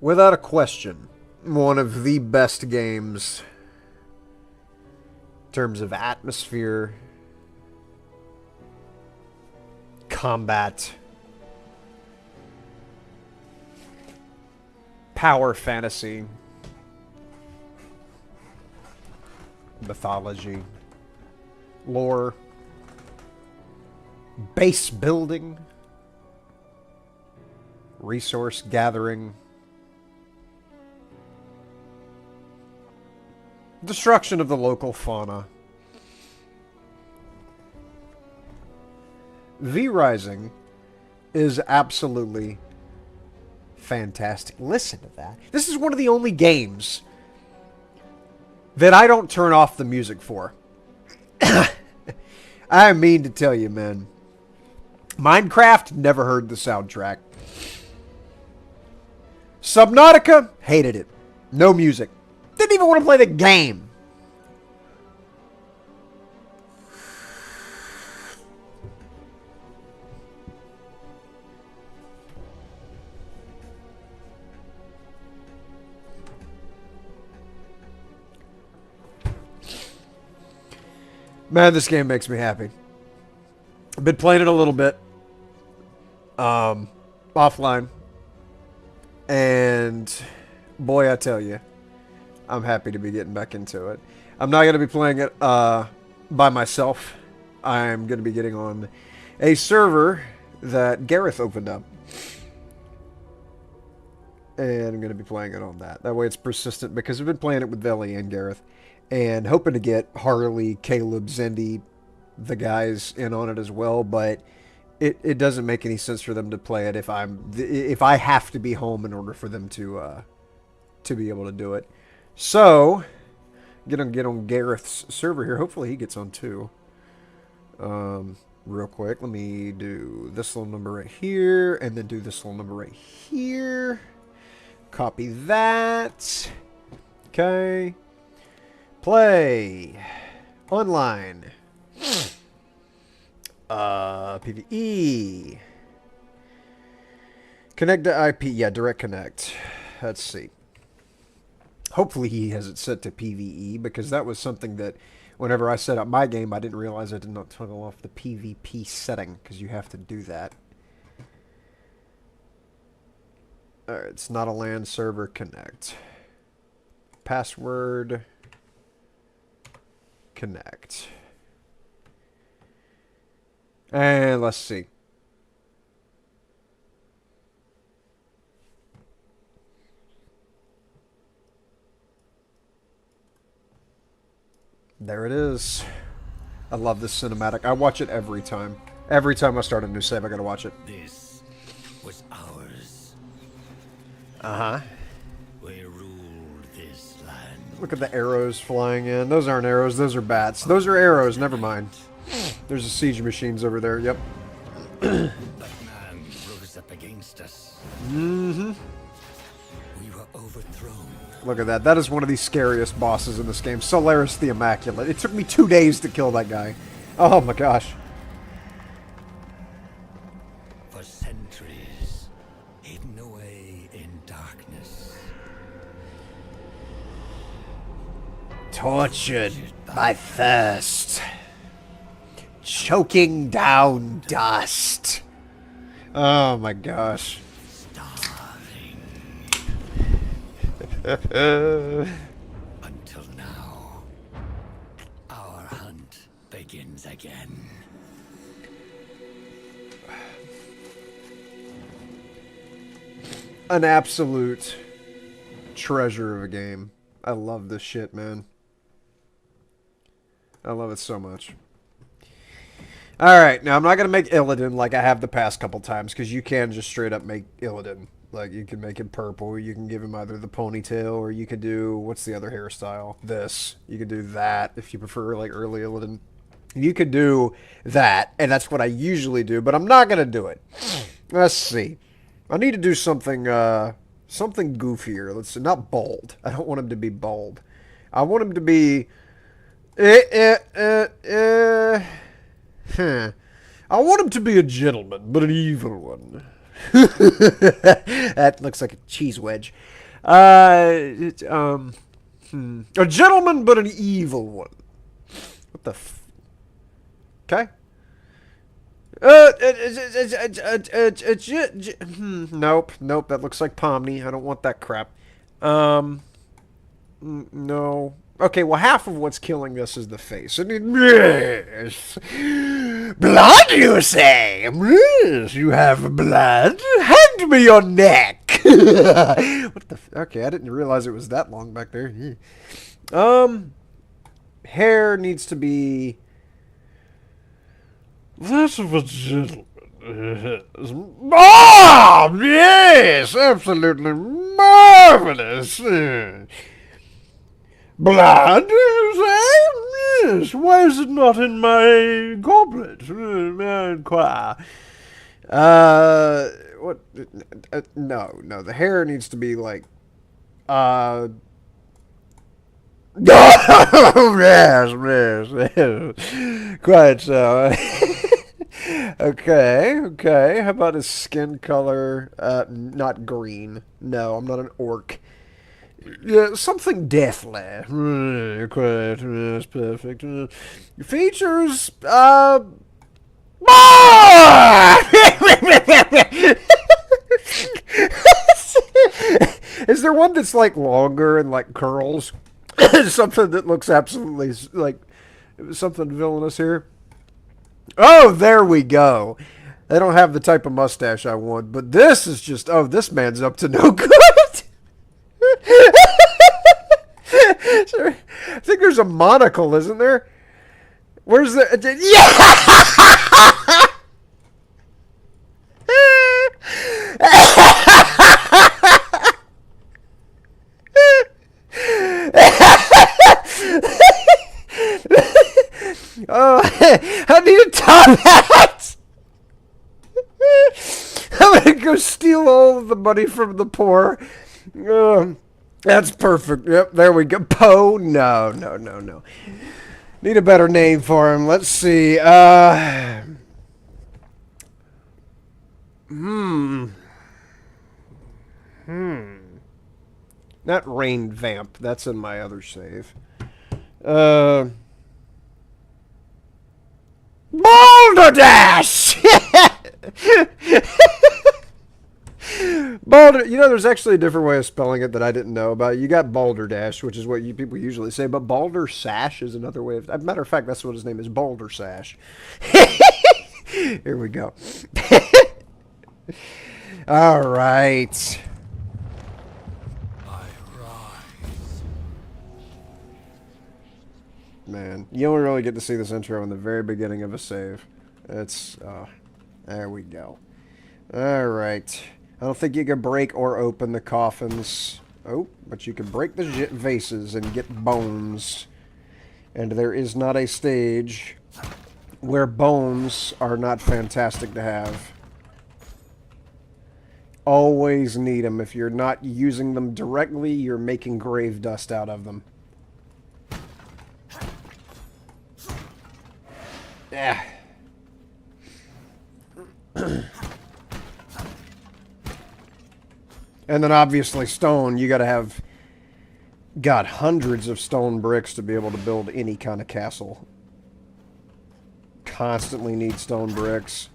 Without a question, one of the best games in terms of atmosphere, combat, power fantasy, mythology, lore, base building, resource gathering, destruction of the local fauna. V-Rising is absolutely fantastic. Listen to that. This is one of the only games that I don't turn off the music for. I mean to tell you, man. Minecraft, never heard the soundtrack. Subnautica, hated it. No music. Didn't even want to play the game. Man, this game makes me happy. I've been playing it a little bit. Offline. And boy, I tell you, I'm happy to be getting back into it. I'm not going to be playing it by myself. I'm going to be getting on a server that Gareth opened up. And I'm going to be playing it on that. That way it's persistent because I've been playing it with Velly and Gareth. And hoping to get Harley, Caleb, Zendy, the guys in on it as well. But it doesn't make any sense for them to play it if I have to be home in order for them to be able to do it. So get on Gareth's server here. Hopefully he gets on too. Real quick, let me do this little number right here, and then do this little number right here. Copy that. Okay. Play. Online. PvE. Connect to IP. Yeah, direct connect. Let's see. Hopefully he has it set to PvE, because that was something that whenever I set up my game, I didn't realize I did not toggle off the PvP setting, because you have to do that. Alright, it's not a LAN server. Connect. Password. Connect. And let's see. There it is. I love this cinematic. I watch it every time. Every time I start a new save, I gotta watch it. This was ours. Uh-huh. We ruled this land. Look at the arrows flying in. Those aren't arrows, those are bats. Those are arrows, never mind. There's the siege machines over there, yep. But man rose up against us. Mm-hmm. We were overthrown. Look at that. That is one of the scariest bosses in this game. Solaris the Immaculate. It took me 2 days to kill that guy. Oh my gosh. For centuries, hidden away in darkness. Tortured by thirst. Choking down dust. Oh my gosh. Starving. Until now, our hunt begins again. An absolute treasure of a game. I love this shit, man. I love it so much. Alright, now I'm not going to make Illidan like I have the past couple times, because you can just straight up make Illidan. Like, you can make him purple, you can give him either the ponytail, or you could do, what's the other hairstyle? This. You could do that, if you prefer, like, early Illidan. You could do that, and that's what I usually do, but I'm not going to do it. Let's see. I need to do something, something goofier. Let's see, not bold. I don't want him to be bold. I want him to be... I want him to be a gentleman, but an evil one. That looks like a cheese wedge. A gentleman, but an evil one. What the okay. Nope, nope, that looks like Pomni. I don't want that crap. No. Okay, well, half of what's killing this is the face. I mean, yes. Blood, you say? Yes, you have blood? Hand me your neck. What the? Okay, I didn't realize it was that long back there. Hair needs to be that of a gentleman. Ah, yes, absolutely marvelous. Blood? Yes. Why is it not in my goblet? May I inquire? What? No, no. The hair needs to be like, oh, yes, yes, yes. Quite so. Okay, okay. How about his skin color? Not green. No, I'm not an orc. Yeah, something deathly. Quite, yes, perfect. Your features, Is there one that's like longer and like curls? Something that looks absolutely like something villainous here. Oh, there we go. They don't have the type of mustache I want, but this is just, oh, this man's up to no good. Sure. I think there's a monocle, isn't there? Where's the... Yeah! Oh, I need to top that! I'm gonna go steal all of the money from the poor. That's perfect. Yep, there we go. Poe? No, no, no, no. Need a better name for him. Let's see. Not Reyn Vamp. That's in my other save. Balderdash! Balder, you know, there's actually a different way of spelling it that I didn't know about. You got Balderdash, which is what you people usually say, but Balder Sash is another way of... Matter of fact, that's what his name is, Balder Sash. Here we go. All right. Man, you only really get to see this intro in the very beginning of a save. It's, there we go. All right. I don't think you can break or open the coffins. Oh, but you can break the vases and get bones. And there is not a stage where bones are not fantastic to have. Always need them. If you're not using them directly, you're making grave dust out of them. Yeah. And then obviously stone, you gotta have, God, hundreds of stone bricks to be able to build any kind of castle. Constantly need stone bricks.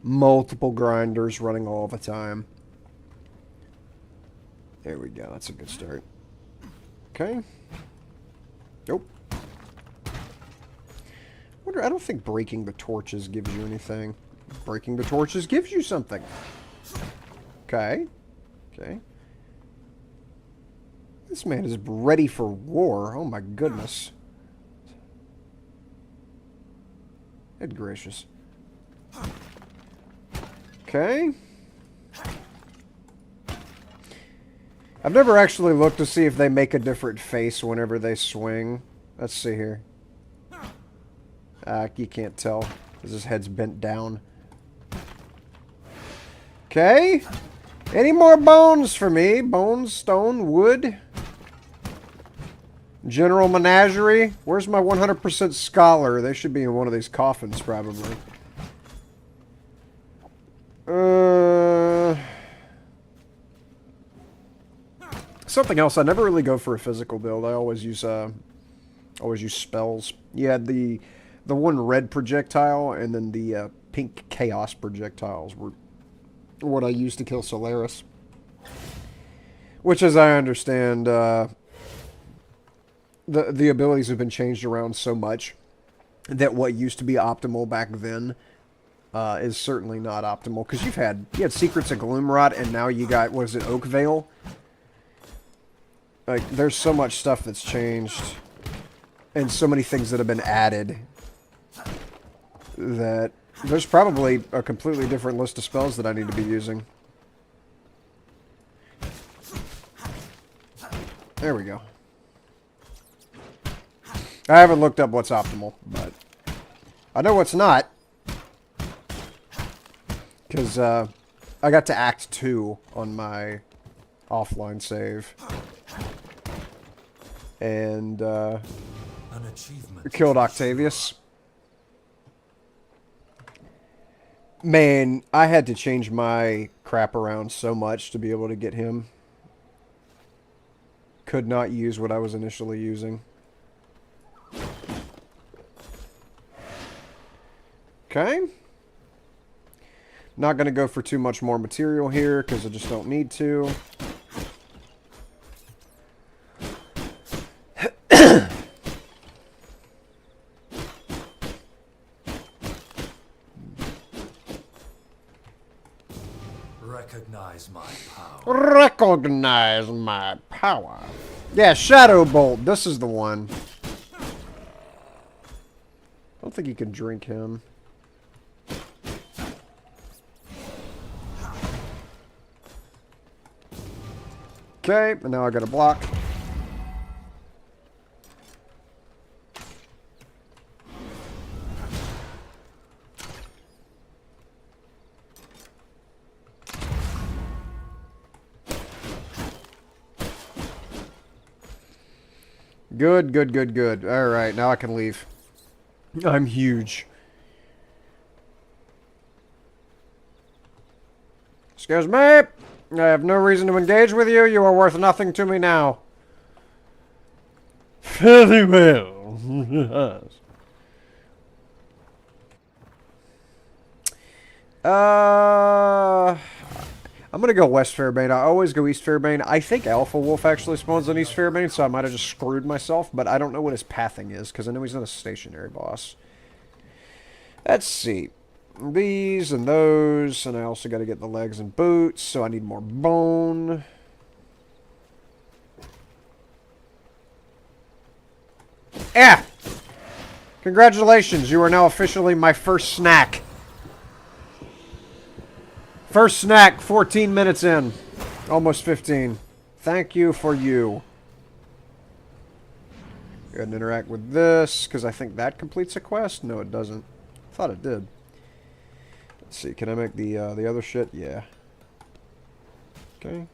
Multiple grinders running all the time. There we go, that's a good start. Okay. Nope. I don't think breaking the torches gives you anything. Breaking the torches gives you something. Okay. Okay. This man is ready for war. Oh my goodness. Good gracious. Okay. I've never actually looked to see if they make a different face whenever they swing. Let's see here. You can't tell because his head's bent down. Okay. Any more bones for me? Bones, stone, wood? General Menagerie? Where's my 100% scholar? They should be in one of these coffins, probably. Something else, I never really go for a physical build. I always use spells. You had the one red projectile and then the pink chaos projectiles were what I used to kill Solaris. Which, as I understand, the abilities have been changed around so much that what used to be optimal back then is certainly not optimal. Because you had Secrets of Gloomrot, and now you got, what is it, Oakvale? Like, there's so much stuff that's changed, and so many things that have been added, that there's probably a completely different list of spells that I need to be using. There we go. I haven't looked up what's optimal, but I know what's not. Because I got to Act 2 on my offline save. And killed Octavius. Man, I had to change my crap around so much to be able to get him. Could not use what I was initially using. Okay. Not going to go for too much more material here because I just don't need to. Recognize my power. Recognize my power. Yeah, Shadow Bolt. This is the one. I don't think you can drink him. Okay, and now I got a block. Good, good, good, good. Alright, now I can leave. I'm huge. Excuse me. I have no reason to engage with you. You are worth nothing to me now. Very well. I'm gonna go West Fairbane. I always go East Fairbane. I think Alpha Wolf actually spawns on East Fairbane, so I might have just screwed myself, but I don't know what his pathing is, because I know he's not a stationary boss. Let's see. These and those, and I also got to get the legs and boots, so I need more bone. Yeah! Congratulations, you are now officially my first snack. First snack, 14 minutes in. Almost 15. Thank you for you. Go ahead and interact with this, because I think that completes a quest. No, it doesn't. I thought it did. Let's see, can I make the other shit? Yeah. Okay.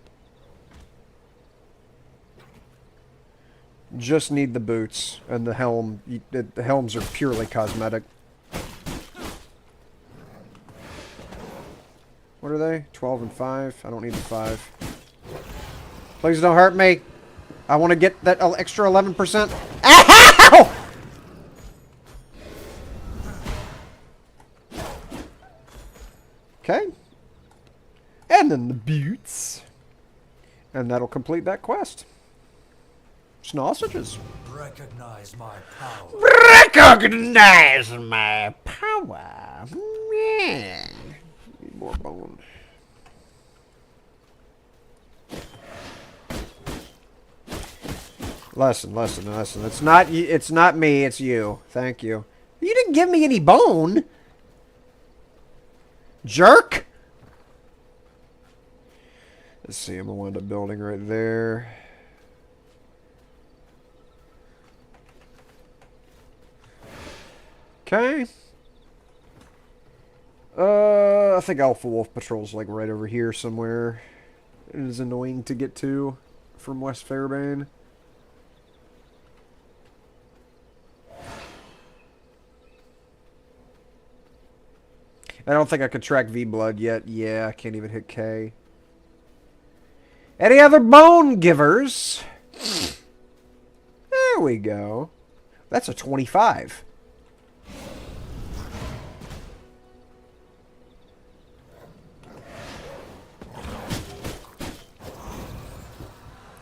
Just need the boots and the helm. The helms are purely cosmetic. What are they? 12 and 5? I don't need the 5. Please don't hurt me. I want to get that extra 11%. Ow! Okay. And then the boots. And that'll complete that quest. Sausages. Recognize my power. Recognize my power. Yeah. Need more bone. Listen. It's not me, it's you. Thank you. You didn't give me any bone. Jerk. Let's see, I'm gonna wind up building right there. Okay. I think Alpha Wolf Patrol's like right over here somewhere. It is annoying to get to from West Fairbane. I don't think I could track V-Blood yet. Yeah, I can't even hit K. Any other bone givers? There we go. That's a 25.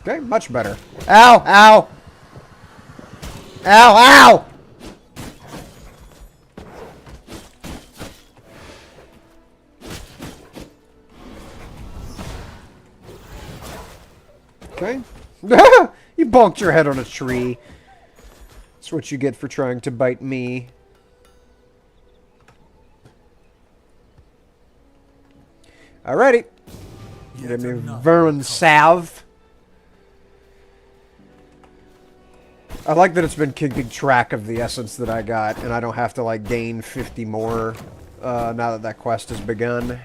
Okay, much better. Ow! Ow! Ow! Ow! Okay. You bonked your head on a tree. That's what you get for trying to bite me. Alrighty. Give me Vermin Salve. I like that it's been keeping track of the essence that I got, and I don't have to, like, gain 50 more now that that quest has begun.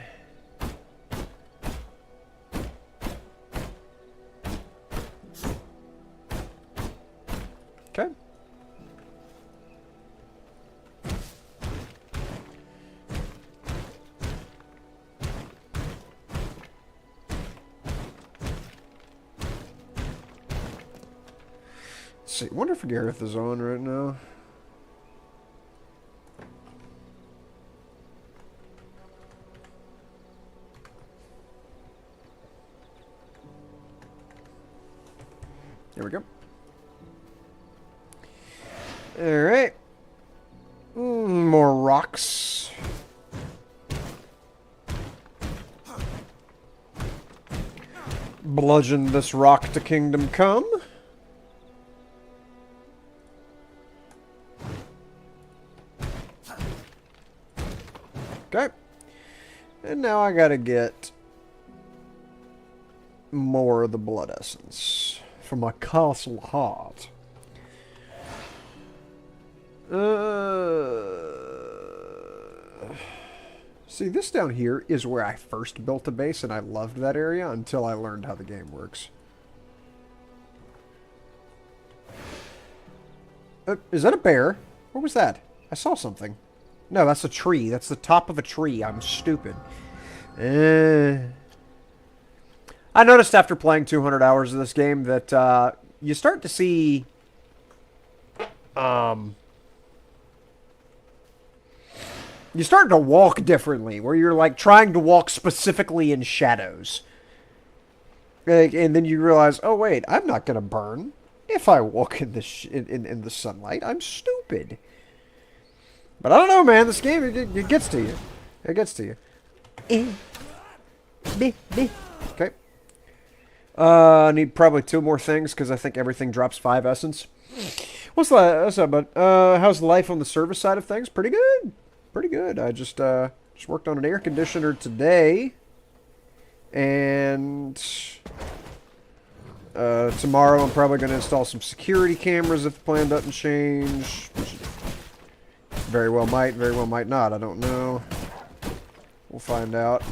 Okay. Let's see. Wonder if Gareth is on right now. There we go. Alright. More rocks. Bludgeon this rock to kingdom come. Okay. And now I gotta get more of the blood essence from my castle heart. See, this down here is where I first built a base, and I loved that area until I learned how the game works. Is that a bear? What was that? I saw something. No, that's a tree. That's the top of a tree. I'm stupid. I noticed after playing 200 hours of this game that you start to see... you start to walk differently, where you're like trying to walk specifically in shadows. And then you realize, oh wait, I'm not going to burn if I walk in the in the sunlight. I'm stupid. But I don't know, man. This game, it gets to you. It gets to you. Okay. I need probably 2 more things, because I think everything drops 5 essence. What's that about? How's life on the service side of things? Pretty good. Pretty good. I just worked on an air conditioner today. And tomorrow I'm probably going to install some security cameras if the plan doesn't change. Very well might not. I don't know. We'll find out.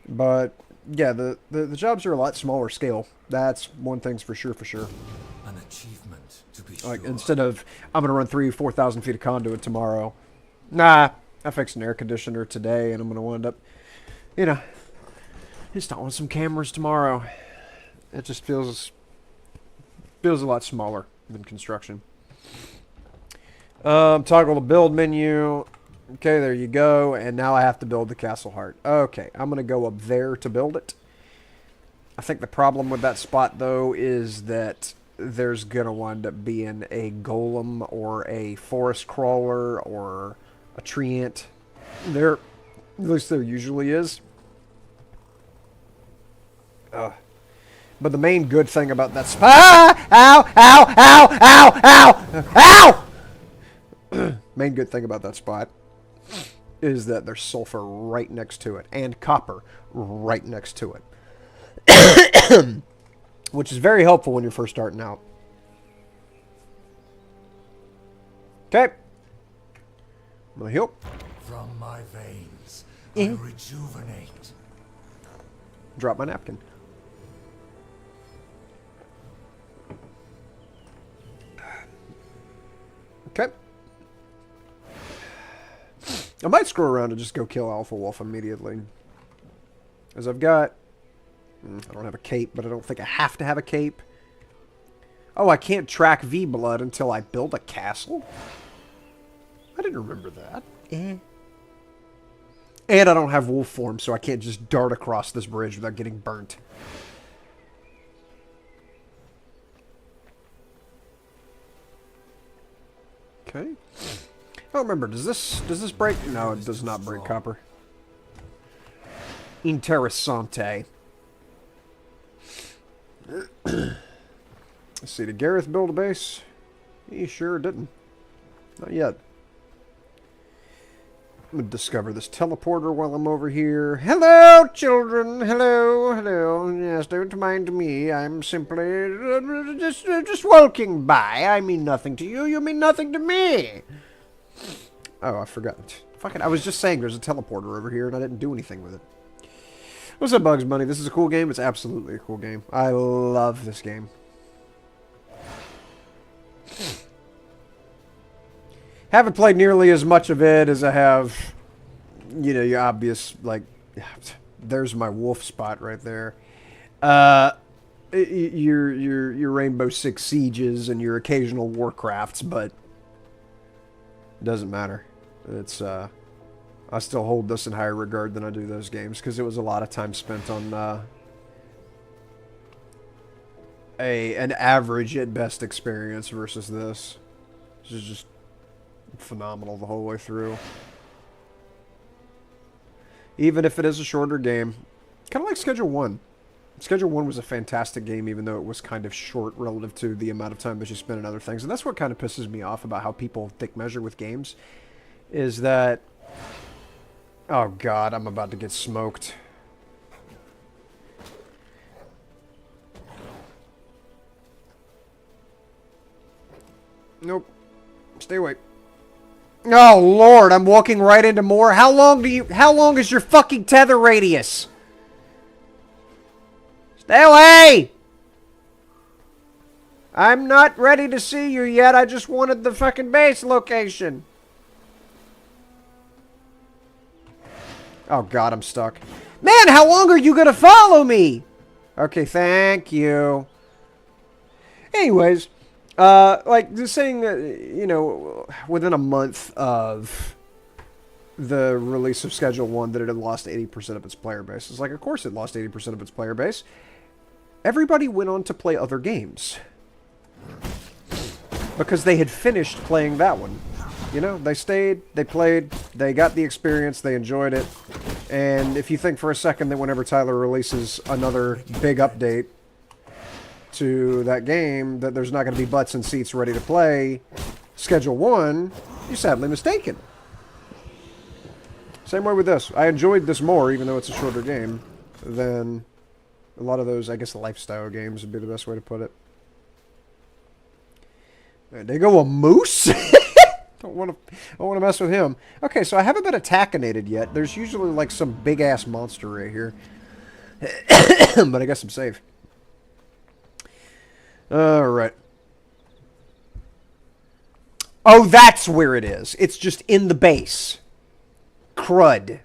But yeah, the jobs are a lot smaller scale. That's one thing's for sure, An achievement, to be Like, sure. instead of, I'm going to run 3,000 or 4,000 feet of conduit tomorrow. Nah, I fixed an air conditioner today, and I'm going to wind up, you know, installing some cameras tomorrow. It just feels a lot smaller than construction. Toggle the build menu. Okay, there you go. And now I have to build the castle heart. Okay, I'm going to go up there to build it. I think the problem with that spot, though, is that there's going to wind up being a golem or a forest crawler or a treant. There, at least there usually is. But the main good thing about that spot... Ah! Ow! Ow! Ow! Ow! Ow! Main good thing about that spot is that there's sulfur right next to it, and copper right next to it. Which is very helpful when you're first starting out. Okay. I'm gonna heal. From my veins, I rejuvenate. Drop my napkin. Okay. I might screw around and just go kill Alpha Wolf immediately. As I've got I don't have a cape, but I don't think I have to have a cape. Oh, I can't track V-Blood until I build a castle? I didn't remember that. And I don't have wolf form, so I can't just dart across this bridge without getting burnt. Okay. I don't remember. Does this break? No, it does not break copper. Interessante. Let's see. Did Gareth build a base? He sure didn't. Not yet. I'm going to discover this teleporter while I'm over here. Hello, children. Hello, hello. Yes, don't mind me. I'm simply just walking by. I mean nothing to you. You mean nothing to me. Oh, I forgot. Fuck it. I was just saying there's a teleporter over here, and I didn't do anything with it. What's up, Bugs Bunny? This is a cool game. It's absolutely a cool game. I love this game. Haven't played nearly as much of it as I have, you know, your obvious, like, there's my wolf spot right there. Your Rainbow Six Sieges and your occasional Warcrafts, but it doesn't matter. It's, I still hold this in higher regard than I do those games, because it was a lot of time spent on, an average at best experience versus this. This is just phenomenal the whole way through. Even if it is a shorter game. Kind of like Schedule 1. Schedule 1 was a fantastic game, even though it was kind of short relative to the amount of time that you spend on other things. And that's what kind of pisses me off about how people thick measure with games. Is that... Oh god, I'm about to get smoked. Nope. Stay away. Oh lord, I'm walking right into more. How long is your fucking tether radius? Stay away! I'm not ready to see you yet. I just wanted the fucking base location. Oh god, I'm stuck. Man, how long are you gonna follow me? Okay, thank you. Anyways, like, just saying that, you know, within a month of the release of Schedule 1 that it had lost 80% of its player base. It's like, of course it lost 80% of its player base. Everybody went on to play other games. Because they had finished playing that one. You know, they stayed, they played, they got the experience, they enjoyed it. And if you think for a second that whenever Tyler releases another big update to that game, that there's not going to be butts and seats ready to play Schedule 1, you're sadly mistaken. Same way with this. I enjoyed this more, even though it's a shorter game, than a lot of those, I guess, lifestyle games would be the best way to put it. There they go, a moose? Don't want to mess with him. Okay, so I haven't been attackinated yet. There's usually like some big-ass monster right here. But I guess I'm safe. Alright. Oh, that's where it is. It's just in the base. Crud.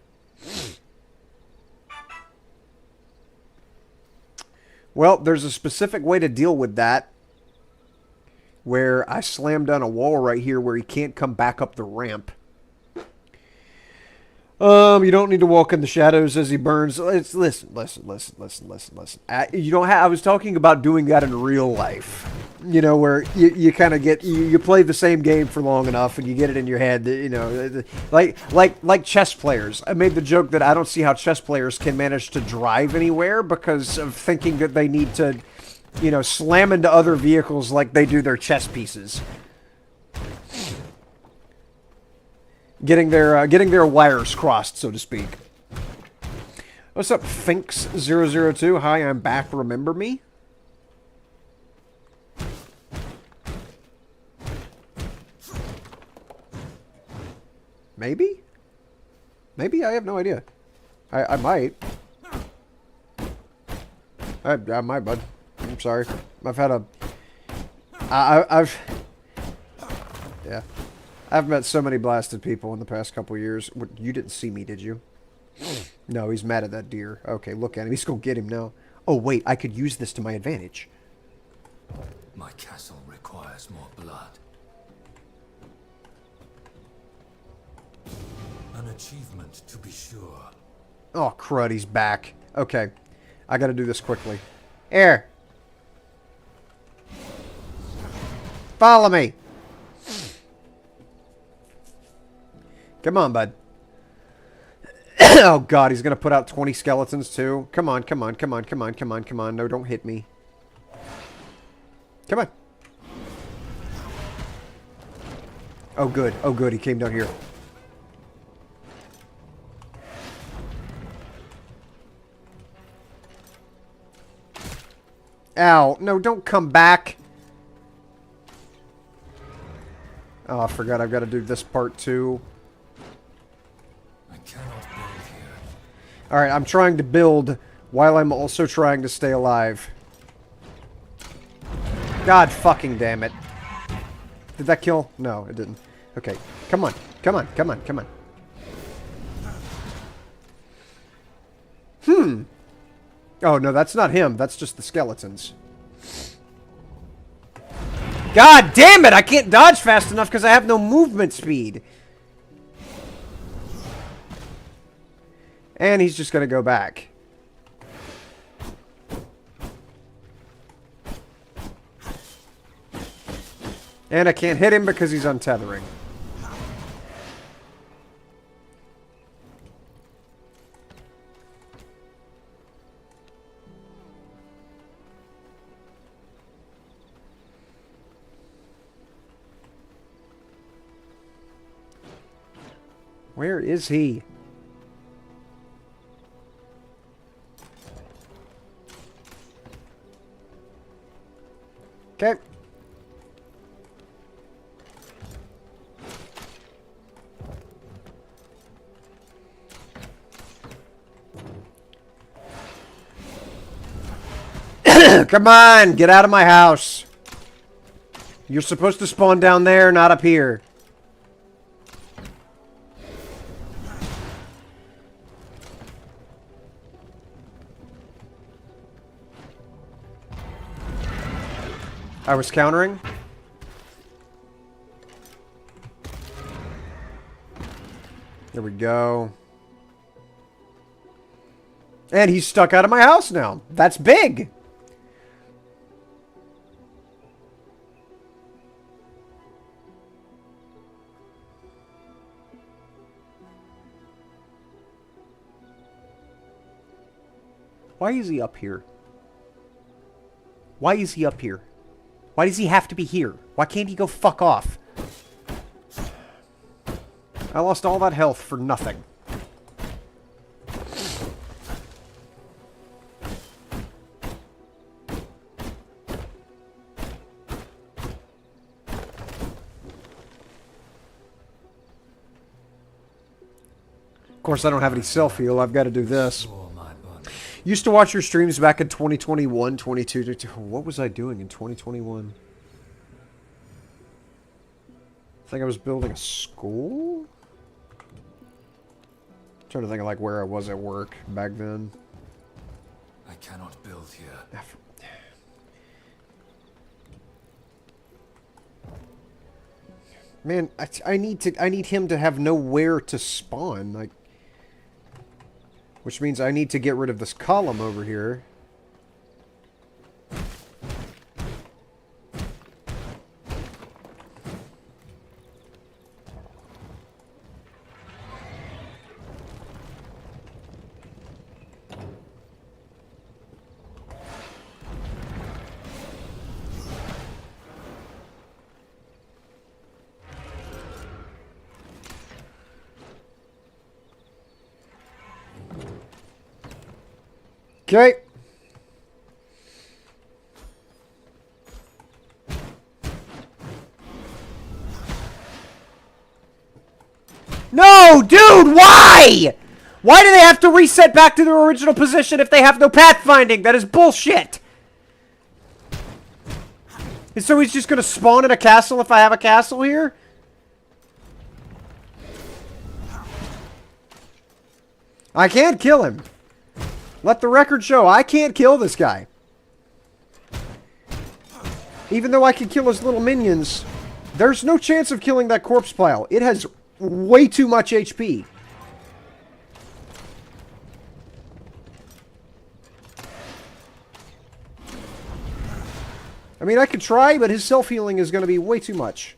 Well, there's a specific way to deal with that. Where I slam down a wall right here where he can't come back up the ramp. You don't need to walk in the shadows as he burns. Listen. You don't have. I was talking about doing that in real life. You know, where you kind of get you play the same game for long enough and you get it in your head. That, you know, like chess players. I made the joke that I don't see how chess players can manage to drive anywhere because of thinking that they need to, you know, slam into other vehicles like they do their chess pieces. Getting their wires crossed, so to speak. What's up, Finks002? Hi, I'm back. Remember me? Maybe? Maybe? I have no idea. I might. I might, bud. I'm sorry. I've had a... Yeah. I've met so many blasted people in the past couple years. You didn't see me, did you? No, he's mad at that deer. Okay, look at him. He's gonna get him now. Oh, wait, I could use this to my advantage. My castle requires more blood. An achievement, to be sure. Oh, crud, he's back. Okay. I gotta do this quickly. Here. Follow me. Come on, bud. Oh, God, he's gonna put out 20 skeletons, too. Come on, come on, come on, come on, come on, come on. No, don't hit me. Come on. Oh, good. Oh, good. He came down here. Ow. No, don't come back. Oh, I forgot I've got to do this part, too. I cannot build here. Alright, I'm trying to build while I'm also trying to stay alive. God fucking damn it. Did that kill? No, it didn't. Okay. Come on. Come on. Come on. Come on. Oh, no, that's not him. That's just the skeletons. God damn it! I can't dodge fast enough because I have no movement speed. And he's just going to go back. And I can't hit him because he's untethering. Where is he? Okay. Come on, get out of my house. You're supposed to spawn down there, not up here. I was countering. There we go. And he's stuck out of my house now. That's big. Why is he up here? Why is he up here? Why does he have to be here? Why can't he go fuck off? I lost all that health for nothing. Of course, I don't have any self-heal. I've got to do this. Used to watch your streams back in 2021, 22. What was I doing in 2021? I think I was building a school? I'm trying to think of like where I was at work back then. I cannot build here. Man, I need him to have nowhere to spawn, like, which means I need to get rid of this column over here. Okay. No, dude, why? Why do they have to reset back to their original position if they have no pathfinding? That is bullshit. And so he's just going to spawn in a castle if I have a castle here? I can't kill him. Let the record show, I can't kill this guy. Even though I can kill his little minions, there's no chance of killing that corpse pile. It has way too much HP. I mean, I could try, but his self-healing is going to be way too much.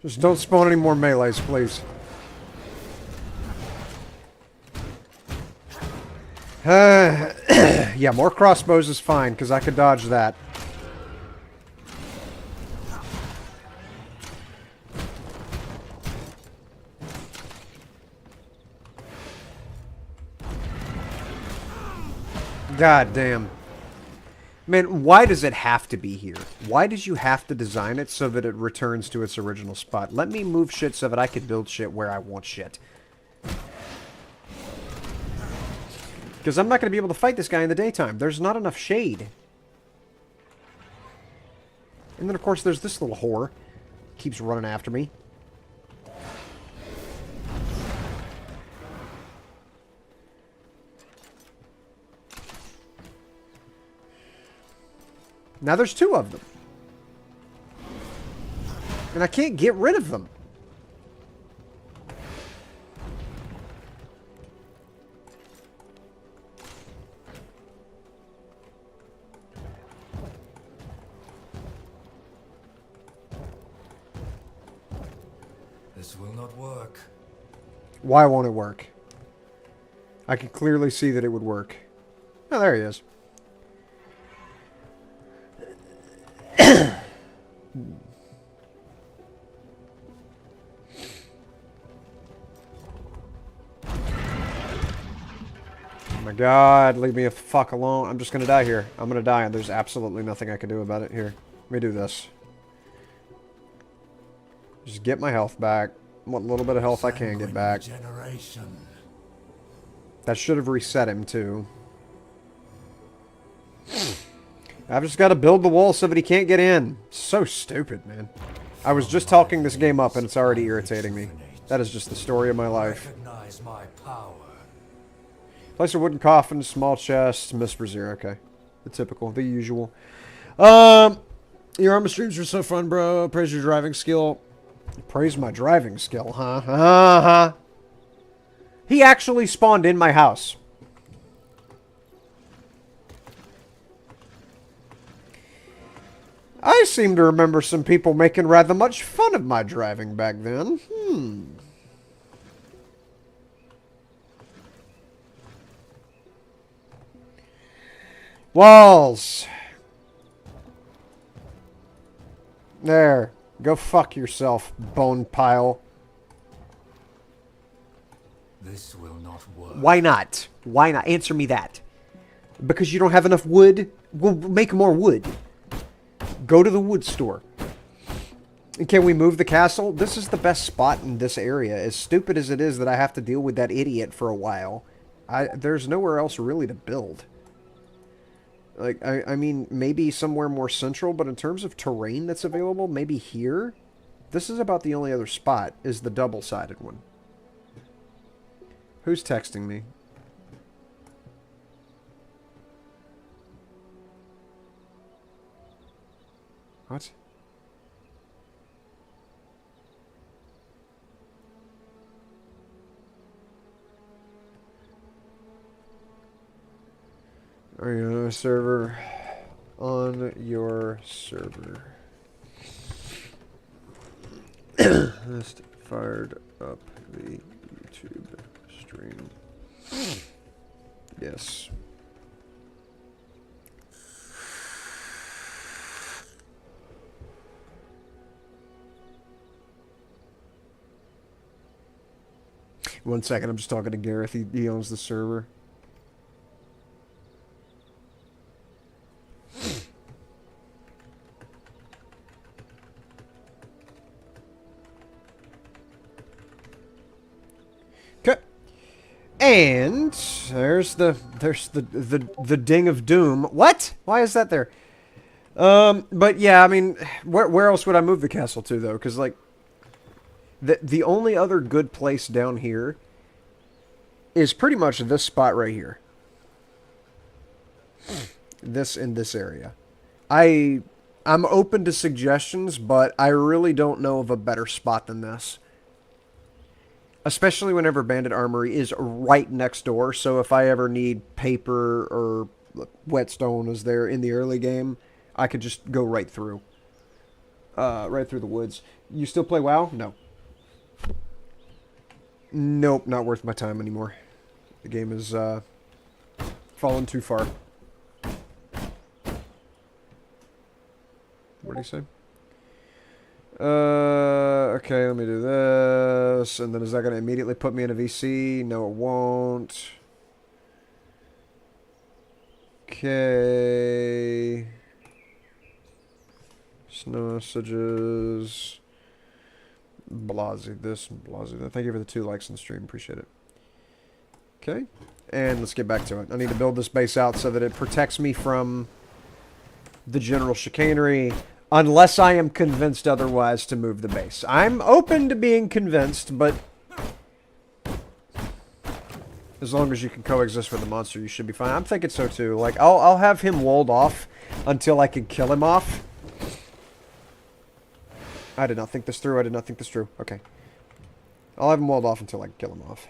Just don't spawn any more melees, please. Yeah, more crossbows is fine, because I could dodge that. God damn. Man, why does it have to be here? Why did you have to design it so that it returns to its original spot? Let me move shit so that I can build shit where I want shit. Because I'm not going to be able to fight this guy in the daytime. There's not enough shade. And then, of course, there's this little whore. Keeps running after me. Now there's two of them. And I can't get rid of them. This will not work. Why won't it work? I can clearly see that it would work. Oh, there he is. Oh my god, leave me the fuck alone. I'm just gonna die here. I'm gonna die and there's absolutely nothing I can do about it. Here, let me do this. Just get my health back. What little bit of health I can get back. That should have reset him too. I've just got to build the wall so that he can't get in. So stupid, man. I was just talking this game up and it's already irritating me. That is just the story of my life. Place a wooden coffin, small chest, miss for 0. Okay. The typical, the usual. Your armor streams are so fun, bro. Praise your driving skill. Praise my driving skill, huh? Uh-huh. He actually spawned in my house. I seem to remember some people making rather much fun of my driving back then. Walls. There. Go fuck yourself, bone pile. This will not work. Why not? Why not? Answer me that. Because you don't have enough wood? We'll make more wood. Go to the wood store. And can we move the castle? This is the best spot in this area. As stupid as it is that I have to deal with that idiot for a while. There's nowhere else really to build. Like, I mean, maybe somewhere more central, but in terms of terrain that's available, maybe here? This is about the only other spot, is the double-sided one. Who's texting me? What? Are you on a server? On your server. Just fired up the YouTube stream. Yes. 1 second, I'm just talking to Gareth. He owns the server. Okay. And there's the ding of doom. What? Why is that there? But yeah, I mean, where else would I move the castle to though? Because like, the only other good place down here is pretty much this spot right here. This in this area. I'm open to suggestions, but I really don't know of a better spot than this. Especially whenever Bandit Armory is right next door, so if I ever need paper or whetstone is there in the early game, I could just go right through. Right through the woods. You still play WoW? No. Nope, not worth my time anymore. The game has fallen too far. What did he say? Okay, let me do this. And then is that going to immediately put me in a VC? No, it won't. Okay. Snow messages. Blasey this and Blasey that. Thank you for the 2 likes on the stream. Appreciate it. Okay. And let's get back to it. I need to build this base out so that it protects me from the general chicanery, unless I am convinced otherwise to move the base. I'm open to being convinced, but as long as you can coexist with the monster, you should be fine. I'm thinking so too. Like, I'll have him walled off until I can kill him off. I did not think this through. I did not think this through. Okay. I'll have him walled off until I can kill him off.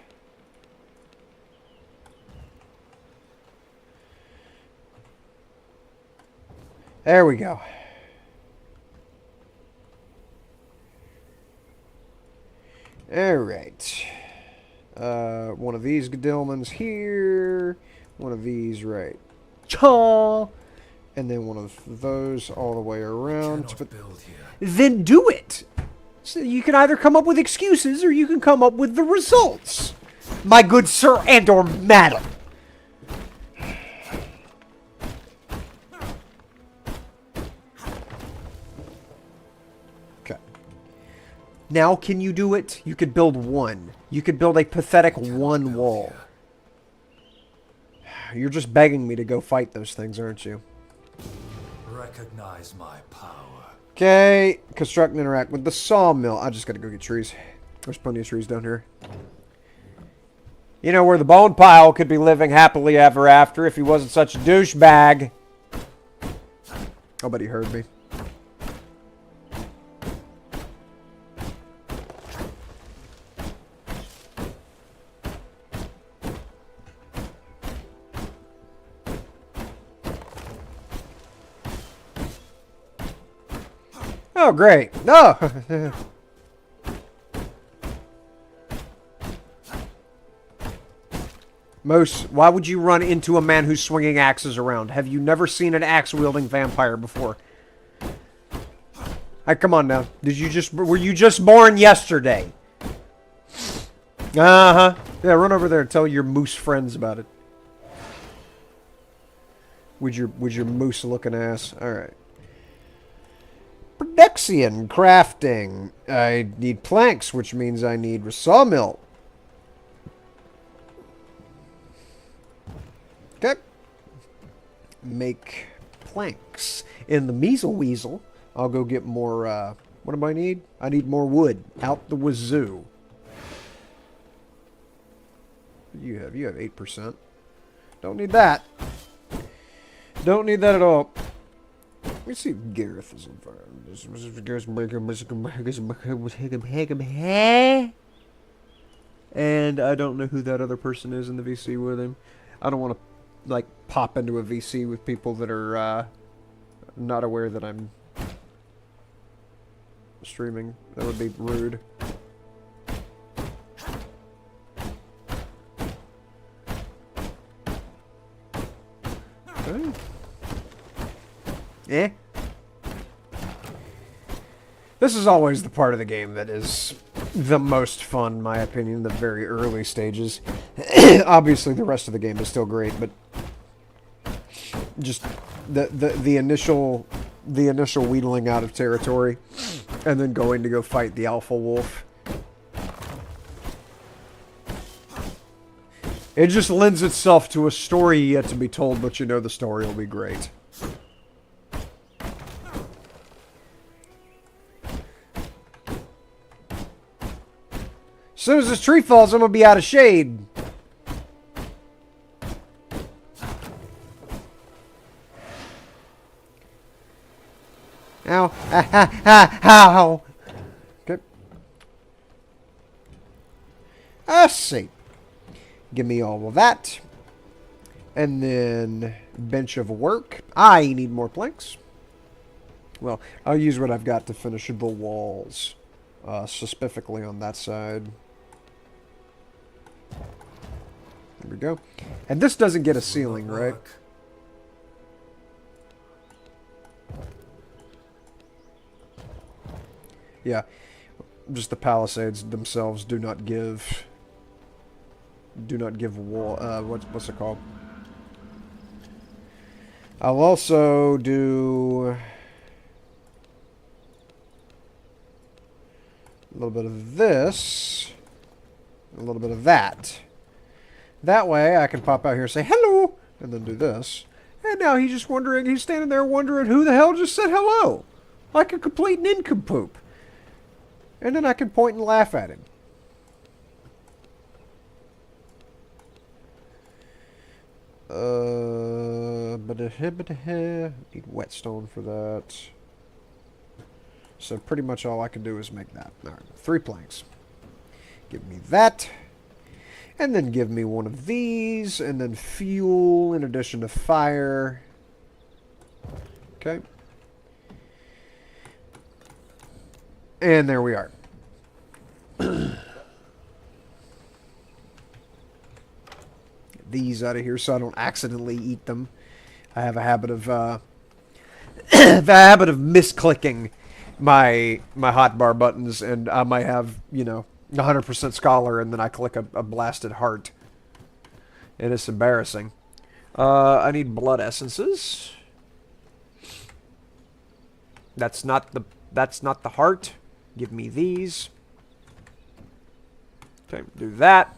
There we go. Alright. One of these Gadilmans here. One of these right. Chaw! And then one of those all the way around. But then do it! So you can either come up with excuses or you can come up with the results. My good sir and or madam. Now, can you do it? You could build one. You could build a pathetic one wall. You're just begging me to go fight those things, aren't you? Recognize my power. Okay. Construct and interact with the sawmill. I just gotta go get trees. There's plenty of trees down here. You know, where the bone pile could be living happily ever after if he wasn't such a douchebag. I'll bet he heard me. Oh, great. No! Moose, why would you run into a man who's swinging axes around? Have you never seen an axe-wielding vampire before? Come on now. Were you just born yesterday? Uh-huh. Yeah, run over there and tell your moose friends about it. With your moose-looking ass. Alright. Production, crafting. I need planks, which means I need a sawmill. Okay. Make planks. In the Measle Weasel, I'll go get more, what do I need? I need more wood. Out the wazoo. You have 8%. Don't need that. Don't need that at all. Let me see if Gareth is on fire. And I don't know who that other person is in the VC with him. I don't want to, like, pop into a VC with people that are not aware that I'm streaming. That would be rude. Okay. This is always the part of the game that is the most fun, in my opinion, in the very early stages. Obviously, the rest of the game is still great, but just the initial wheedling out of territory, and then going to go fight the alpha wolf. It just lends itself to a story yet to be told, but you know the story will be great. As soon as this tree falls, I'm gonna be out of shade. Ow. Ow. Okay. Let's see. Give me all of that. And then bench of work. I need more planks. Well, I'll use what I've got to finish the walls. Specifically on that side. There we go. And this doesn't get a ceiling, right? Yeah. Just the palisades themselves do not give wall, what's it called? I'll also do a little bit of this, a little bit of that. That way I can pop out here and say hello, and then do this. And now he's just wondering, he's standing there wondering who the hell just said hello. Like a complete nincompoop. And then I can point and laugh at him. Need whetstone for that. So pretty much all I can do is make that. Alright, 3 planks. Give me that. And then give me one of these. And then fuel in addition to fire. Okay. And there we are. Get these out of here so I don't accidentally eat them. I have a habit of misclicking my hotbar buttons, and I might have, you know, 100% scholar, and then I click a blasted heart. And it's embarrassing. I need blood essences. That's not the heart. Give me these. Okay, do that.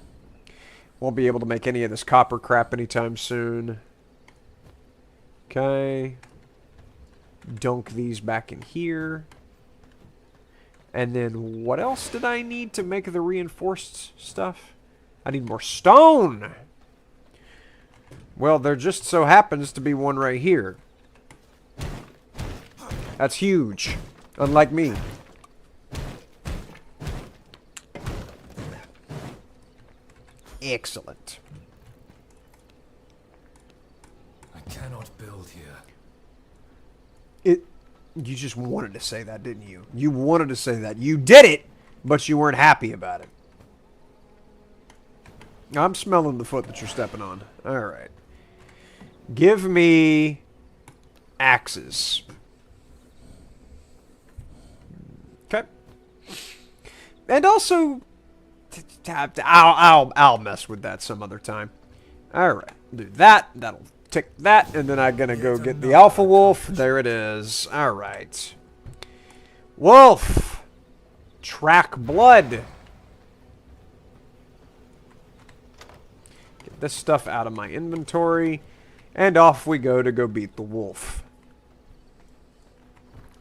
Won't be able to make any of this copper crap anytime soon. Okay. Dunk these back in here. And then what else did I need to make the reinforced stuff? I need more stone! Well, there just so happens to be one right here. That's huge. Unlike me. Excellent. I cannot build here. You just wanted to say that, didn't you? You wanted to say that. You did it, but you weren't happy about it. I'm smelling the foot that you're stepping on. Alright. Give me axes. Okay. And also, I'll mess with that some other time. Alright. Do that. That'll tick that. And then I'm gonna go get the alpha wolf. There it is. Alright. Wolf! Track blood. Get this stuff out of my inventory. And off we go to go beat the wolf.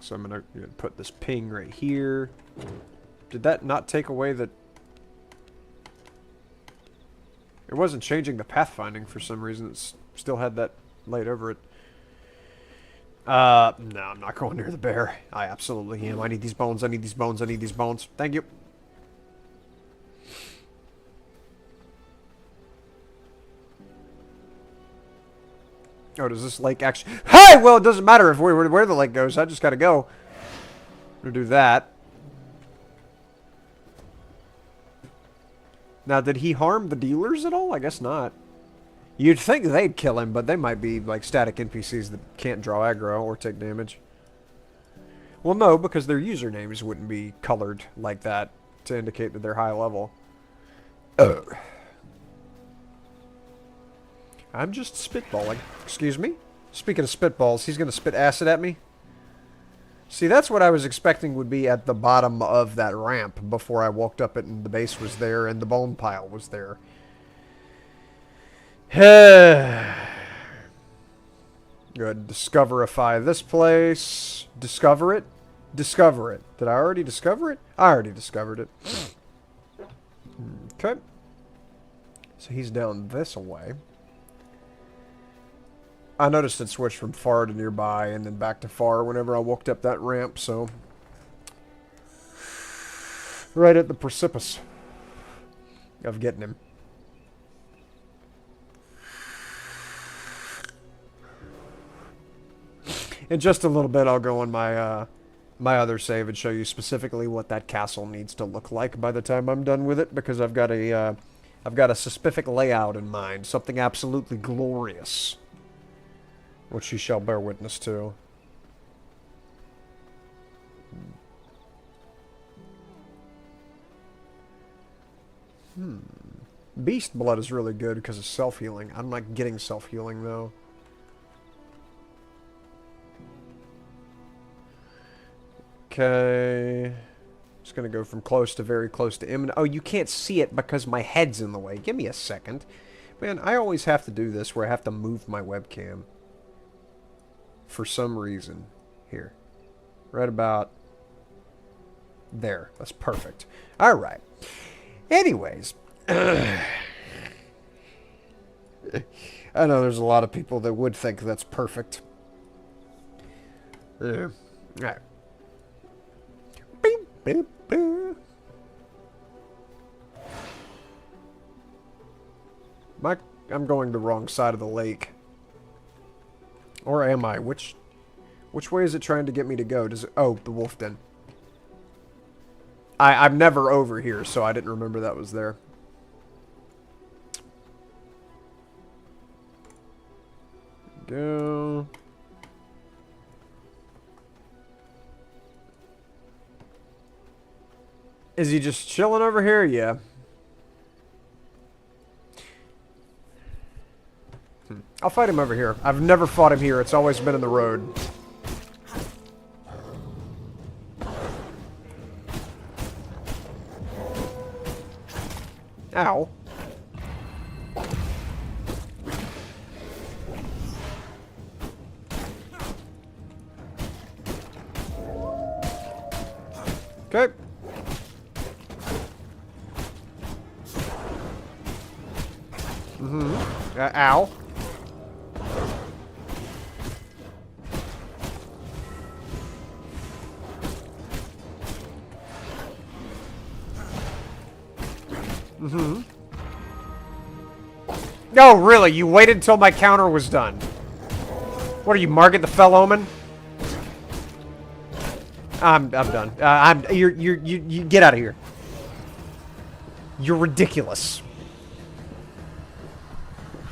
So I'm gonna put this ping right here. Did that not take away the... It wasn't changing the pathfinding for some reason. It still had that laid over it. No, I'm not going near the bear. I absolutely am. I need these bones. I need these bones. I need these bones. Thank you. Oh, does this lake actually... Hey! Well, it doesn't matter if where the lake goes. I just gotta go. I'm gonna do that. Now, did he harm the dealers at all? I guess not. You'd think they'd kill him, but they might be like static NPCs that can't draw aggro or take damage. Well, no, because their usernames wouldn't be colored like that. to indicate that they're high level. I'm just spitballing. Excuse me? Speaking of spitballs, he's going to spit acid at me? See, that's what I was expecting would be at the bottom of that ramp before I walked up it and the base was there and the bone pile was there. Good. Discoverify this place. Discover it. Discover it. Did I already discover it? I already discovered it. Okay. So he's down this way. I noticed it switched from far to nearby and then back to far whenever I walked up that ramp, so... Right at the precipice of getting him. In just a little bit, I'll go on my my other save and show you specifically what that castle needs to look like by the time I'm done with it, because I've got a specific layout in mind, something absolutely glorious, which you shall bear witness to. Beast blood is really good because of self-healing. I'm not getting self-healing though. Okay. Just gonna go from close to very close to imminent. Oh, you can't see it because my head's in the way. Give me a second. Man, I always have to do this where I have to move my webcam. For some reason. Here. Right about there. That's perfect. Alright. Anyways. I know there's a lot of people that would think that's perfect. Alright. Beep, beep, beep. I'm going the wrong side of the lake. Or am I? Which way is it trying to get me to go? Does it... Oh, the wolf den. I'm never over here, so I didn't remember that was there. Go. Is he just chilling over here? Yeah. I'll fight him over here. I've never fought him here. It's always been in the road. Ow. Okay. Ow. No, really? You waited until my counter was done. What are you, Margaret the Fell Omen? I'm done. You get out of here. You're ridiculous.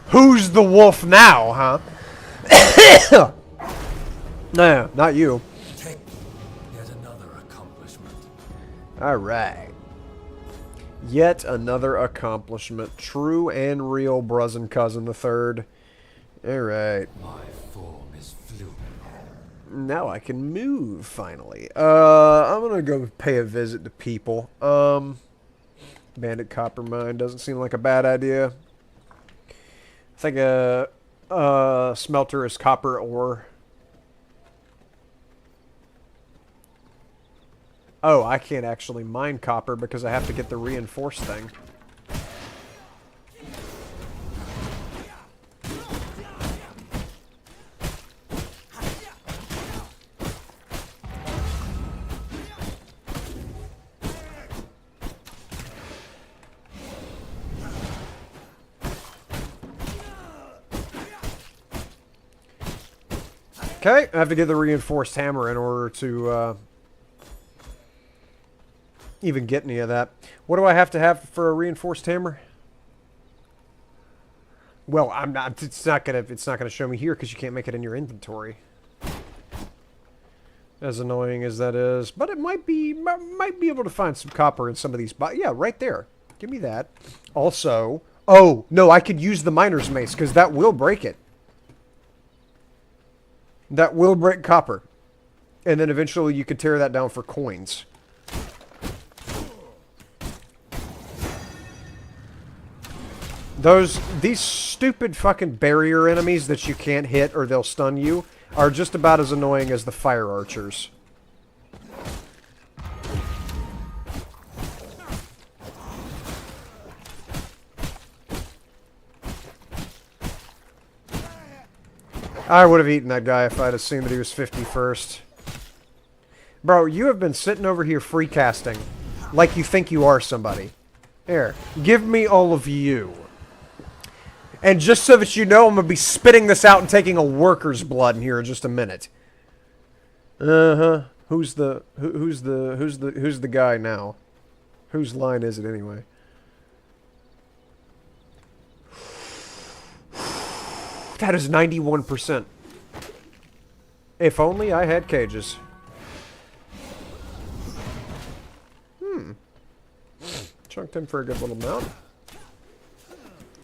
Who's the wolf now, huh? No, not you. Take yet another accomplishment. Alright. Yet another accomplishment. True and real Bruzzen Cousin the Third. Alright. My form is fluid. Now I can move, finally. I'm gonna go pay a visit to people. Bandit copper mine doesn't seem like a bad idea. I think a smelter is copper ore. Oh, I can't actually mine copper because I have to get the reinforced thing. Okay, I have to get the reinforced hammer in order to even get any of that. What do I have to have for a reinforced hammer? Well, I'm not. It's not gonna show me here because you can't make it in your inventory. As annoying as that is. But it might be able to find some copper in some of these... Yeah, right there. Give me that. Also... Oh, no, I could use the miner's mace, because that will break it. That will break copper. And then eventually you could tear that down for coins. These stupid fucking barrier enemies that you can't hit or they'll stun you are just about as annoying as the fire archers. I would have eaten that guy if I'd have seen that he was 50 first. Bro, you have been sitting over here free casting like you think you are somebody. Here, give me all of you. And just so that you know, I'm gonna be spitting this out and taking a worker's blood in here in just a minute. Uh-huh. Who's the guy now? Whose line is it anyway? That is 91%. If only I had cages. Chunked him for a good little amount.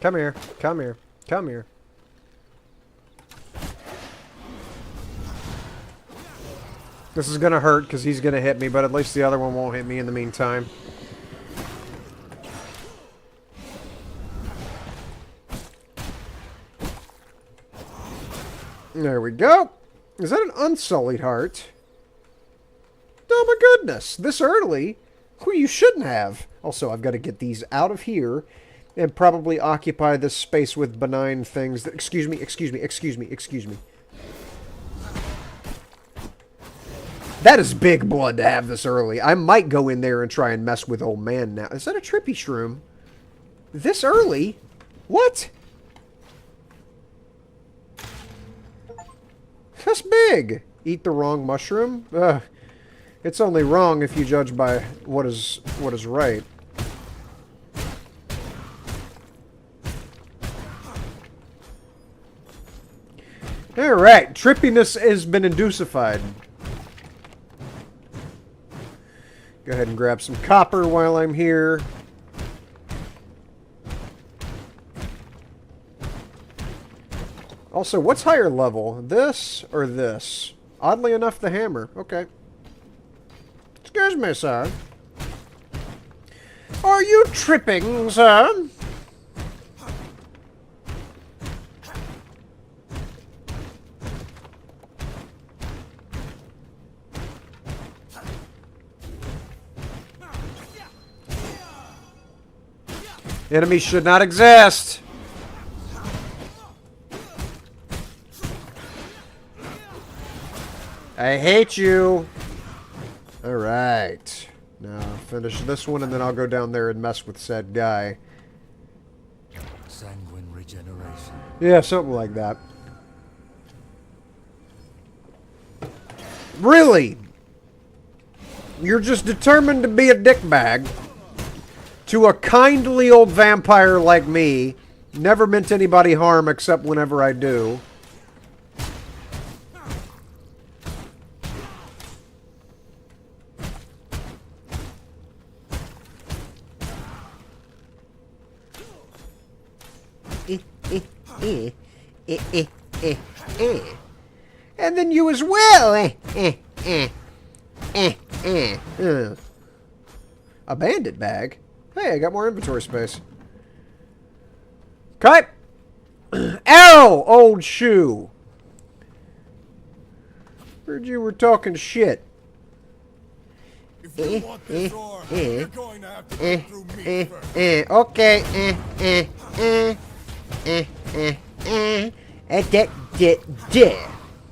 Come here. Come here. Come here. This is gonna hurt because he's gonna hit me, but at least the other one won't hit me in the meantime. There we go. Is that an unsullied heart? Oh my goodness. This early? Who you shouldn't have. Also, I've got to get these out of here and probably occupy this space with benign things that... Excuse me. That is big blood to have this early. I might go in there and try and mess with old man now. Is that a trippy shroom? This early? What? That's big. Eat the wrong mushroom? Ugh. It's only wrong if you judge by what is right. Alright, trippiness has been inducified. Go ahead and grab some copper while I'm here. Also, what's higher level? This or this? Oddly enough, the hammer. Okay. Excuse me, sir. Are you tripping, sir? Enemies should not exist. I hate you. Alright. Now, finish this one, and then I'll go down there and mess with said guy. Sanguine regeneration. Yeah, something like that. Really? You're just determined to be a dickbag to a kindly old vampire like me. Never meant anybody harm except whenever I do. And then you as well. A bandit bag? Hey, I got more inventory space. Cut! Ow! Old shoe. Heard you were talking shit. If you want this ore, you're going to have to go through me first. Okay.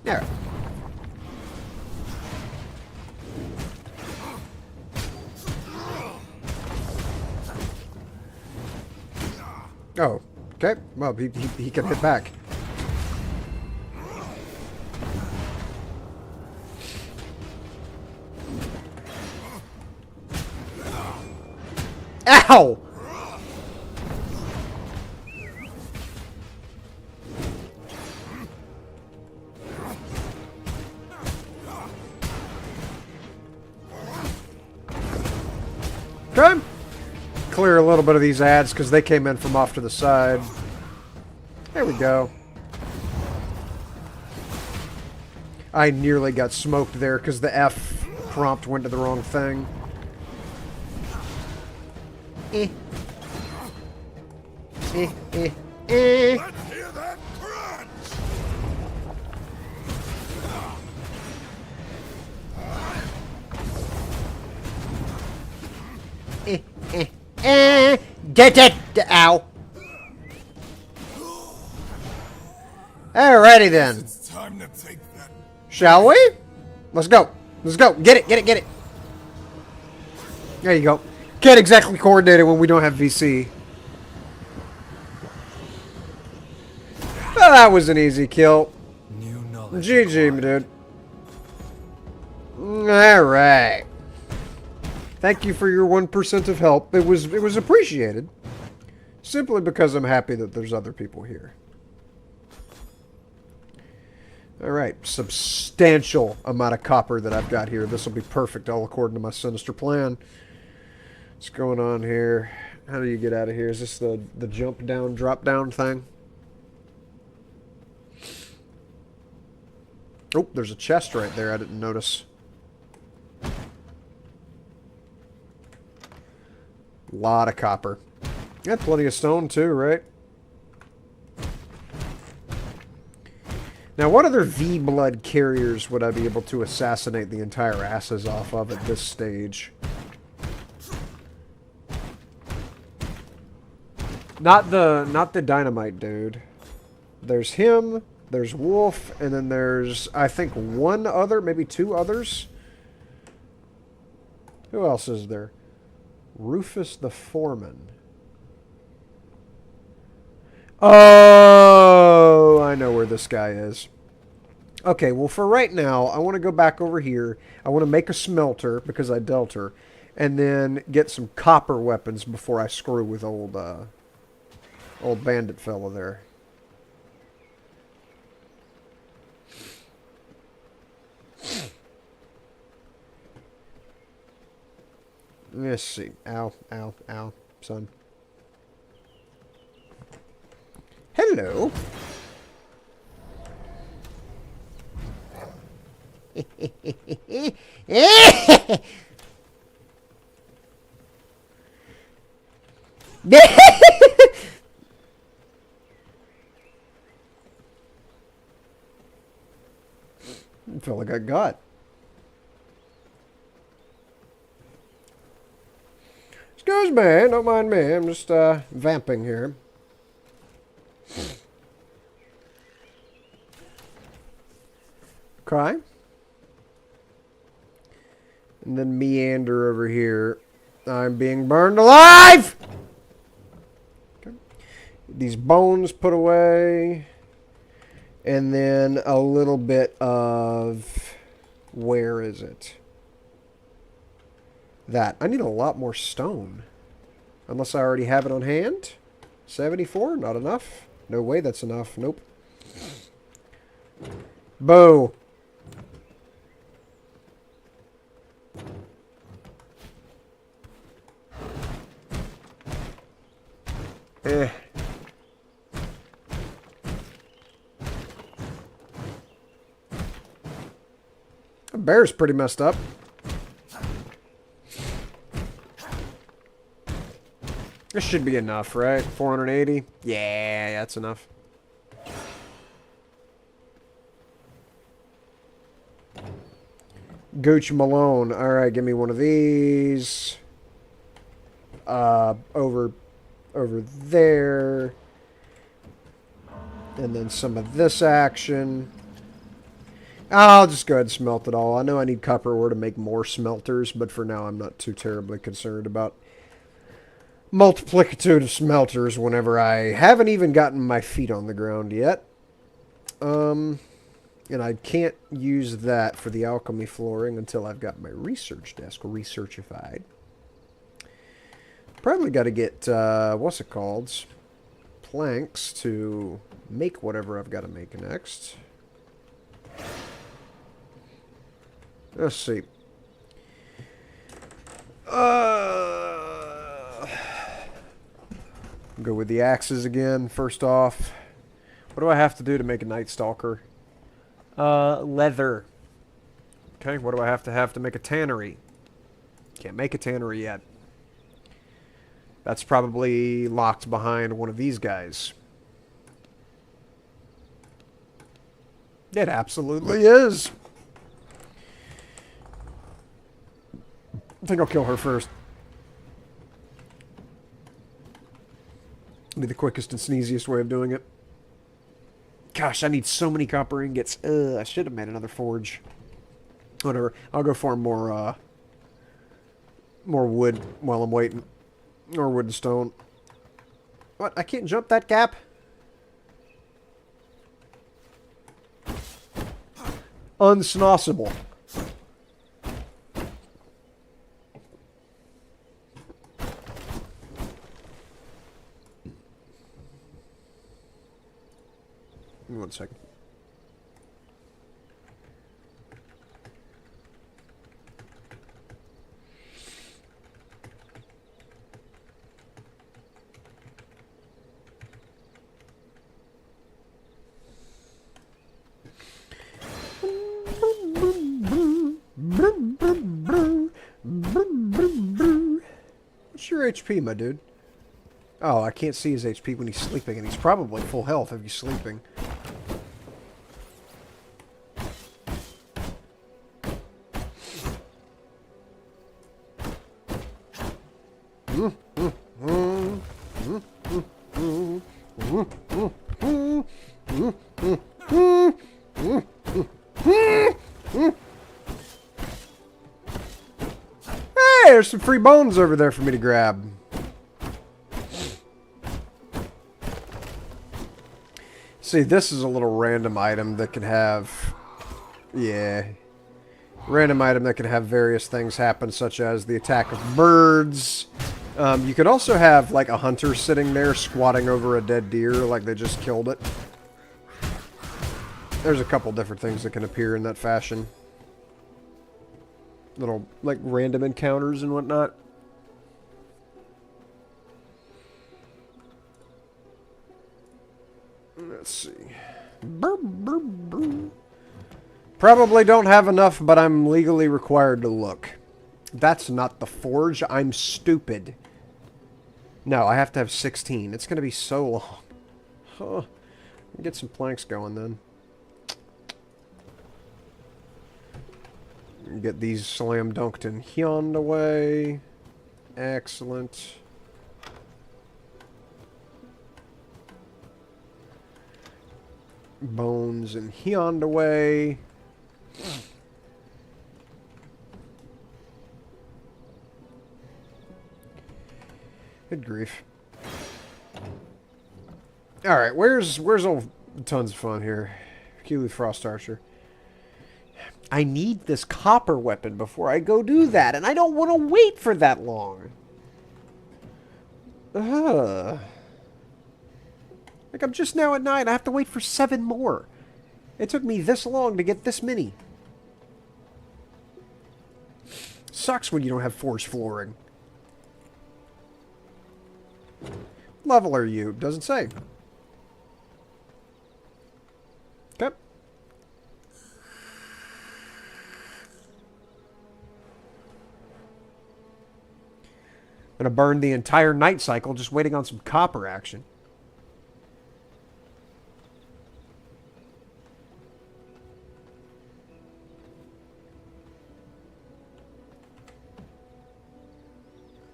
Alright. Oh, okay. Well, he can hit back. Ow! little bit of these ads because they came in from off to the side. There we go. I nearly got smoked there because the F prompt went to the wrong thing. Eh. Eh, eh, eh. Let's hear that crunch! Get it! Ow. Alrighty then. It's time to take that. Shall we? Let's go. Let's go. Get it, get it, get it. There you go. Can't exactly coordinate it when we don't have VC. Well, that was an easy kill. New knowledge. GG, my dude. Alright. Thank you for your 1% of help. It was appreciated. Simply because I'm happy that there's other people here. Alright, substantial amount of copper that I've got here. This will be perfect, all according to my sinister plan. What's going on here? How do you get out of here? Is this the jump down, drop down thing? Oh, there's a chest right there I didn't notice. Lot of copper. Got plenty of stone too, right? Now, what other V-blood carriers would I be able to assassinate the entire asses off of at this stage? Not the dynamite dude. There's him, there's Wolf, and then there's, I think, one other, maybe two others. Who else is there? Rufus the Foreman. Oh, I know where this guy is. Okay, well, for right now, I want to go back over here. I want to make a smelter, because I dealt her, and then get some copper weapons before I screw with old bandit fella there. Let's see. Ow, ow, ow, son. Hello. I felt like I got. Excuse me, don't mind me. I'm just vamping here. Okay. And then meander over here. I'm being burned alive! Okay. These bones put away. And then a little bit of... Where is it? That. I need a lot more stone. Unless I already have it on hand. 74? Not enough. No way that's enough. Nope. Boo. Eh. The bear's pretty messed up. This should be enough, right? 480? Yeah, that's enough. Gooch Malone. Alright, give me one of these. Over there. And then some of this action. I'll just go ahead and smelt it all. I know I need copper ore to make more smelters, but for now I'm not too terribly concerned about multiplicative of smelters whenever I haven't even gotten my feet on the ground yet. And I can't use that for the alchemy flooring until I've got my research desk researchified. Probably got to get, what's it called? Planks to make whatever I've got to make next. Let's see. Go with the axes again, first off. What do I have to do to make a Night Stalker? Leather. Okay, what do I have to make a tannery? Can't make a tannery yet. That's probably locked behind one of these guys. It absolutely is. I think I'll kill her first. Be the quickest and sneeziest way of doing it. Gosh, I need so many copper ingots. I should have made another forge. Whatever. I'll go farm more wood while I'm waiting. Or wood and stone. What? I can't jump that gap? Unsnossable. Give me 1 second. What's your HP, my dude? Oh, I can't see his HP when he's sleeping, and he's probably full health if he's sleeping. Hey, there's some free bones over there for me to grab. See, this is a little random item that can have... Yeah. Random item that can have various things happen, such as the attack of birds. You could also have, like, a hunter sitting there squatting over a dead deer like they just killed it. There's a couple different things that can appear in that fashion. Little, like, random encounters and whatnot. Let's see. Probably don't have enough, but I'm legally required to look. That's not the forge. I'm stupid. No, I have to have 16. It's going to be so long. Huh. Get some planks going then. Get these slam dunked in Hyond away. Excellent. Bones and Hyond away. Good grief. Alright, where's old tons of fun here? Keely Frost Archer. I need this copper weapon before I go do that, and I don't want to wait for that long. Like, I'm just now at 9. I have to wait for 7 more. It took me this long to get this many. Sucks when you don't have forged flooring. What level are you? Doesn't say. Okay. Gonna burn the entire night cycle just waiting on some copper action.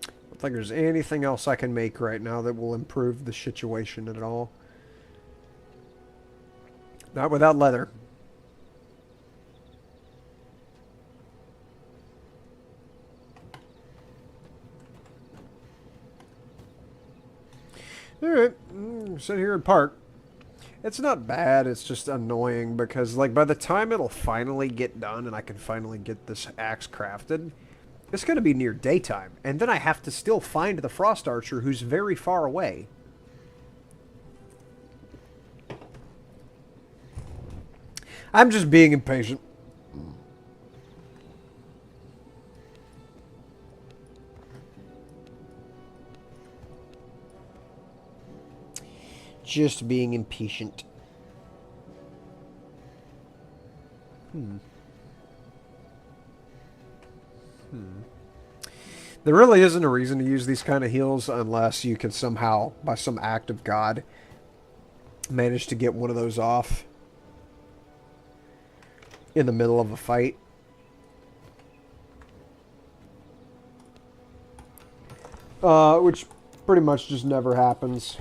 I don't think there's anything else I can make right now that will improve the situation at all. Not without leather. Alright, sit here and park. It's not bad, it's just annoying because, like, by the time it'll finally get done and I can finally get this axe crafted, it's going to be near daytime. And then I have to still find the Frost Archer who's very far away. I'm just being impatient. Just being impatient. There really isn't a reason to use these kind of heals unless you can somehow, by some act of God, manage to get one of those off in the middle of a fight. Which pretty much just never happens.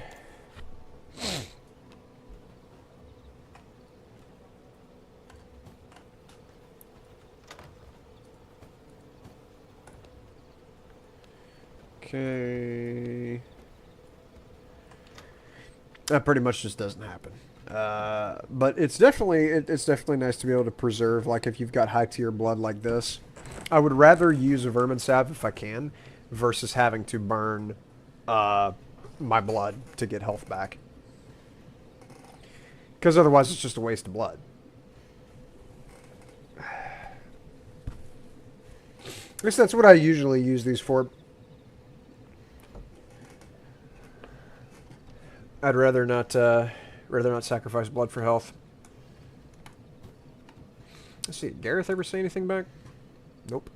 Okay. That pretty much just doesn't happen. But it's definitely nice to be able to preserve, like if you've got high tier blood like this. I would rather use a vermin salve if I can, versus having to burn my blood to get health back. Because otherwise it's just a waste of blood. At least that's what I usually use these for. I'd rather not sacrifice blood for health. Let's see, did Gareth ever say anything back? Nope.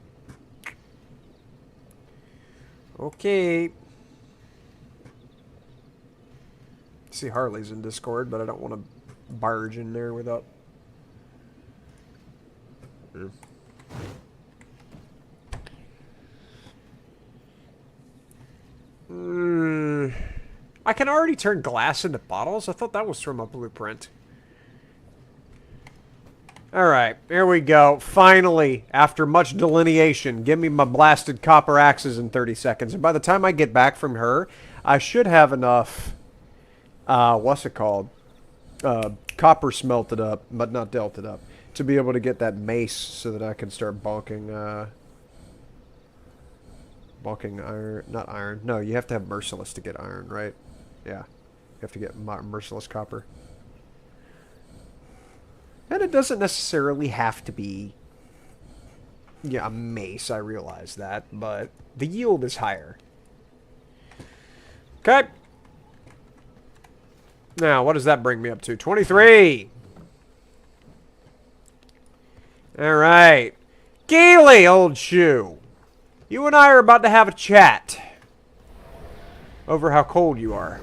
Okay. See, Harley's in Discord, but I don't want to barge in there without... I can already turn glass into bottles? I thought that was from a blueprint. Alright, here we go. Finally, after much delineation, give me my blasted copper axes in 30 seconds. And by the time I get back from her, I should have enough... what's it called? Copper smelted up, but not delted up, to be able to get that mace so that I can start bonking, bonking iron. Not iron. No, you have to have merciless to get iron, right? Yeah. You have to get merciless copper. And it doesn't necessarily have to be, yeah, a mace, I realize that, but the yield is higher. Okay. Now, what does that bring me up to? 23! Alright. Keely, old shoe! You and I are about to have a chat over how cold you are.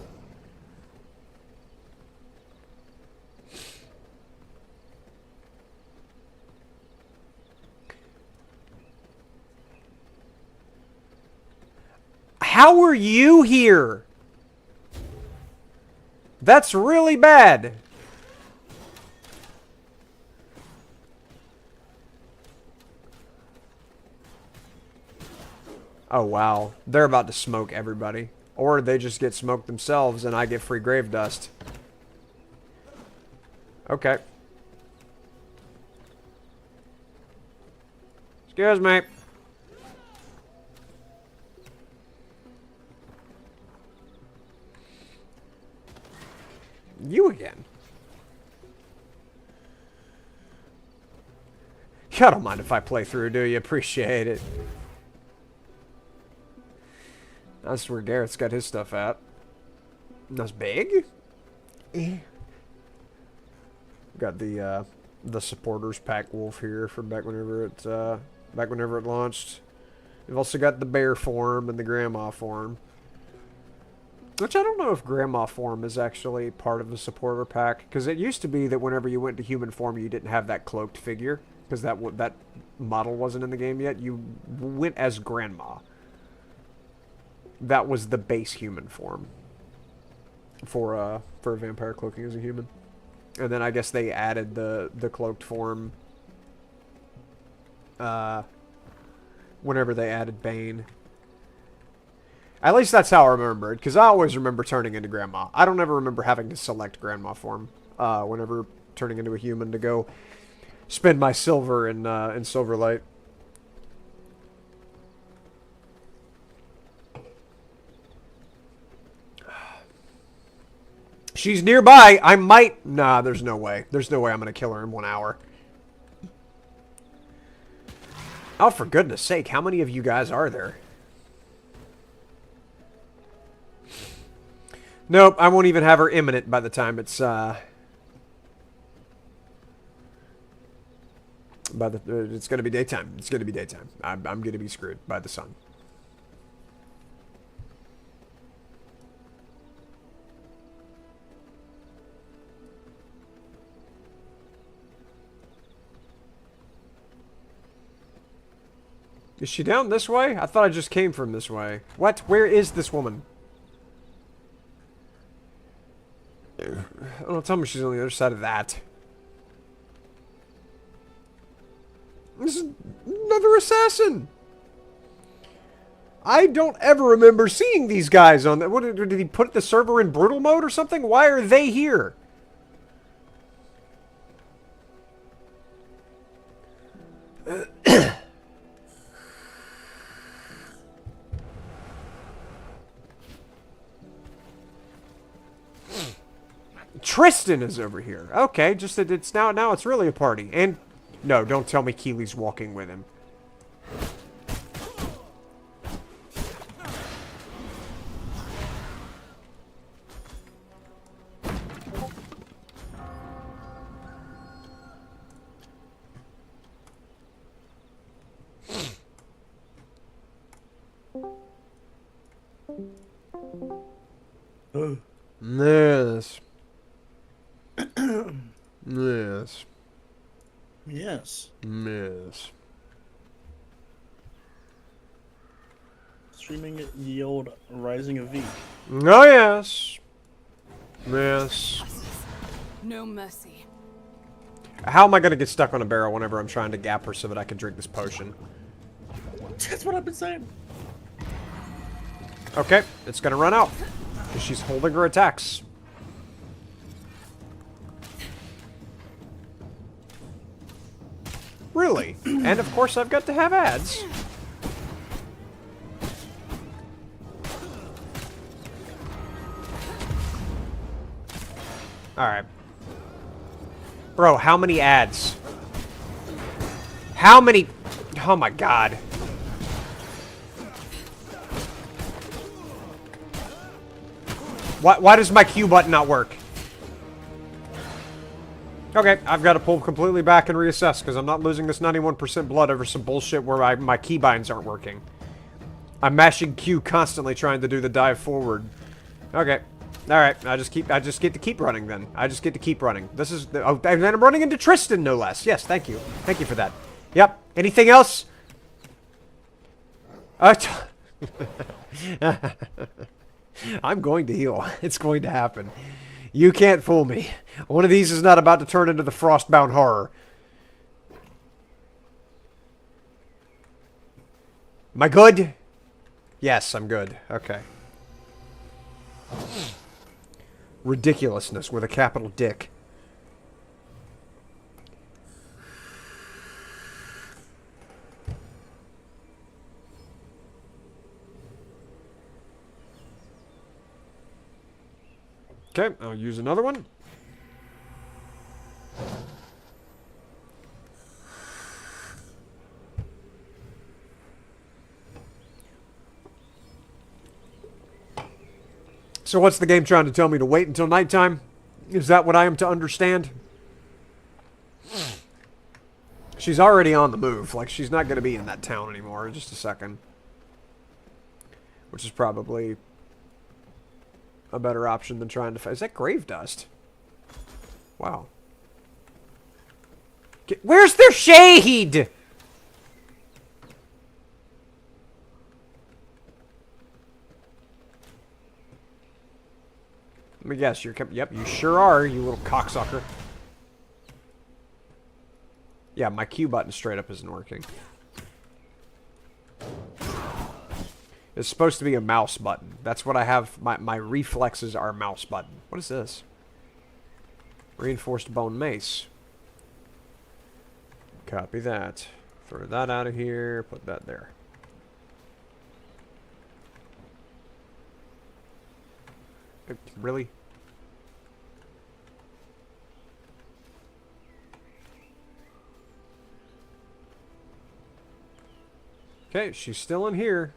How are you here? That's really bad. Oh, wow. They're about to smoke everybody. Or they just get smoked themselves and I get free grave dust. Okay. Excuse me. You again. You don't mind if I play through, do you? Appreciate it. That's where Garrett's got his stuff at. That's big. Got the supporters pack wolf here from back whenever it launched. We've also got the bear form and the grandma form. Which I don't know if grandma form is actually part of the supporter pack, because it used to be that whenever you went to human form, you didn't have that cloaked figure, because that model wasn't in the game yet. You went as grandma. That was the base human form for vampire cloaking as a human, and then I guess they added the cloaked form whenever they added Bane. At least that's how I remember it, because I always remember turning into Grandma. I don't ever remember having to select Grandma form whenever turning into a human to go spend my silver in Silverlight. She's nearby. I might... Nah, there's no way. There's no way I'm going to kill her in 1 hour. Oh, for goodness sake, how many of you guys are there? Nope, I won't even have her imminent by the time it's, it's gonna be daytime. It's gonna be daytime. I'm gonna be screwed by the sun. Is she down this way? I thought I just came from this way. What? Where is this woman? Don't tell me she's on the other side of that. This is another assassin. I don't ever remember seeing these guys on that. What did he put the server in brutal mode or something? Why are they here? Tristan is over here. Okay, just that it's now it's really a party. And no, don't tell me Keely's walking with him. Yes. Yes. Yes. Yes. Streaming the old Rising of V. Oh, yes. Yes. No mercy. How am I going to get stuck on a barrel whenever I'm trying to gap her so that I can drink this potion? That's what I've been saying. Okay, it's going to run out. Because she's holding her attacks. Really? And of course I've got to have ads. Alright. Bro, how many ads? How many? Oh my god. Why does my Q button not work? Okay, I've got to pull completely back and reassess because I'm not losing this 91% blood over some bullshit where my keybinds aren't working. I'm mashing Q constantly trying to do the dive forward. Okay. Alright, I just get to keep running then. I just get to keep running. This is the, oh, and then I'm running into Tristan no less. Yes, thank you. Thank you for that. Yep. Anything else? I'm going to heal. It's going to happen. You can't fool me. One of these is not about to turn into the Frostbound Horror. Am I good? Yes, I'm good. Okay. Ridiculousness with a capital dick. Okay, I'll use another one. So what's the game trying to tell me, to wait until nighttime? Is that what I am to understand? She's already on the move. Like, she's not going to be in that town anymore in just a second. Which is probably a better option than trying to... Is that grave dust? Wow. Where's their shade? Let me guess, you're... Yep, you sure are, you little cocksucker. Yeah, my Q button straight up isn't working. It's supposed to be a mouse button. That's what I have. My reflexes are mouse button. What is this? Reinforced bone mace. Copy that. Throw that out of here. Put that there. Really? Okay, she's still in here.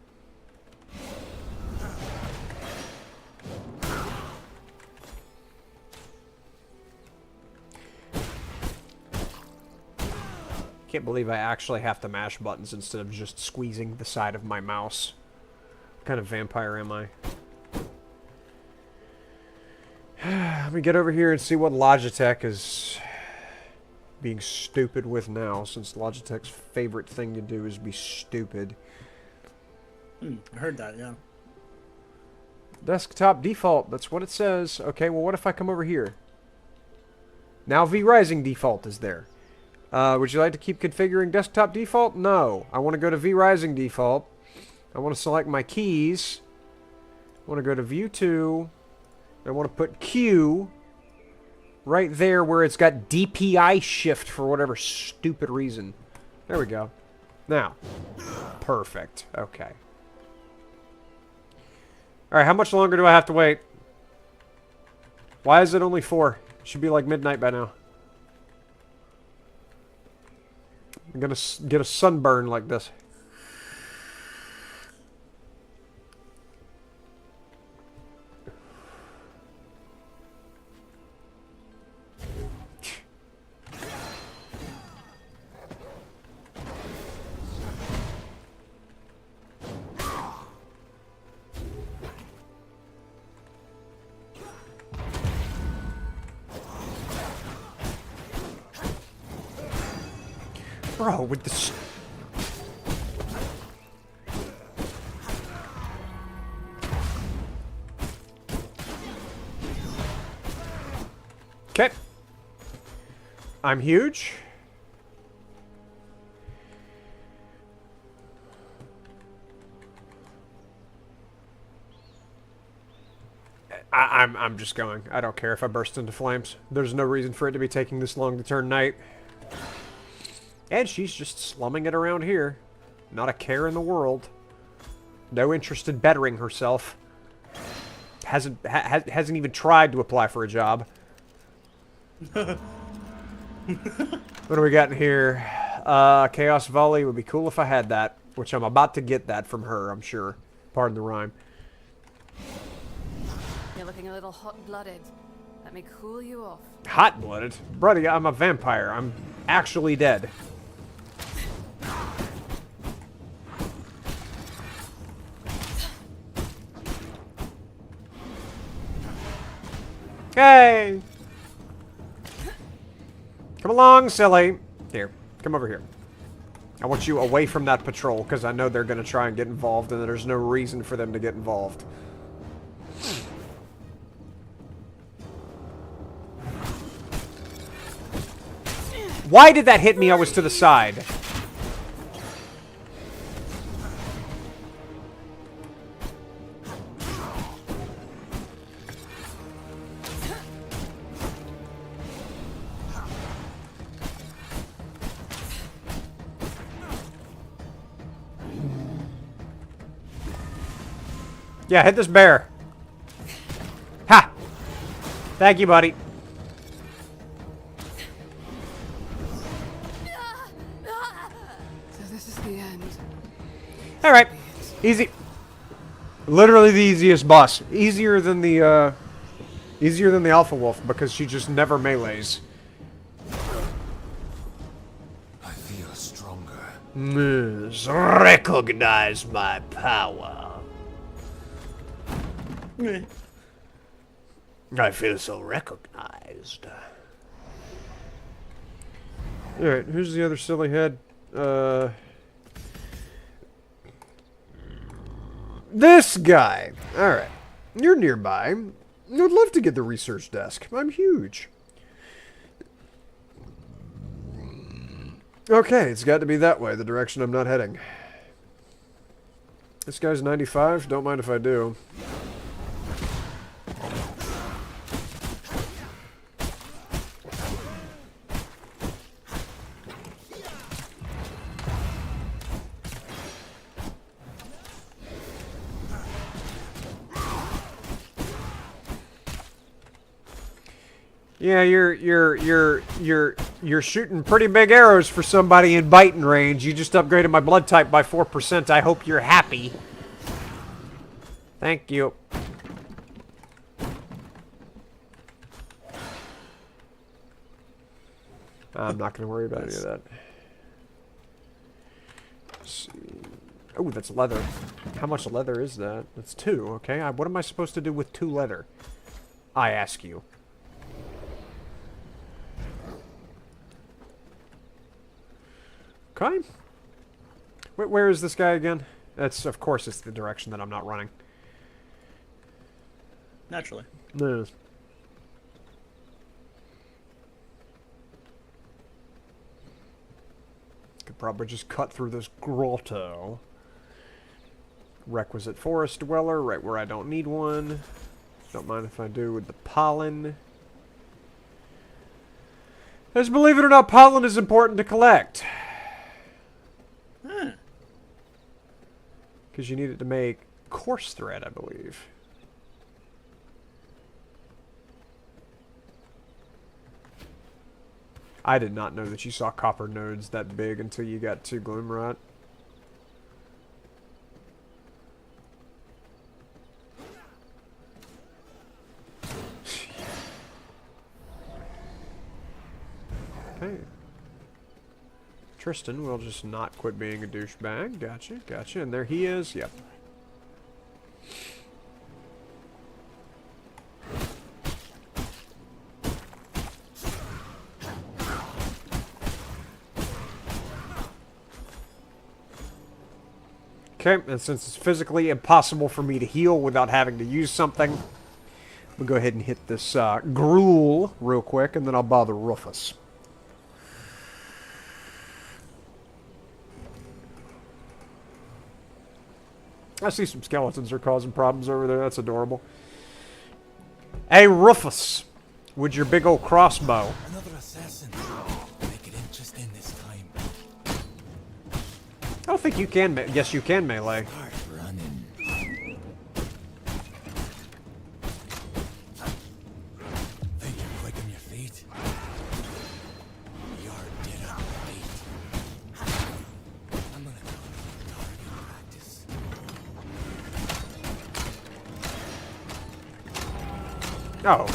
Can't believe I actually have to mash buttons instead of just squeezing the side of my mouse. What kind of vampire am I? Let me get over here and see what Logitech is being stupid with now, since Logitech's favorite thing to do is be stupid. I heard that, yeah. Desktop default, that's what it says. Okay, well what if I come over here? Now V-Rising default is there. Would you like to keep configuring desktop default? No. I want to go to V-Rising default. I want to select my keys. I want to go to View 2. I want to put Q right there where it's got DPI shift for whatever stupid reason. There we go. Now. Perfect. Okay. Alright, how much longer do I have to wait? Why is it only 4? It should be like midnight by now. I'm gonna get a sunburn like this. Bro, with the... Okay. I'm huge. I'm just going. I don't care if I burst into flames. There's no reason for it to be taking this long to turn night. And she's just slumming it around here. Not a care in the world. No interest in bettering herself. Hasn't even tried to apply for a job. What do we got in here? Chaos Volley would be cool if I had that. Which I'm about to get that from her, I'm sure. Pardon the rhyme. You're looking a little hot-blooded. Let me cool you off. Hot-blooded? Brother, I'm a vampire. I'm actually dead. Hey! Come along, silly. Here, come over here. I want you away from that patrol, because I know they're going to try and get involved, and there's no reason for them to get involved. Why did that hit me? I was to the side. Yeah, hit this bear. Ha! Thank you, buddy. So this is the end. Alright. Easy. Literally the easiest boss. Easier than the Alpha Wolf, because she just never melees. I feel stronger. Recognize my power. I feel so recognized. Alright, who's the other silly head? This guy! Alright. You're nearby. I'd love to get the research desk. I'm huge. Okay, it's got to be that way, the direction I'm not heading. This guy's 95. Don't mind if I do. Yeah, you're shooting pretty big arrows for somebody in biting range. You just upgraded my blood type by 4%. I hope you're happy. Thank you. I'm not going to worry about any of that. Oh, that's leather. How much leather is that? That's 2, okay. What am I supposed to do with 2 leather? I ask you. Okay. Where is this guy again? That's, of course, it's the direction that I'm not running. Naturally. No. Could probably just cut through this grotto. Requisite forest dweller, right where I don't need one. Don't mind if I do with the pollen. As believe it or not, pollen is important to collect. Because you need it to make coarse thread, I believe. I did not know that you saw copper nodes that big until you got to Gloomrot. Okay. Tristan will just not quit being a douchebag. Gotcha, gotcha. And there he is. Yep. Okay, and since it's physically impossible for me to heal without having to use something, we'll go ahead and hit this gruel real quick, and then I'll bother Rufus. I see some skeletons are causing problems over there. That's adorable. Hey, Rufus, with your big old crossbow. Another assassin. Make it interesting this time. I don't think you can. Yes, you can melee. Start running. Think you're quick on your feet? You're dead on your feet. I'm gonna call it target practice. Oh.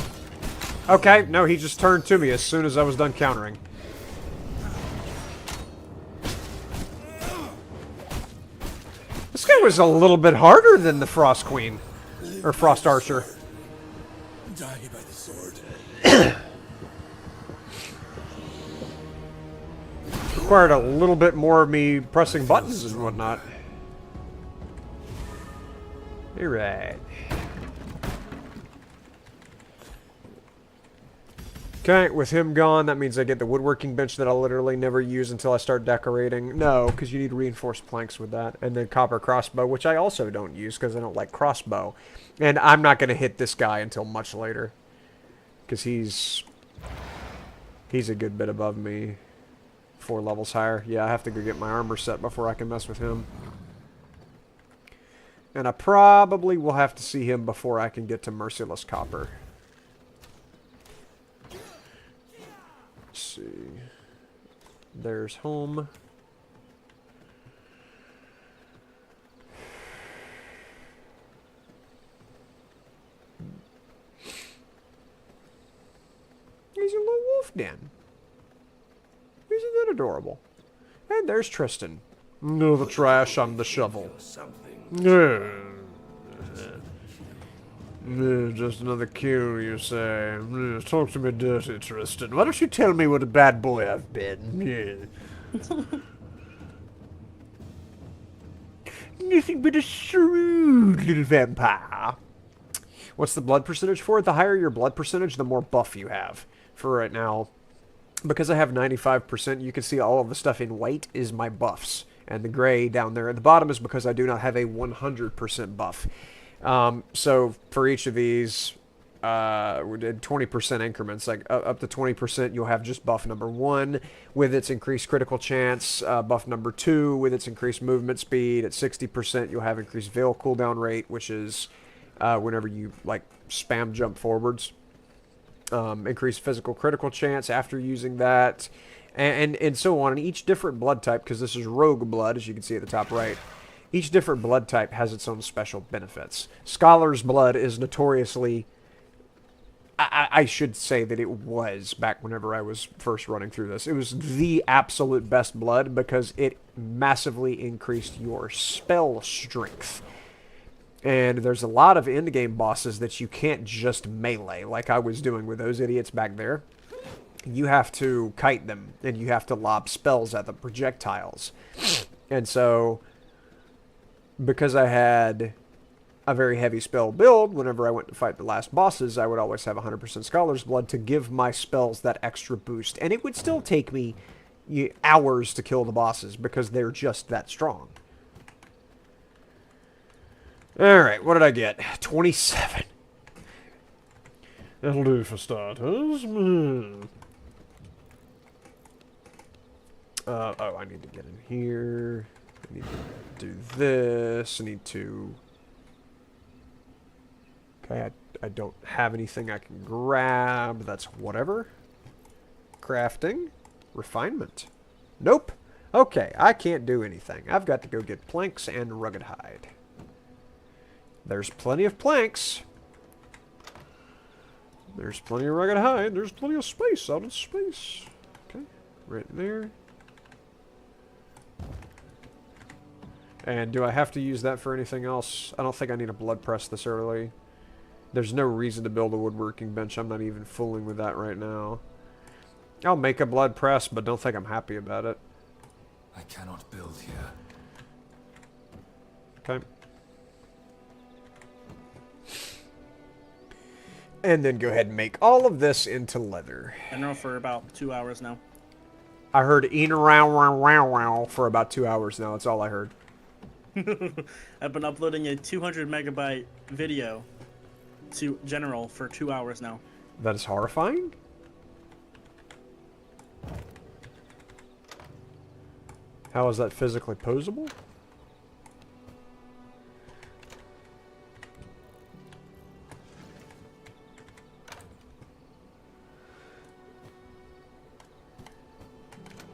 Okay, no, he just turned to me as soon as I was done countering. This guy was a little bit harder than the Frost Queen. Or Frost Archer. Die by the sword. Required a little bit more of me pressing buttons and whatnot. Alright. Okay, with him gone, that means I get the woodworking bench that I'll literally never use until I start decorating. No, because you need reinforced planks with that. And then copper crossbow, which I also don't use because I don't like crossbow. And I'm not going to hit this guy until much later. Because he's a good bit above me. 4 levels higher. Yeah, I have to go get my armor set before I can mess with him. And I probably will have to see him before I can get to Merciless Copper. Let's see. There's home. He's a little wolf den. Isn't that adorable? And there's Tristan. No, the trash on the shovel. Just another cue, you say. Talk to me dirty, Tristan. Why don't you tell me what a bad boy I've been? Nothing but a shrewd little vampire. What's the blood percentage for it? The higher your blood percentage, the more buff you have. For right now, because I have 95%, you can see all of the stuff in white is my buffs. And the gray down there at the bottom is because I do not have a 100% buff. So for each of these, we did 20% increments. Like up to 20%, you'll have just buff number 1 with its increased critical chance. Buff number 2 with its increased movement speed. At 60%, you'll have increased veil cooldown rate, which is whenever you like spam jump forwards. Increased physical critical chance after using that, and so on. And each different blood type, because this is rogue blood, as you can see at the top right, each different blood type has its own special benefits. Scholar's blood is notoriously I should say that it was back whenever I was first running through this. It was the absolute best blood because it massively increased your spell strength. And there's a lot of endgame bosses that you can't just melee like I was doing with those idiots back there. You have to kite them, and you have to lob spells at the projectiles. And so, because I had a very heavy spell build, whenever I went to fight the last bosses, I would always have 100% Scholar's Blood to give my spells that extra boost. And it would still take me hours to kill the bosses because they're just that strong. Alright, what did I get? 27. That'll do for starters. Oh, I need to get in here. I need to do this. I need to... Okay, I don't have anything I can grab. That's whatever. Crafting. Refinement. Nope. Okay, I can't do anything. I've got to go get planks and rugged hide. There's plenty of planks. There's plenty of rugged hide. There's plenty of space out in space. Okay, right there. And do I have to use that for anything else? I don't think I need a blood press this early. There's no reason to build a woodworking bench. I'm not even fooling with that right now. I'll make a blood press, but don't think I'm happy about it. I cannot build here. Okay. And then go ahead and make all of this into leather. I know for about 2 hours now. I heard "een around wow wow wow" for about 2 hours now. That's all I heard. I've been uploading a 200 megabyte video to General for 2 hours now. That is horrifying. How is that physically posable?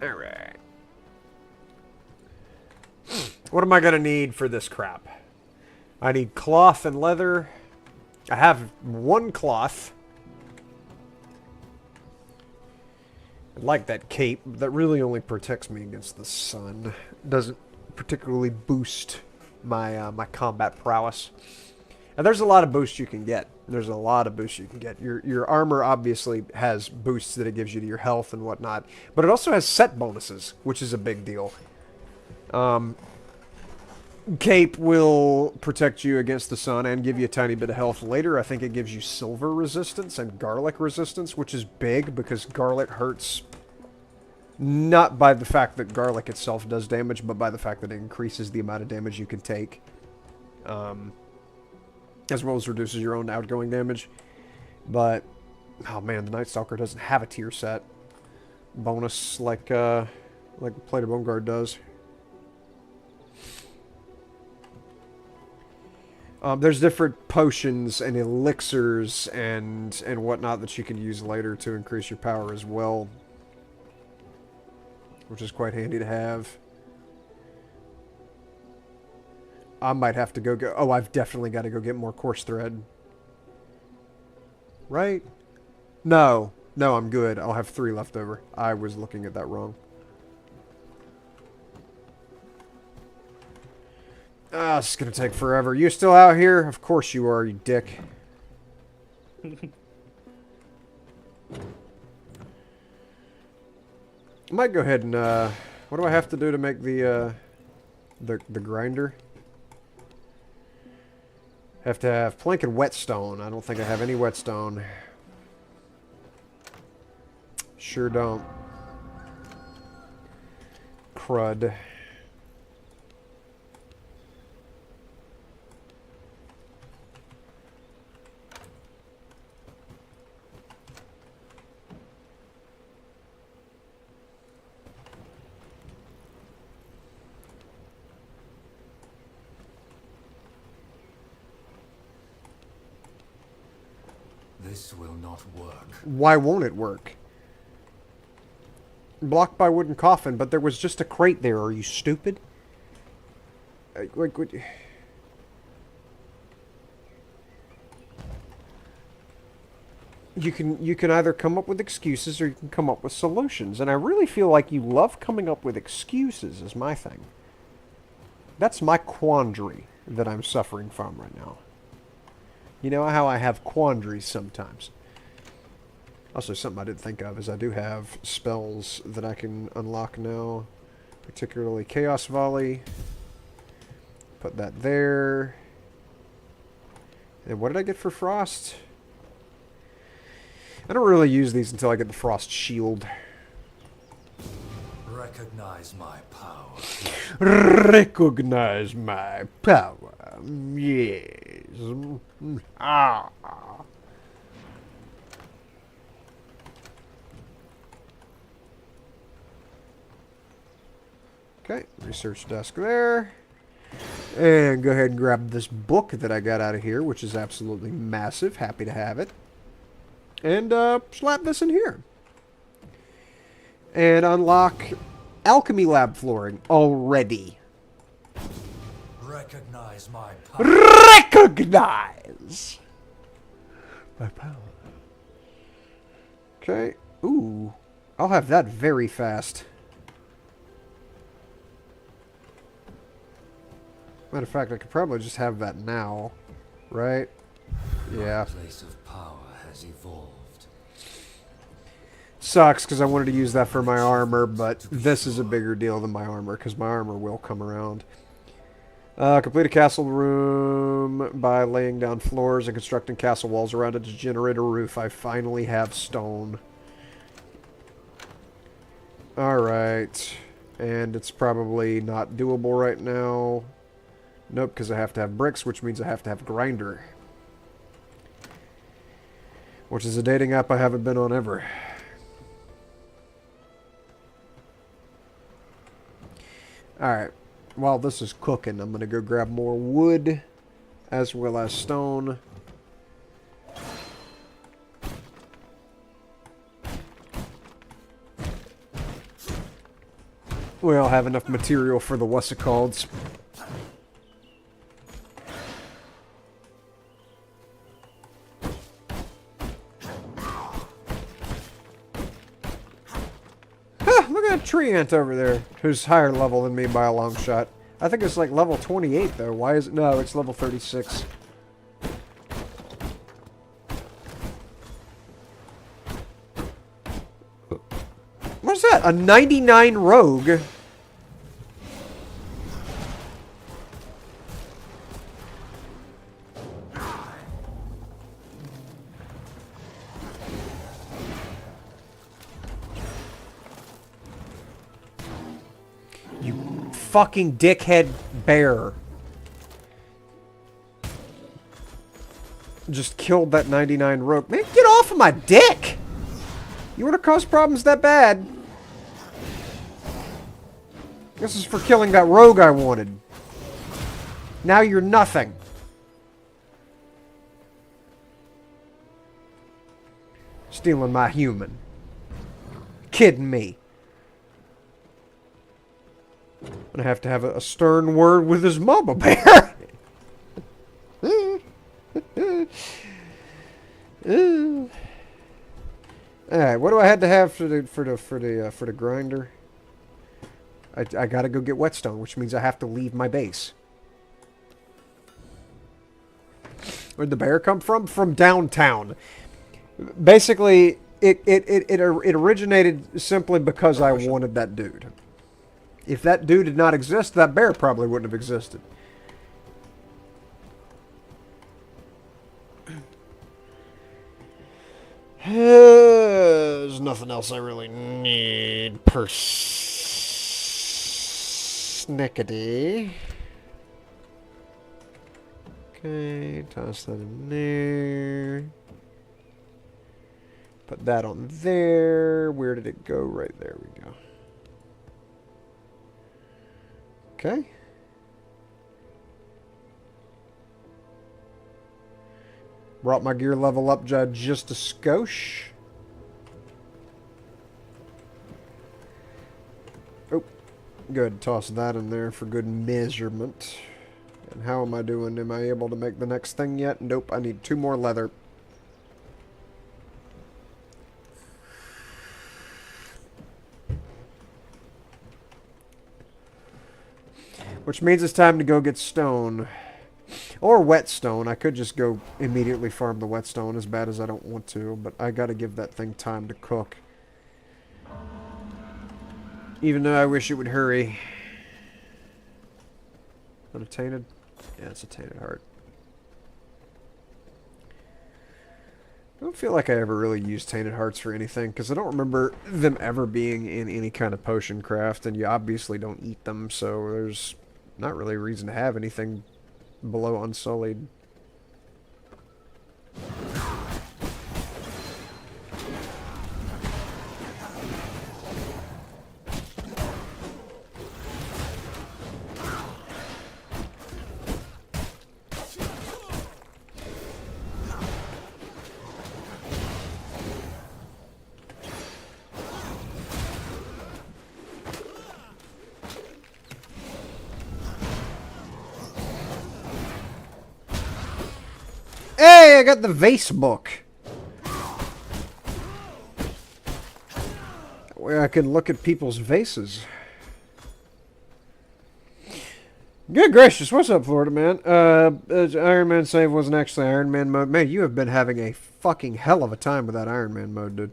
Alright. What am I gonna need for this crap? I need cloth and leather. I have one cloth. I like that cape. That really only protects me against the sun. Doesn't particularly boost my my combat prowess. And there's a lot of boosts you can get. There's a lot of boosts you can get. Your armor obviously has boosts that it gives you to your health and whatnot. But it also has set bonuses, which is a big deal. Cape will protect you against the sun and give you a tiny bit of health later. I think it gives you silver resistance and garlic resistance, which is big because garlic hurts not by the fact that garlic itself does damage, but by the fact that it increases the amount of damage you can take. As well as reduces your own outgoing damage. But, oh man, the Night Stalker doesn't have a tier set bonus like Plate of Bone Guard does. There's different potions and elixirs and whatnot that you can use later to increase your power as well, which is quite handy to have. I might have to go oh, I've definitely got to go get more coarse thread. Right? No, I'm good. I'll have 3 left over. I was looking at that wrong. Ah, it's gonna take forever. You still out here? Of course you are, you dick. I might go ahead and, what do I have to do to make the grinder? Have to have plank and whetstone. I don't think I have any whetstone. Sure don't. Crud. This will not work. Why won't it work? Blocked by wooden coffin, but there was just a crate there. Are you stupid? Like, what? you can either come up with excuses or you can come up with solutions. And I really feel like you love coming up with excuses is my thing. That's my quandary that I'm suffering from right now. You know how I have quandaries sometimes. Also, something I didn't think of is I do have spells that I can unlock now. Particularly Chaos Volley. Put that there. And what did I get for Frost? I don't really use these until I get the Frost Shield. Recognize my power. Recognize my power. Yes. Ah. Okay, research desk there. And go ahead and grab this book that I got out of here, which is absolutely massive. Happy to have it. And slap this in here. And unlock Alchemy Lab flooring already. Recognize my power. Recognize my power. Okay. Ooh. I'll have that very fast. Matter of fact, I could probably just have that now. Right? Yeah. My place of power has evolved. Sucks because I wanted to use that for my armor, but this is a bigger deal than my armor because my armor will come around. Complete a castle room by laying down floors and constructing castle walls around it to generate a roof. I finally have stone. Alright. And it's probably not doable right now. Nope, because I have to have bricks, which means I have to have grinder. Which is a dating app I haven't been on ever. Alright. While this is cooking, I'm going to go grab more wood as well as stone. We'll have enough material for the what's it called. Look at that tree ant over there, who's higher level than me by a long shot. I think it's like level 28 though. Why is it? No, it's level 36. What's that? A 99 rogue? Fucking dickhead bear. Just killed that 99 rogue. Man, get off of my dick! You want to cause problems that bad? This is for killing that rogue I wanted. Now you're nothing. Stealing my human. Kidding me. I'm gonna have to have a stern word with his mama bear. Alright, what do I have to have for the grinder? I gotta go get whetstone, which means I have to leave my base. Where'd the bear come from? From downtown. Basically, it originated simply because I wanted that dude. If that dude did not exist, that bear probably wouldn't have existed. There's nothing else I really need. Persnickety. Okay, toss that in there. Put that on there. Where did it go? Right there we go. Okay. Brought my gear level up just a skosh. Oh, good. Toss that in there for good measurement. And how am I doing? Am I able to make the next thing yet? Nope, I need 2 more leather. Which means it's time to go get stone. Or whetstone. I could just go immediately farm the whetstone as bad as I don't want to, but I gotta give that thing time to cook. Even though I wish it would hurry. Is that a tainted? Yeah, it's a tainted heart. I don't feel like I ever really used tainted hearts for anything, because I don't remember them ever being in any kind of potion craft, and you obviously don't eat them, so there's not really a reason to have anything below unsullied. Hey, I got the vase book. Where I can look at people's vases. Good gracious, what's up, Florida man? Iron Man save wasn't actually Iron Man mode. Man, you have been having a fucking hell of a time with that Iron Man mode, dude.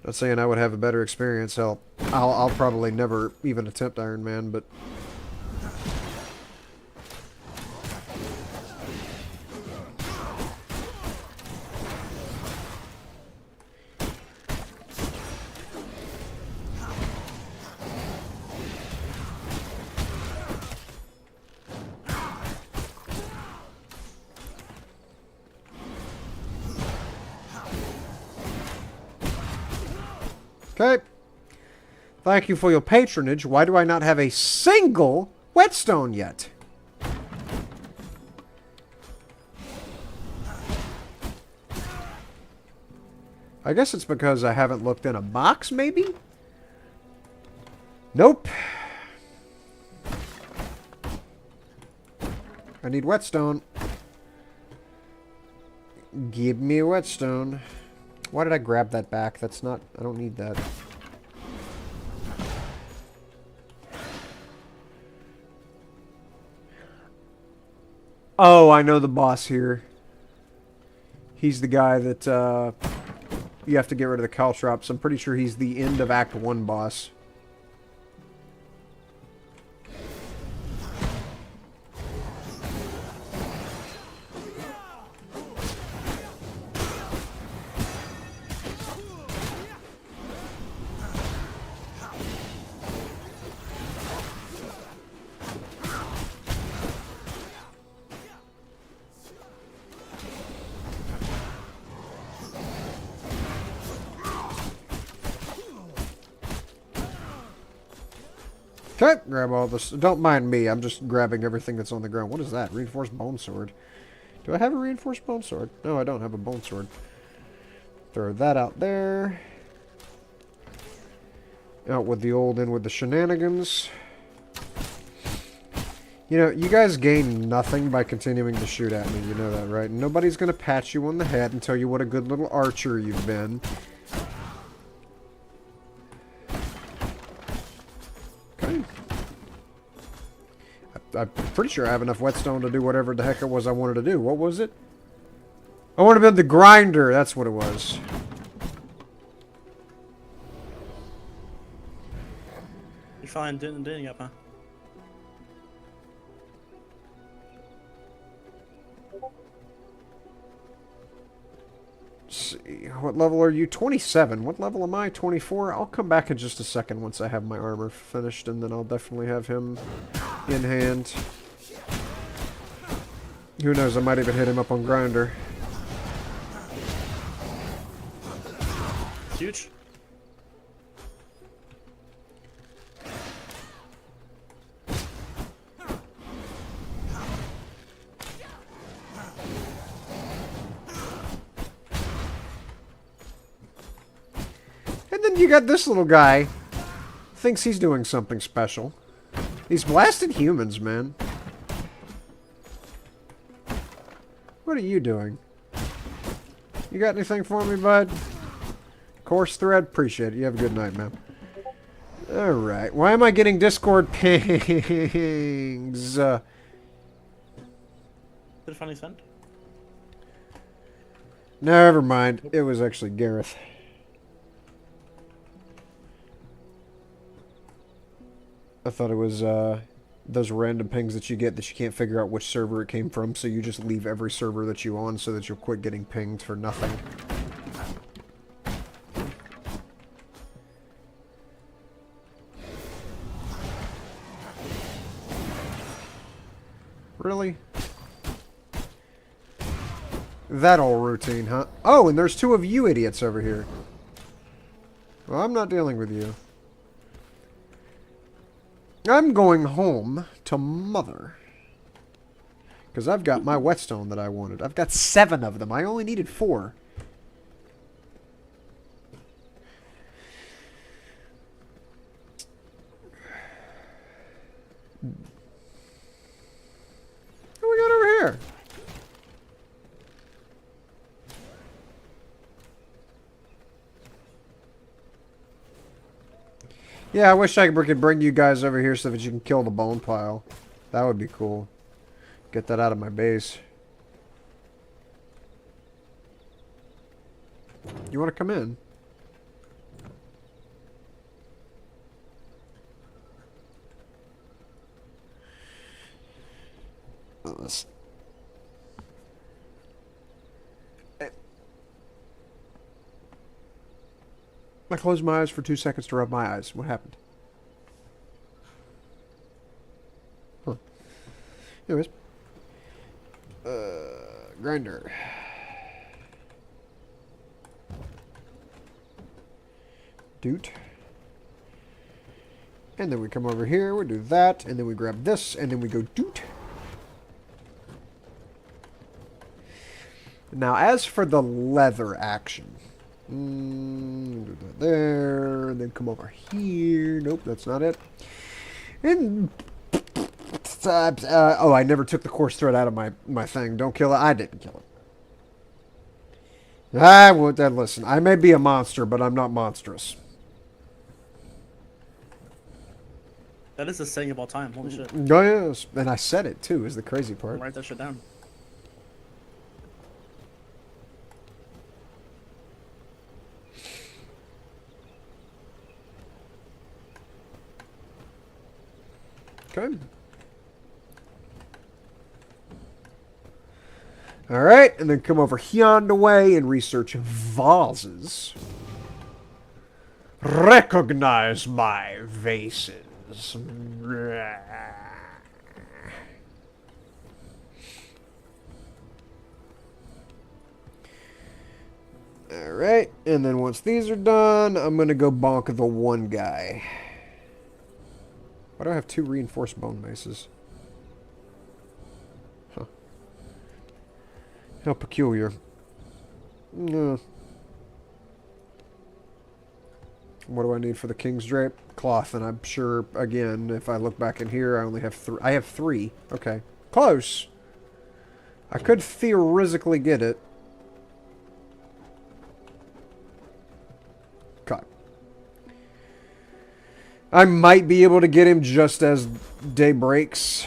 Not saying I would have a better experience. Hell, I'll probably never even attempt Iron Man, but... Okay. Thank you for your patronage. Why do I not have a single whetstone yet? I guess it's because I haven't looked in a box, maybe? Nope. I need whetstone. Give me a whetstone. Why did I grab that back? That's not... I don't need that. Oh, I know the boss here. He's the guy that, you have to get rid of the caltrops. I'm pretty sure he's the end of Act 1 boss. Okay, grab all this. Don't mind me, I'm just grabbing everything that's on the ground. What is that? Reinforced bone sword. Do I have a reinforced bone sword? No, I don't have a bone sword. Throw that out there. Out with the old in with the shenanigans. You know, you guys gain nothing by continuing to shoot at me. You know that, right? Nobody's going to pat you on the head and tell you what a good little archer you've been. Okay. I'm pretty sure I have enough whetstone to do whatever the heck it was I wanted to do. What was it? I want to build the grinder. That's what it was. You're fine, didn't up, huh? Let's see. What level are you? 27. What level am I? 24? I'll come back in just a second once I have my armor finished, and then I'll definitely have him in hand. Who knows? I might even hit him up on grinder. Huge. And then you got this little guy. Thinks he's doing something special. He's blasting humans, man. What are you doing? You got anything for me, bud? Course thread? Appreciate it. You have a good night, man. Alright, why am I getting Discord pings? Did it finally send? Never mind. It was actually Gareth. I thought it was those random pings that you get that you can't figure out which server it came from, so you just leave every server that you on so that you'll quit getting pinged for nothing. Really? That old routine, huh? Oh, and there's two of you idiots over here. Well, I'm not dealing with you. I'm going home to Mother. Because I've got my whetstone that I wanted. I've got 7 of them. I only needed 4. What we got over here? Yeah, I wish I could bring you guys over here so that you can kill the bone pile. That would be cool. Get that out of my base. You want to come in? Let's... I closed my eyes for 2 seconds to rub my eyes. What happened? Huh. Anyways. Grinder. Doot. And then we come over here, we do that, and then we grab this, and then we go doot. Now, as for the leather action. Do that there, and then come over here. Nope, that's not it. And oh, I never took the coarse thread out of my thing. Don't kill it. I didn't kill it. I would. Listen, I may be a monster, but I'm not monstrous. That is the saying of all time. Holy shit. Oh yes, and I said it too. Is the crazy part. Write that shit down. Okay. Alright, and then come over yonder way and research vases. Recognize my vases. Alright, and then once these are done, I'm going to go bonk the one guy. Why do I have 2 reinforced bone maces? Huh. How peculiar. No. What do I need for the king's drape? Cloth, and I'm sure, again, if I look back in here, I only have 3. I have 3. Okay. Close! I could theoretically get it. Cut. I might be able to get him just as day breaks.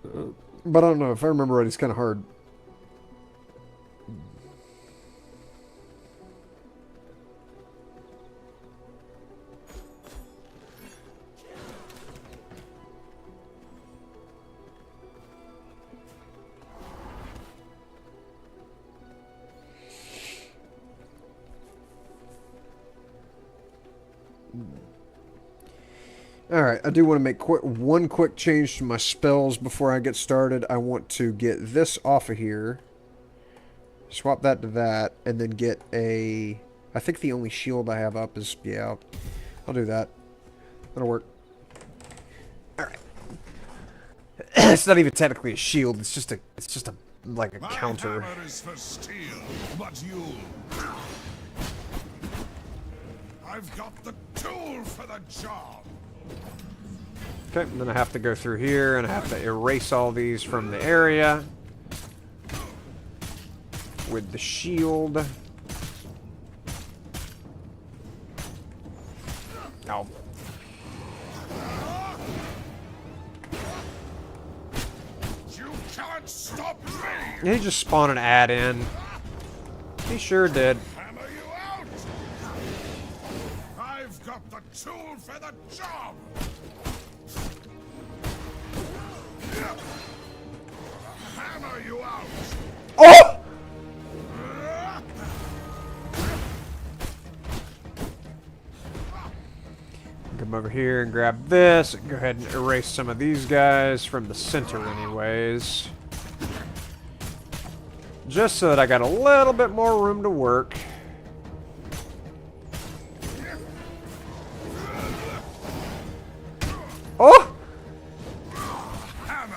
But I don't know. If I remember right, it's kind of hard. Alright, I do want to make one quick change to my spells before I get started. I want to get this off of here. Swap that to that. And then get a... I think the only shield I have up is... Yeah, I'll do that. That'll work. Alright. It's not even technically a shield. It's just a like a counter. My hammer is for steel, but you... I've got the tool for the job. Okay, and then I have to go through here, and I have to erase all these from the area with the shield. Ow. You can't stop me! He just spawned an ad in. He sure did. Hammer you out! I've got the tool for the job! Hammer you out! Oh! Come over here and grab this. Go ahead and erase some of these guys from the center anyways. Just so that I got a little bit more room to work. Oh! Hammer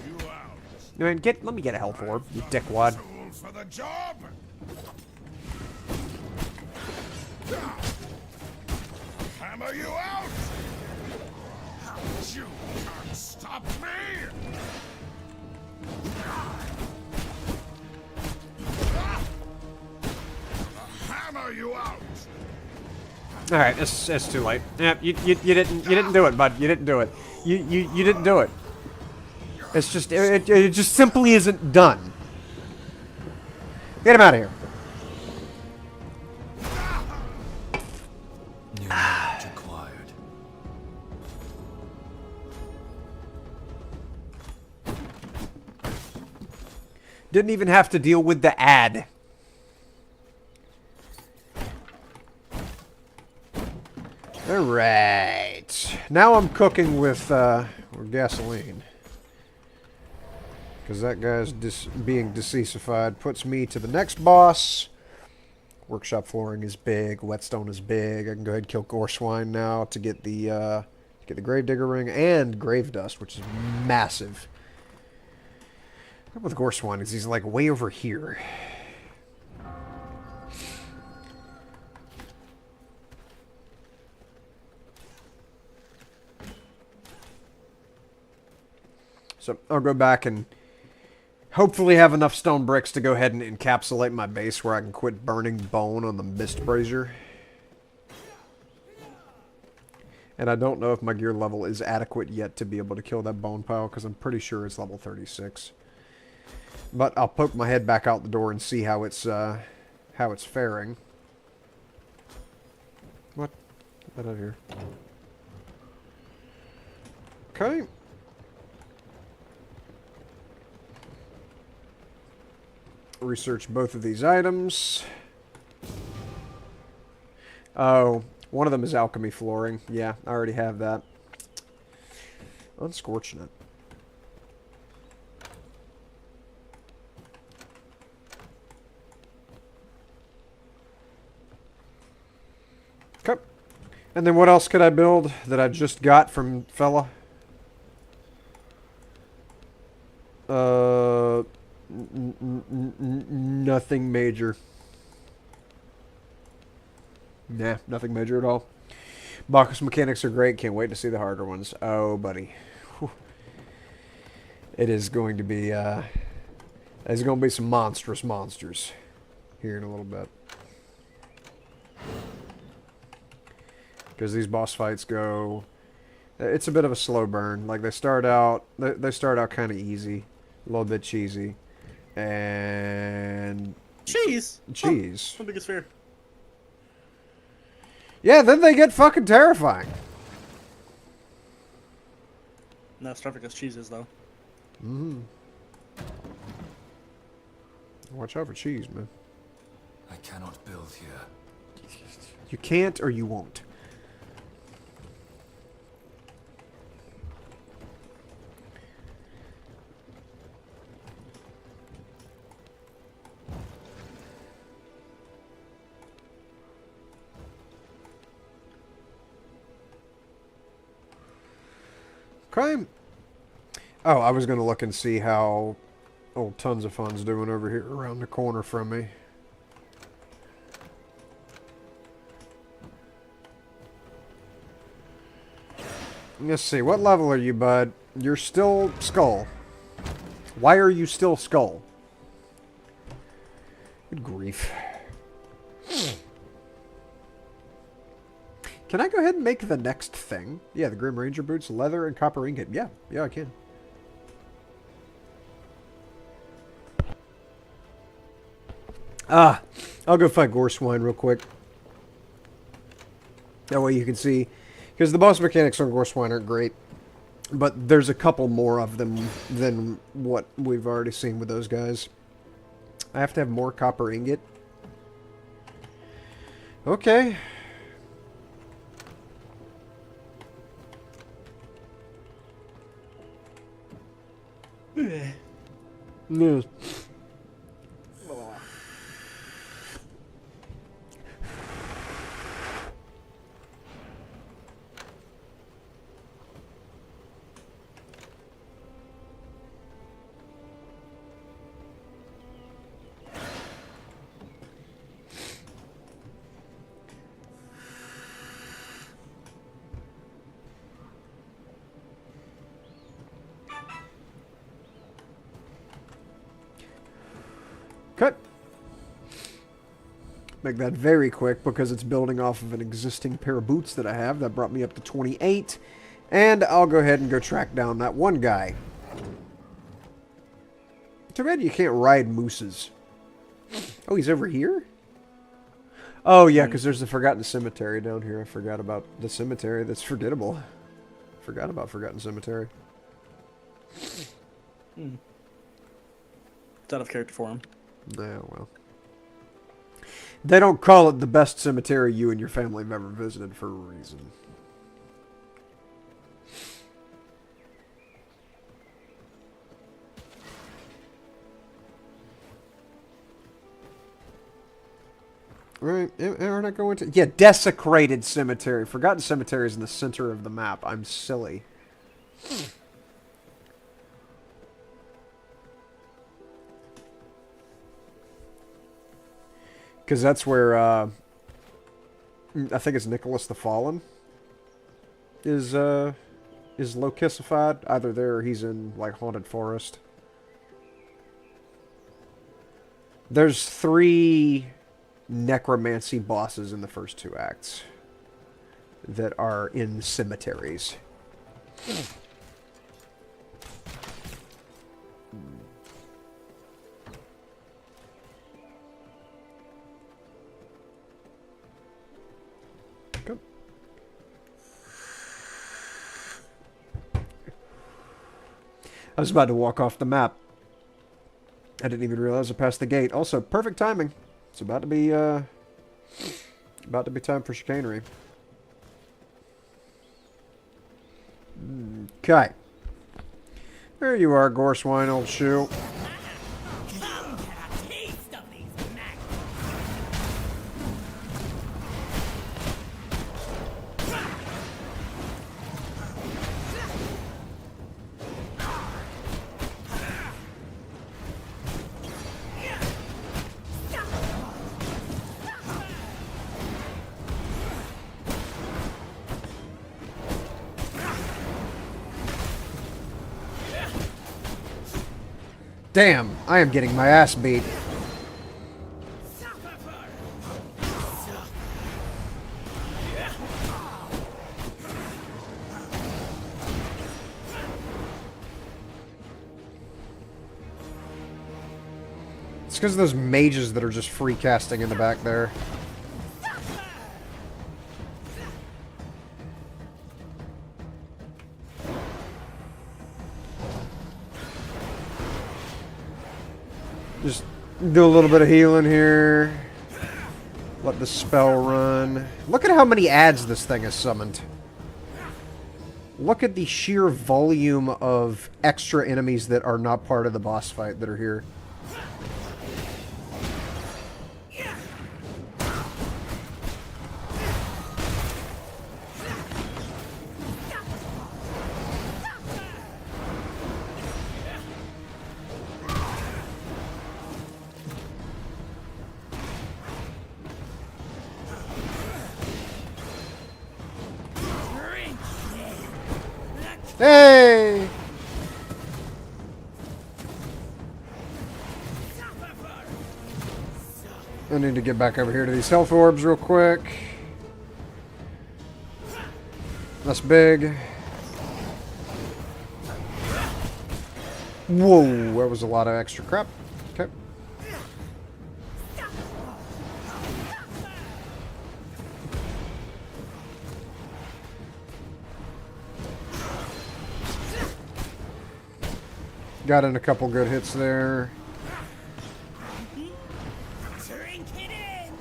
you out! I mean, let me get a health orb, you dickwad. Tool for the job! Hammer you out! You can't stop me! Hammer you out! All right, it's too late. Yeah, you didn't do it, bud. You didn't do it. You didn't do it. It's just it just simply isn't done. Get him out of here. New knowledge acquired. Didn't even have to deal with the ad. Alright. Now I'm cooking with gasoline. Because that guy's being deceasified. Puts me to the next boss. Workshop flooring is big. Whetstone is big. I can go ahead and kill Goreswine now to get the Gravedigger ring and Grave Dust, which is massive. What with Goreswine is he's like way over here. So I'll go back and hopefully have enough stone bricks to go ahead and encapsulate my base where I can quit burning bone on the Mist Brazier. And I don't know if my gear level is adequate yet to be able to kill that bone pile, because I'm pretty sure it's level 36. But I'll poke my head back out the door and see how it's faring. What? Get that out of here. Okay. Research both of these items. Oh, one of them is alchemy flooring. Yeah, I already have that. Unscorching. Okay. And then what else could I build that I just got from fella? Nothing major. Nah, nothing major at all. Bacchus mechanics are great. Can't wait to see the harder ones. Oh, buddy. Whew. It is going to be, there's going to be some monstrous monsters here in a little bit. Because these boss fights go... It's a bit of a slow burn. Like, they start out kind of easy. A little bit cheesy. And... Cheese? Cheese. How big is fair? Yeah, then they get fucking terrifying. No, Starfic cheese is, though. Mm-hmm. Watch out for cheese, man. I cannot build here. You can't or you won't. Okay. Oh, I was going to look and see how old Tons of Fun's doing over here around the corner from me. Let's see. What level are you, bud? You're still Skull. Why are you still Skull? Good grief. Can I go ahead and make the next thing? Yeah, the Grim Ranger boots, leather, and copper ingot. Yeah, yeah, I can. I'll go fight Goreswine real quick. That way you can see. Because the boss mechanics on Goreswine aren't great. But there's a couple more of them than what we've already seen with those guys. I have to have more copper ingot. Okay. Yes. Cut. Make that very quick because it's building off of an existing pair of boots that I have. That brought me up to 28. And I'll go ahead and go track down that one guy. Too bad you can't ride mooses. Oh, he's over here? Oh, yeah, because there's the Forgotten Cemetery down here. I forgot about the cemetery. That's forgettable. Forgot about Forgotten Cemetery. It's out of character for him. Yeah, well. They don't call it the best cemetery you and your family have ever visited for a reason. Right, aren't I going to... Yeah, Desecrated Cemetery. Forgotten Cemetery is in the center of the map. I'm silly. Because that's where, I think it's Nicholas the Fallen is locisified. Either there or he's in, like, Haunted Forest. There's 3 necromancy bosses in the first 2 acts that are in cemeteries. Come. I was about to walk off the map. I didn't even realize I passed the gate. Also, perfect timing. It's about to be time for chicanery. Okay. There you are, Goreswine, old shoe. Come get a taste of these maggots. Damn, I am getting my ass beat. It's because of those mages that are just free casting in the back there. Just do a little bit of healing here. Let the spell run. Look at how many ads this thing has summoned. Look at the sheer volume of extra enemies that are not part of the boss fight that are here. Hey! I need to get back over here to these health orbs real quick. That's big. Whoa, that was a lot of extra crap. Okay. Got in a couple good hits there. Drink it in!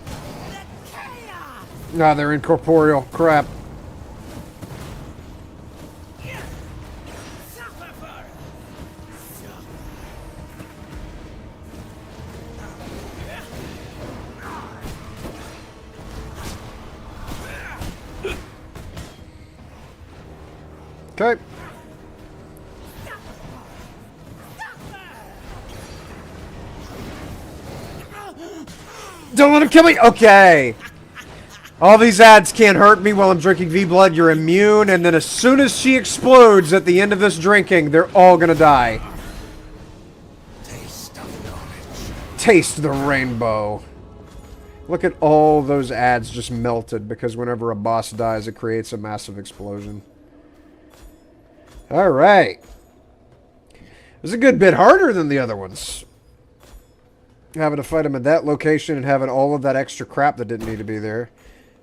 The chaos! Nah, they're incorporeal. Crap. Suffer for it! Okay. Don't let him kill me! Okay! All these ads can't hurt me while I'm drinking V-Blood. You're immune, and then as soon as she explodes at the end of this drinking, they're all gonna die. Taste of knowledge. Taste the rainbow. Look at all those ads just melted, because whenever a boss dies, it creates a massive explosion. Alright. It was a good bit harder than the other ones. Having to fight him at that location and having all of that extra crap that didn't need to be there.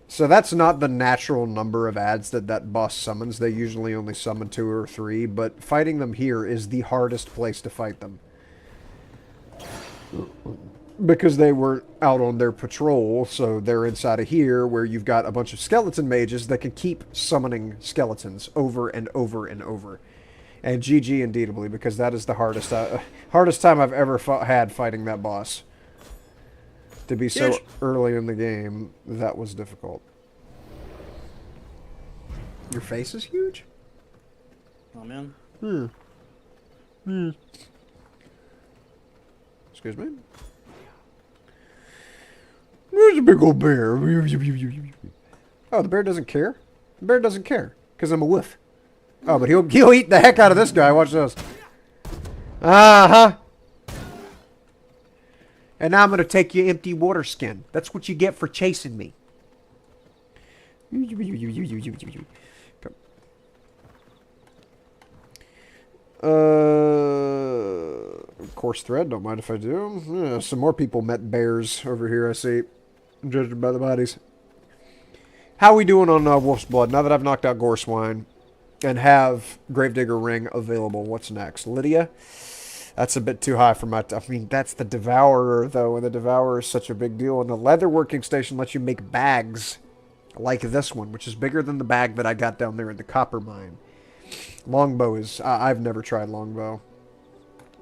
So that's not the natural number of ads that that boss summons. They usually only summon 2 or 3, but fighting them here is the hardest place to fight them. Because they were out on their patrol, so they're inside of here where you've got a bunch of skeleton mages that can keep summoning skeletons over and over and over. And GG indeedably, because that is the hardest time I've ever had fighting that boss. To be so early in the game, that was difficult. Your face is huge? Oh, man. Excuse me? There's a big old bear. Oh, the bear doesn't care? The bear doesn't care, because I'm a wolf. Oh, but he'll eat the heck out of this guy. Watch this. Uh-huh. And now I'm going to take your empty water skin. That's what you get for chasing me. Coarse thread, don't mind if I do. Yeah, some more people met bears over here, I see. Judging by the bodies. How we doing on Wolf's Blood? Now that I've knocked out Goreswine and have Gravedigger Ring available, what's next? Lydia? That's a bit too high for my... I mean, that's the Devourer, though, and the Devourer is such a big deal. And the Leather Working Station lets you make bags like this one, which is bigger than the bag that I got down there in the copper mine. Longbow is... I've never tried Longbow.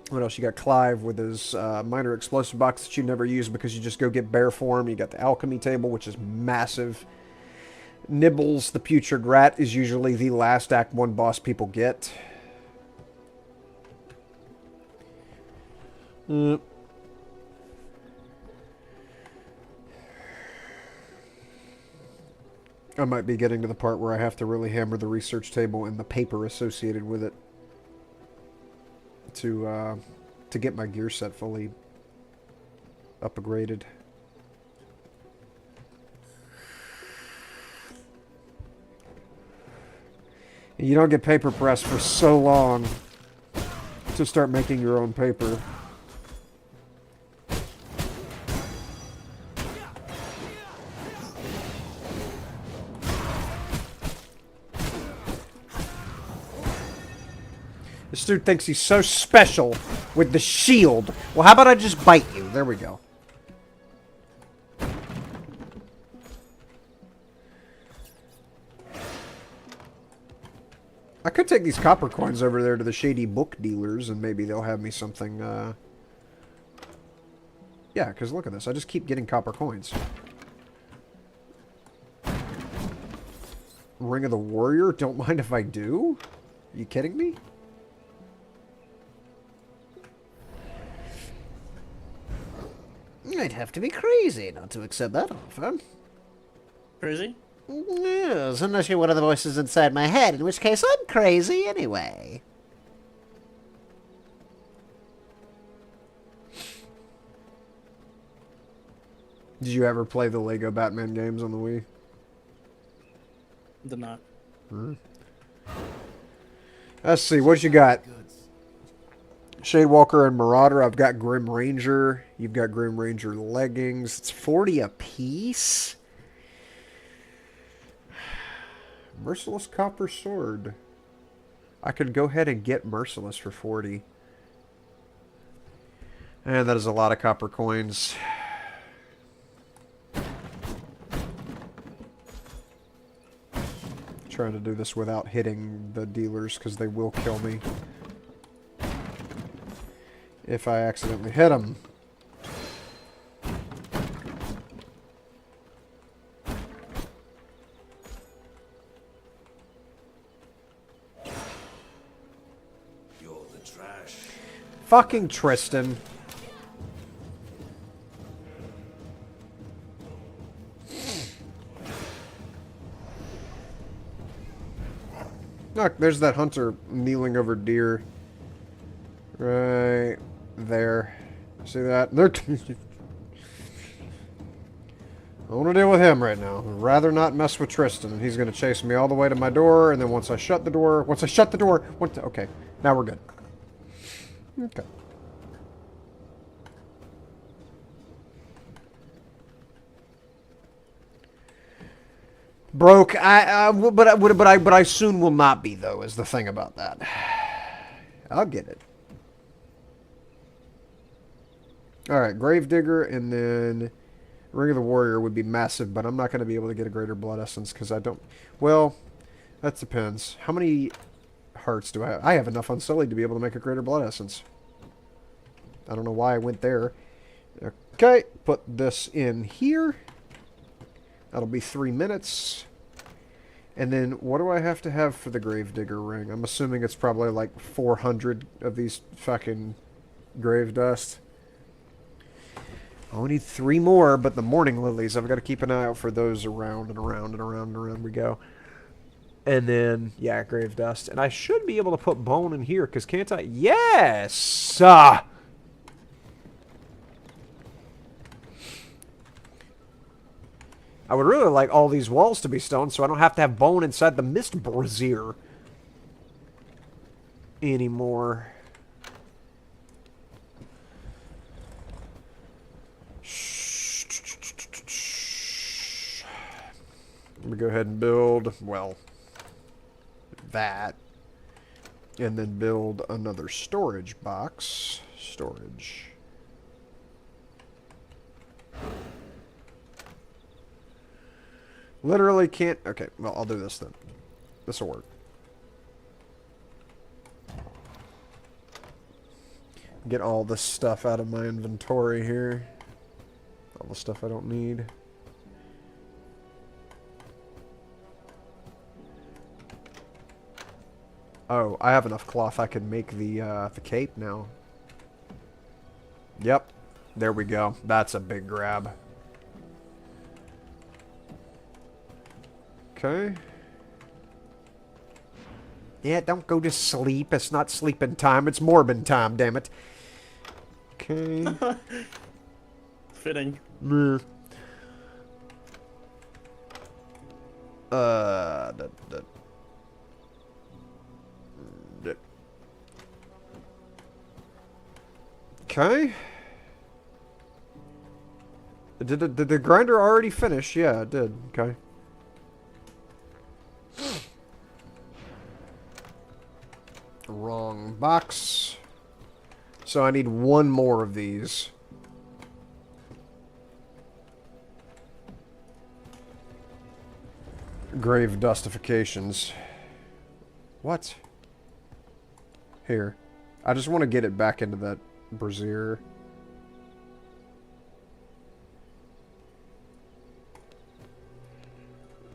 What else? You got Clive with his minor explosive box that you never use because you just go get bear form. You got the alchemy table, which is massive. Nibbles, the putrid rat, is usually the last Act 1 boss people get. I might be getting to the part where I have to really hammer the research table and the paper associated with it to get my gear set fully upgraded. You don't get paper press for so long to start making your own paper. This dude thinks he's so special with the shield. Well, how about I just bite you? There we go. I could take these copper coins over there to the shady book dealers and maybe they'll have me something, yeah, because look at this. I just keep getting copper coins. Ring of the Warrior? Don't mind if I do? Are you kidding me? I'd have to be crazy not to accept that offer. Crazy? Yes, unless you're one of the voices inside my head, in which case I'm crazy anyway. Did you ever play the Lego Batman games on the Wii? Did not. Let's see, what you got? Shadewalker and Marauder. I've got Grim Ranger. You've got Grim Ranger leggings. It's 40 a piece. Merciless Copper Sword. I could go ahead and get Merciless for 40. And that is a lot of copper coins. Trying to do this without hitting the dealers because they will kill me if I accidentally hit them. You're the trash. Fucking Tristan. Look, there's that hunter kneeling over deer. Right there. See that? They're I want to deal with him right now. I'd rather not mess with Tristan. He's going to chase me all the way to my door, and then once I shut the door... Okay, now we're good. Okay. Broke. But I soon will not be, though, is the thing about that. I'll get it. Alright, Gravedigger, and then Ring of the Warrior would be massive, but I'm not going to be able to get a Greater Blood Essence, because I don't... Well, that depends. How many hearts do I have? I have enough Unsullied to be able to make a Greater Blood Essence. I don't know why I went there. Okay, put this in here. That'll be 3 minutes. And then, what do I have to have for the Gravedigger ring? I'm assuming it's probably like 400 of these fucking grave dust. I only need 3 more, but the Morning Lilies, I've got to keep an eye out for those around and around and around and around we go. And then, yeah, grave dust. And I should be able to put bone in here, because can't I? Yes! I would really like all these walls to be stone, so I don't have to have bone inside the Mist Brazier anymore. Let me go ahead and build, well, that. And then build another storage box. Storage. Literally can't... Okay, well, I'll do this then. This will work. Get all this stuff out of my inventory here. All the stuff I don't need. Oh, I have enough cloth I can make the cape now. Yep. There we go. That's a big grab. Okay. Yeah, don't go to sleep. It's not sleeping time. It's morbid time, damn it. Okay. Fitting. Meh. Okay. Did the grinder already finish? Yeah, it did. Okay. Wrong box. So I need 1 more of these. Grave dustifications. What? Here. I just want to get it back into that brazier.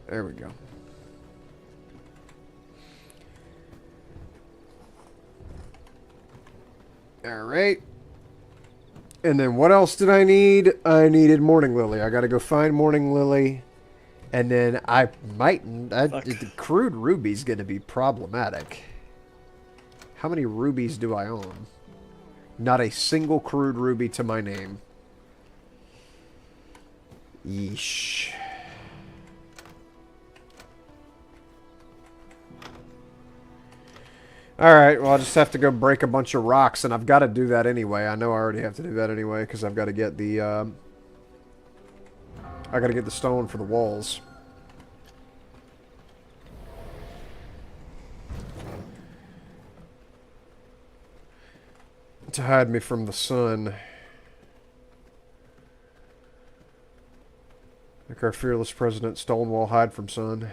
There we go. Alright. And then what else did I need? I needed Morning Lily. I gotta go find Morning Lily. And then I might... the crude ruby's gonna be problematic. How many rubies do I own? Not a single crude ruby to my name. Yeesh. Alright, well, I just have to go break a bunch of rocks, and I've got to do that anyway. I know I already have to do that anyway, because I've got to get the, I got to get the stone for the walls. To hide me from the sun. Like our fearless president, Stonewall, hide from sun.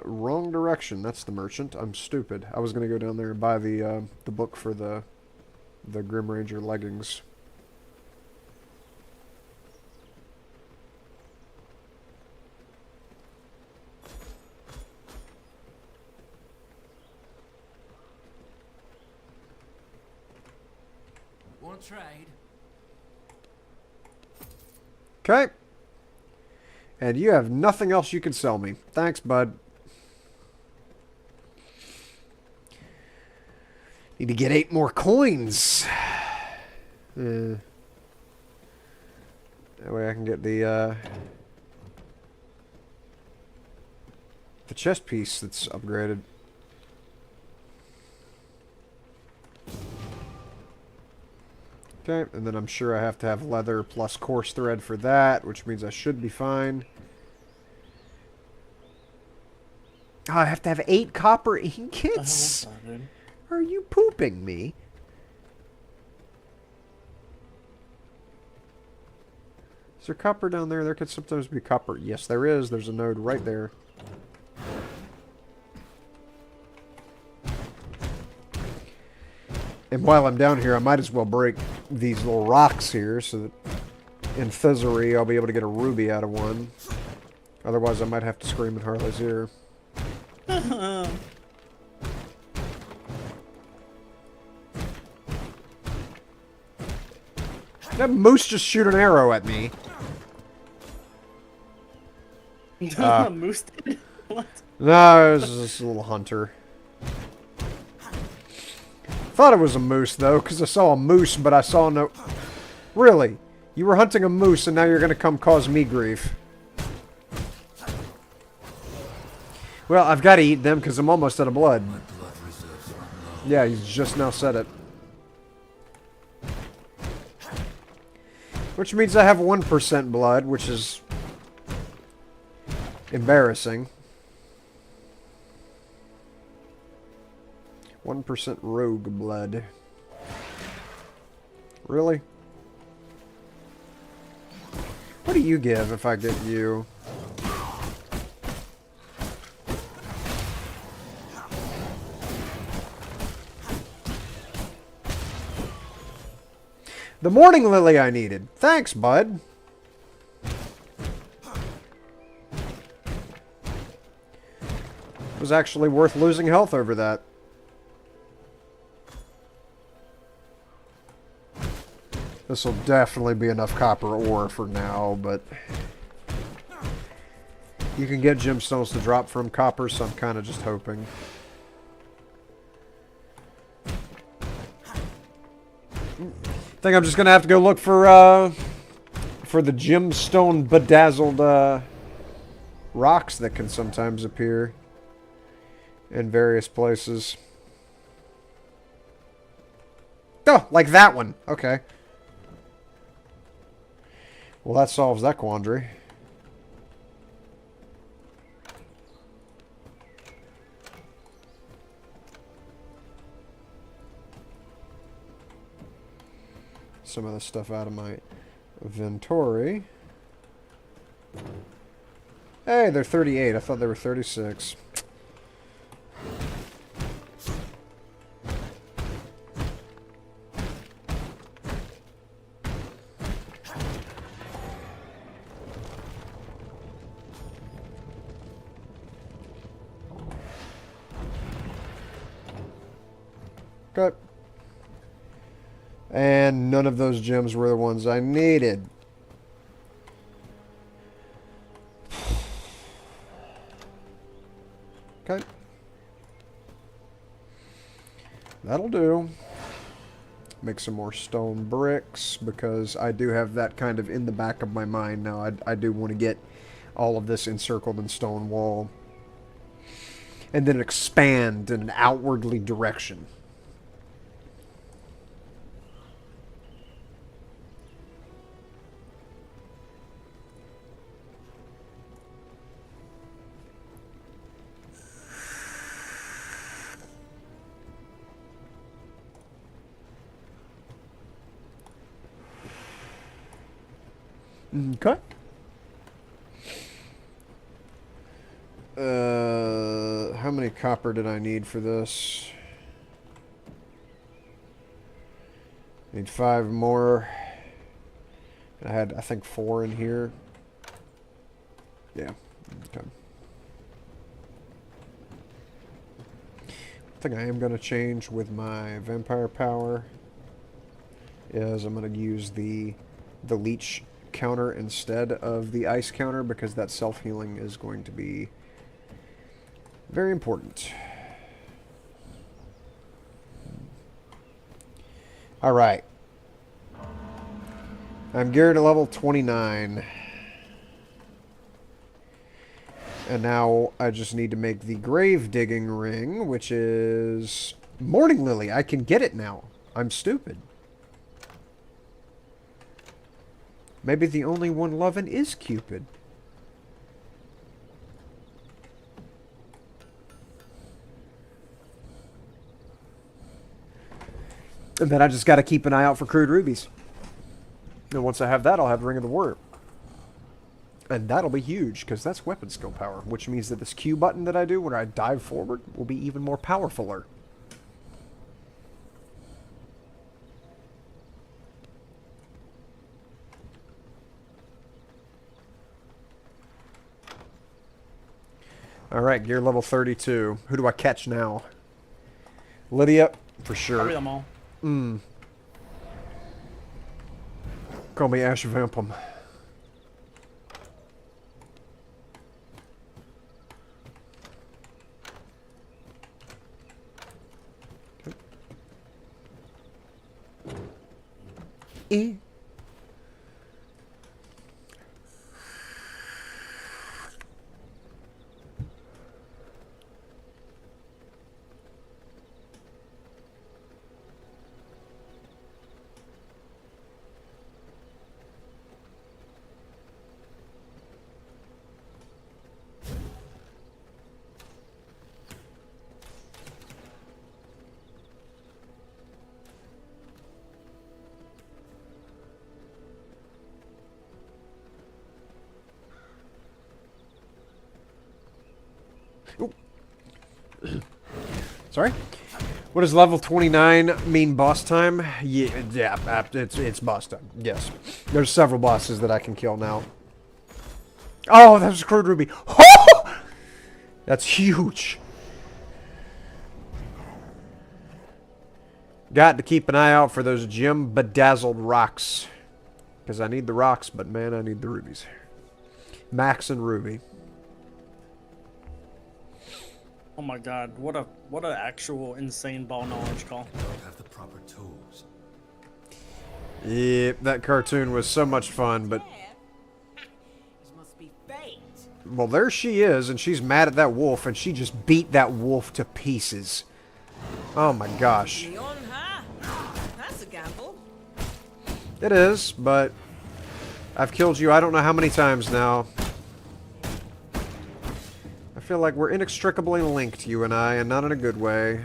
Wrong direction. That's the merchant. I'm stupid. I was gonna go down there and buy the book for the Grim Ranger leggings. Want to trade? Okay. And you have nothing else you can sell me. Thanks, bud. Need to get 8 more coins. That way I can get the chest piece that's upgraded. Okay, and then I'm sure I have to have leather plus coarse thread for that, which means I should be fine. Oh, I have to have 8 copper ingots? Are you pooping me? Is there copper down there? There could sometimes be copper. Yes, there is. There's a node right there. And while I'm down here, I might as well break these little rocks here so that in Thizzery I'll be able to get a ruby out of one. Otherwise I might have to scream in Harley's ear. That moose just shoot an arrow at me. Moose did? What? No, it was just a little hunter. Thought it was a moose, though, because I saw a moose, but I saw no... Really? You were hunting a moose, and now you're going to come cause me grief. Well, I've got to eat them, because I'm almost out of blood. Yeah, you just now said it. Which means I have 1% blood, which is... embarrassing. 1% rogue blood. Really? What do you give if I get you? The morning lily I needed. Thanks, bud. It was actually worth losing health over that. This will definitely be enough copper ore for now, but you can get gemstones to drop from copper, so I'm kind of just hoping. I think I'm just gonna have to go look for the gemstone bedazzled rocks that can sometimes appear in various places. Oh, like that one. Okay. Well, that solves that quandary. Some of the stuff out of my inventory. Hey, they're 38. I thought they were 36. Okay. And none of those gems were the ones I needed. Okay. That'll do. Make some more stone bricks, because I do have that kind of in the back of my mind now. I do want to get all of this encircled in stone wall. and then expand in an outwardly direction. Okay. How many copper did I need for this? Need 5 more. I had, I think, 4 in here. Yeah. Okay. One thing I am going to change with my vampire power is I'm going to use the leech counter instead of the ice counter, because that self-healing is going to be very important. Alright. I'm geared to level 29. And now I just need to make the grave digging ring, which is Morning Lily. I can get it now. I'm stupid. Maybe the only one loving is Cupid. And then I just got to keep an eye out for crude rubies. And once I have that, I'll have the Ring of the Warrior. And that'll be huge, because that's weapon skill power, which means that this Q button that I do when I dive forward will be even more powerfuler. Alright, gear level 32. Who do I catch now? Lydia, for sure. Probably them all. Call me Ash Vampum. Okay. Sorry? What does level 29 mean boss time? Yeah, it's boss time. Yes. There's several bosses that I can kill now. Oh, that was a crude ruby. That's huge. Got to keep an eye out for those gem bedazzled rocks. Because I need the rocks, but man, I need the rubies. Max and Ruby. Oh my god, what a actual insane ball knowledge call. Don't have the proper tools. Yep, that cartoon was so much fun, but... must be fate. Well, there she is, and she's mad at that wolf, and she just beat that wolf to pieces. Oh my gosh. On her? That's a gamble. It is, but... I've killed you I don't know how many times now. I feel like we're inextricably linked, you and I, and not in a good way.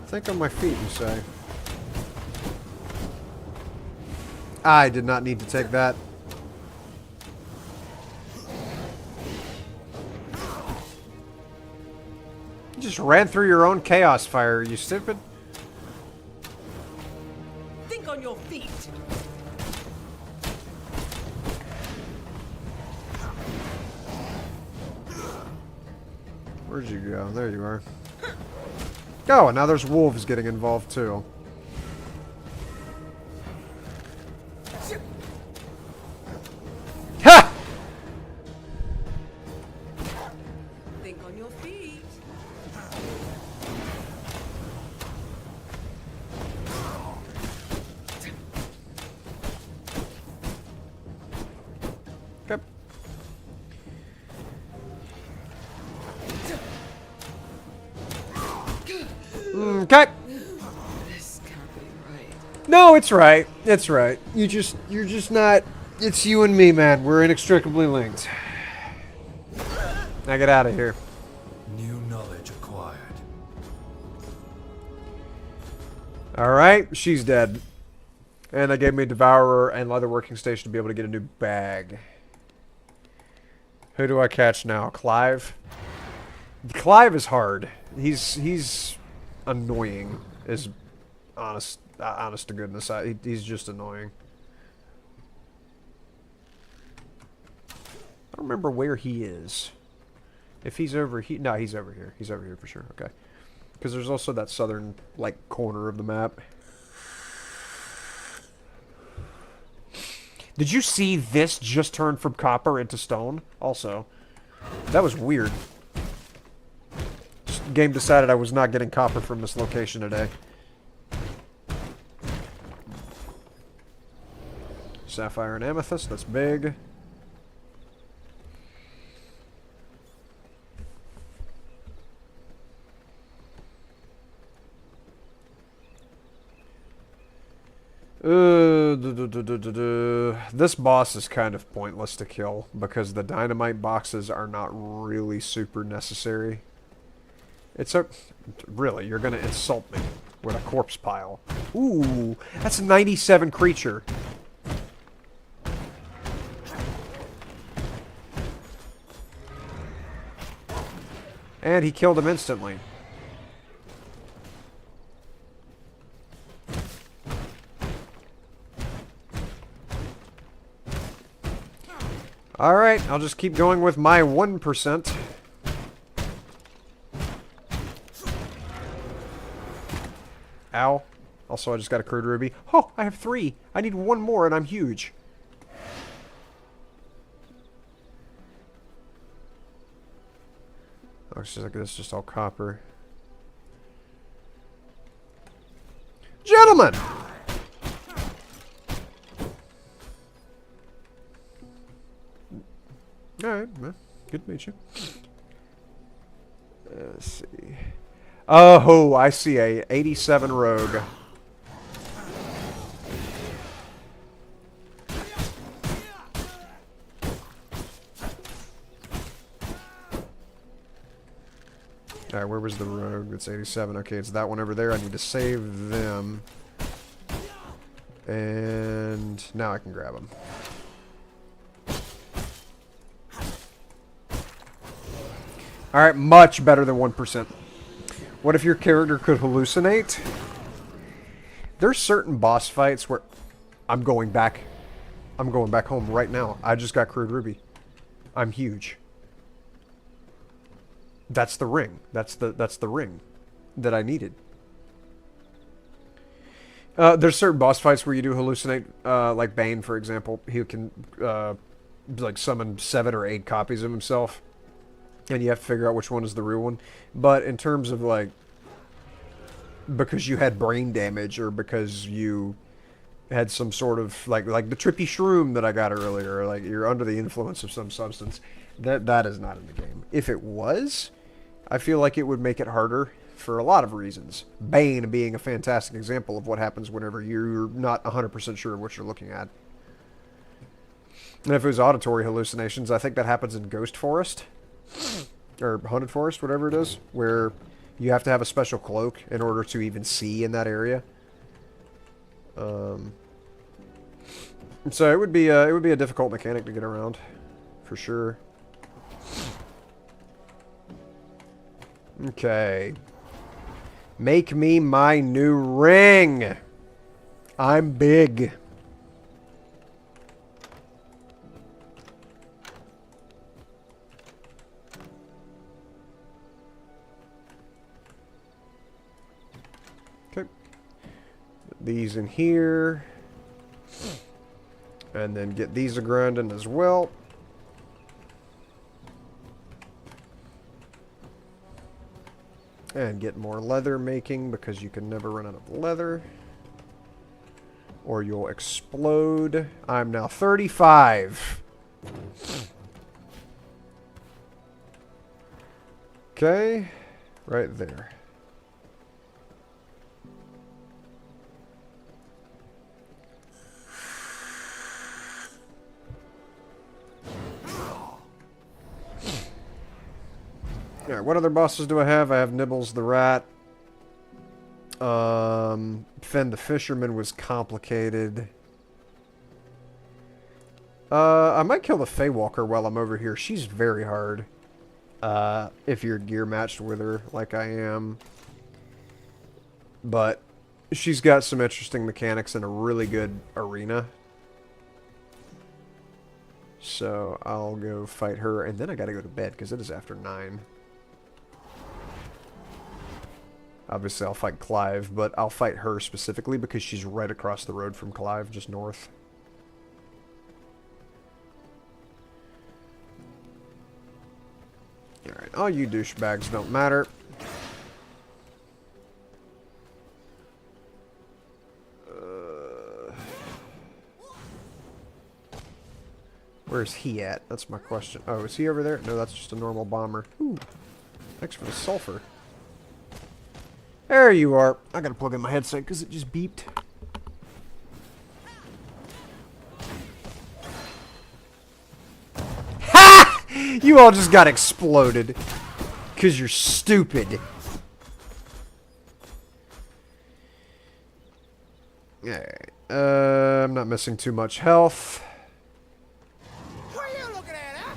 Think on my feet, you say. I did not need to take that. You just ran through your own chaos fire, you stupid. Think on your feet. Where'd you go? There you are. Oh, and now there's wolves getting involved too. Ha! Think on your feet. Okay. This can't be right. No, it's right. It's right. You're just not. It's you and me, man. We're inextricably linked. Now get out of here. New knowledge acquired. Alright, she's dead. And they gave me a Devourer and Leather Working Station to be able to get a new bag. Who do I catch now? Clive? Clive is hard. He's annoying. Is honest to goodness. He's just annoying. I don't remember where he is. If he's over here... No, he's over here. He's over here for sure. Okay. Because there's also that southern, like, corner of the map. Did you see this just turn from copper into stone? Also. That was weird. Game decided I was not getting copper from this location today. Sapphire and amethyst, that's big. This boss is kind of pointless to kill because the dynamite boxes are not really super necessary. It's a... Really, you're gonna insult me with a corpse pile. Ooh, that's a 97 creature. And he killed him instantly. Alright, I'll just keep going with my 1%. Ow. Also, I just got a crude ruby. Oh, I have 3. I need 1 more and I'm huge. Oh, it's just like this, just all copper. Gentlemen! Alright, man. Good to meet you. Let's see. Oh, I see a 87 rogue. Alright, where was the rogue? It's 87. Okay, it's that one over there. I need to save them. And now I can grab them. Alright, much better than 1%. What if your character could hallucinate? There's certain boss fights where I'm going back home right now. I just got crude ruby. I'm huge. That's the ring. That's the ring that I needed. There's certain boss fights where you do hallucinate, like Bane, for example. He can like summon 7 or 8 copies of himself. And you have to figure out which one is the real one. But in terms of, like, because you had brain damage or because you had some sort of, like the trippy shroom that I got earlier, like you're under the influence of some substance, that is not in the game. If it was, I feel like it would make it harder for a lot of reasons. Bane being a fantastic example of what happens whenever you're not 100% sure of what you're looking at. And if it was auditory hallucinations, I think that happens in Ghost Forest. Or Haunted Forest, whatever it is, where you have to have a special cloak in order to even see in that area. So it would be a difficult mechanic to get around, for sure. Okay. Make me my new ring. I'm big. These in here. And then get these a grinding as well. And get more leather making because you can never run out of leather. Or you'll explode. I'm now 35. Okay. Right there. Alright, what other bosses do I have? I have Nibbles the Rat. Finn the Fisherman was complicated. I might kill the Feywalker while I'm over here. She's very hard. If you're gear matched with her, like I am. But she's got some interesting mechanics and a really good arena. So I'll go fight her, and then I gotta go to bed because it is after 9. Obviously I'll fight Clive, but I'll fight her specifically because she's right across the road from Clive, just north. Alright, all you douchebags don't matter. Where's he at? That's my question. Oh, is he over there? No, that's just a normal bomber. Ooh. Thanks for the sulfur. There you are. I gotta plug in my headset because it just beeped. Ha! You all just got exploded. Because you're stupid. Alright. I'm not missing too much health. What are you looking at, huh?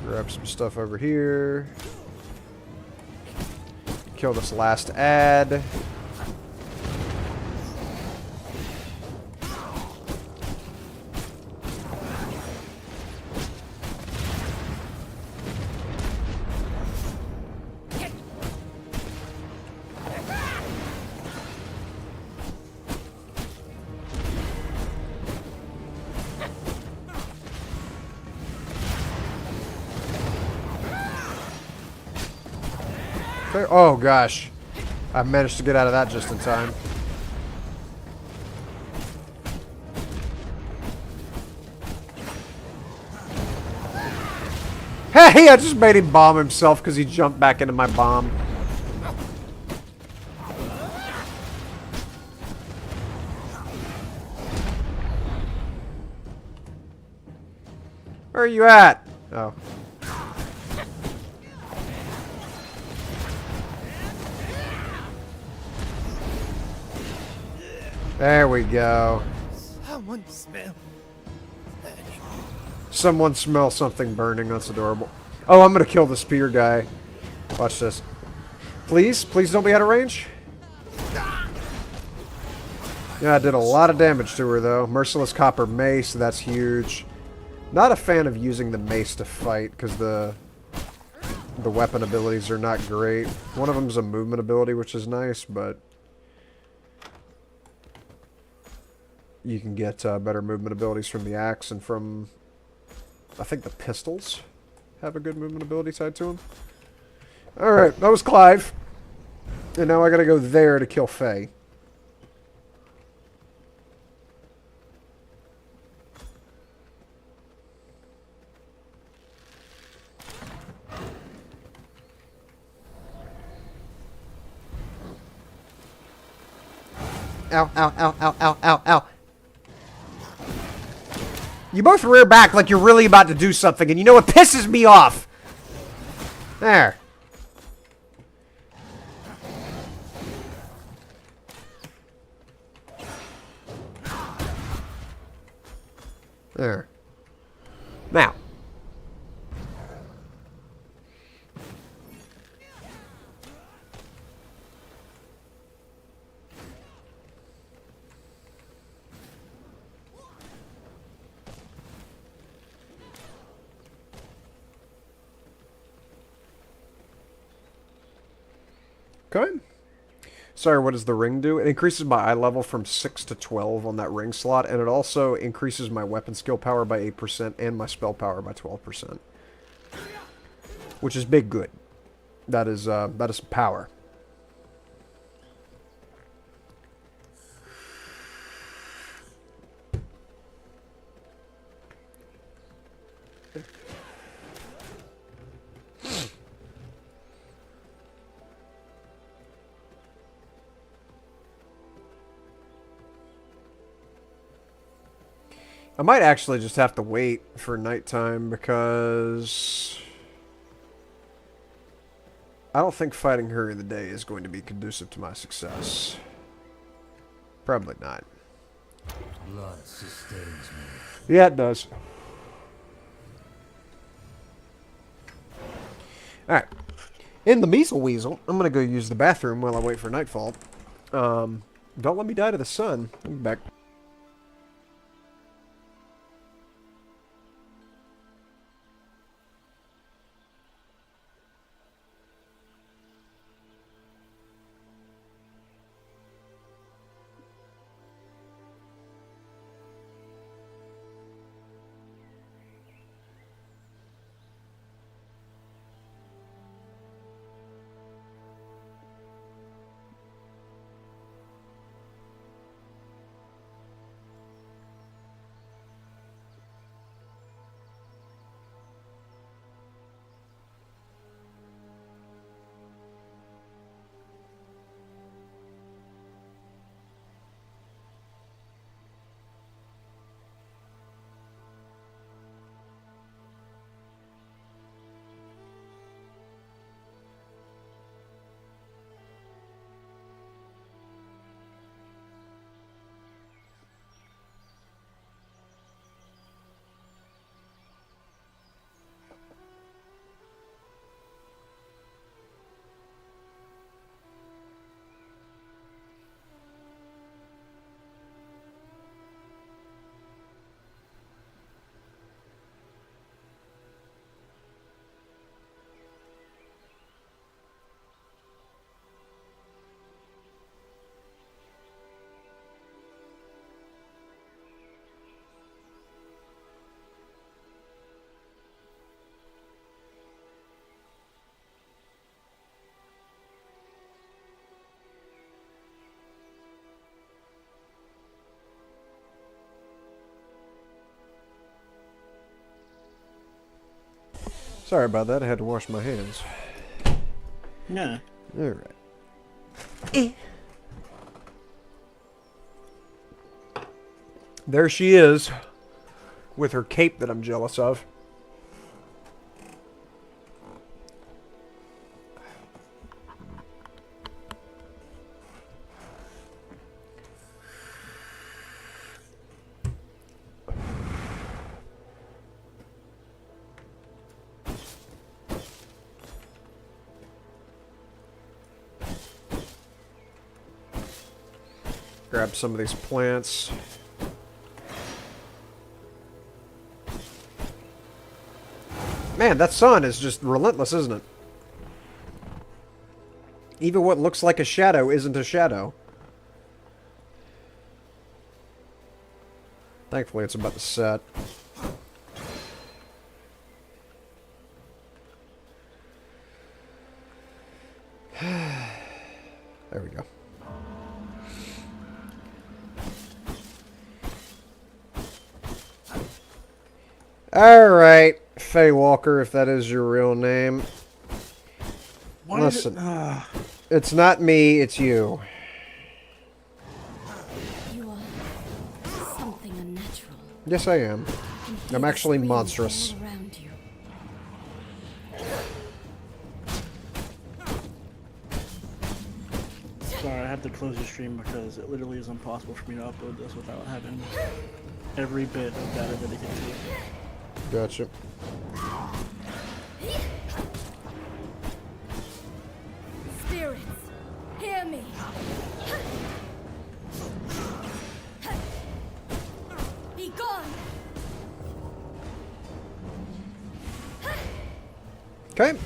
Grab some stuff over here. Kill this last ad. Oh gosh, I managed to get out of that just in time. Hey, I just made him bomb himself because he jumped back into my bomb. Where are you at? Oh. There we go. Someone smell. Someone smells something burning. That's adorable. Oh, I'm gonna kill the spear guy. Watch this. Please? Please don't be out of range? Yeah, I did a lot of damage to her, though. Merciless Copper Mace, that's huge. Not a fan of using the mace to fight, because the weapon abilities are not great. One of them is a movement ability, which is nice, but you can get better movement abilities from the axe and from, I think the pistols have a good movement ability tied to them. Alright, that was Clive. And now I gotta go there to kill Faye. Ow, ow, ow, ow, ow, ow, ow. You both rear back like you're really about to do something, and you know what pisses me off? There. There. Now. Okay. Sorry, what does the ring do? It increases my eye level from 6 to 12 on that ring slot, and it also increases my weapon skill power by 8% and my spell power by 12%. Which is big good. That is power. I might actually just have to wait for nighttime because I don't think fighting her in the day is going to be conducive to my success. Probably not. Blood sustains me. Yeah, it does. Alright. In the Measle Weasel, I'm going to go use the bathroom while I wait for nightfall. Don't let me die to the sun. I'll be back. Sorry about that. I had to wash my hands. Yeah. Alright. There she is. With her cape that I'm jealous of. Grab some of these plants. Man, that sun is just relentless, isn't it? Even what looks like a shadow isn't a shadow. Thankfully, it's about to set. There we go. Alright, Faye Walker, if that is your real name. Why Listen, did it's not me, it's you. You are something unnatural. Yes, I am. And I'm hear actually the screams monstrous. all around you. Sorry, I have to close the stream because it literally is impossible for me to upload this without having every bit of data dedicated to it. Gotcha. Spirits, hear me. Be gone. Okay.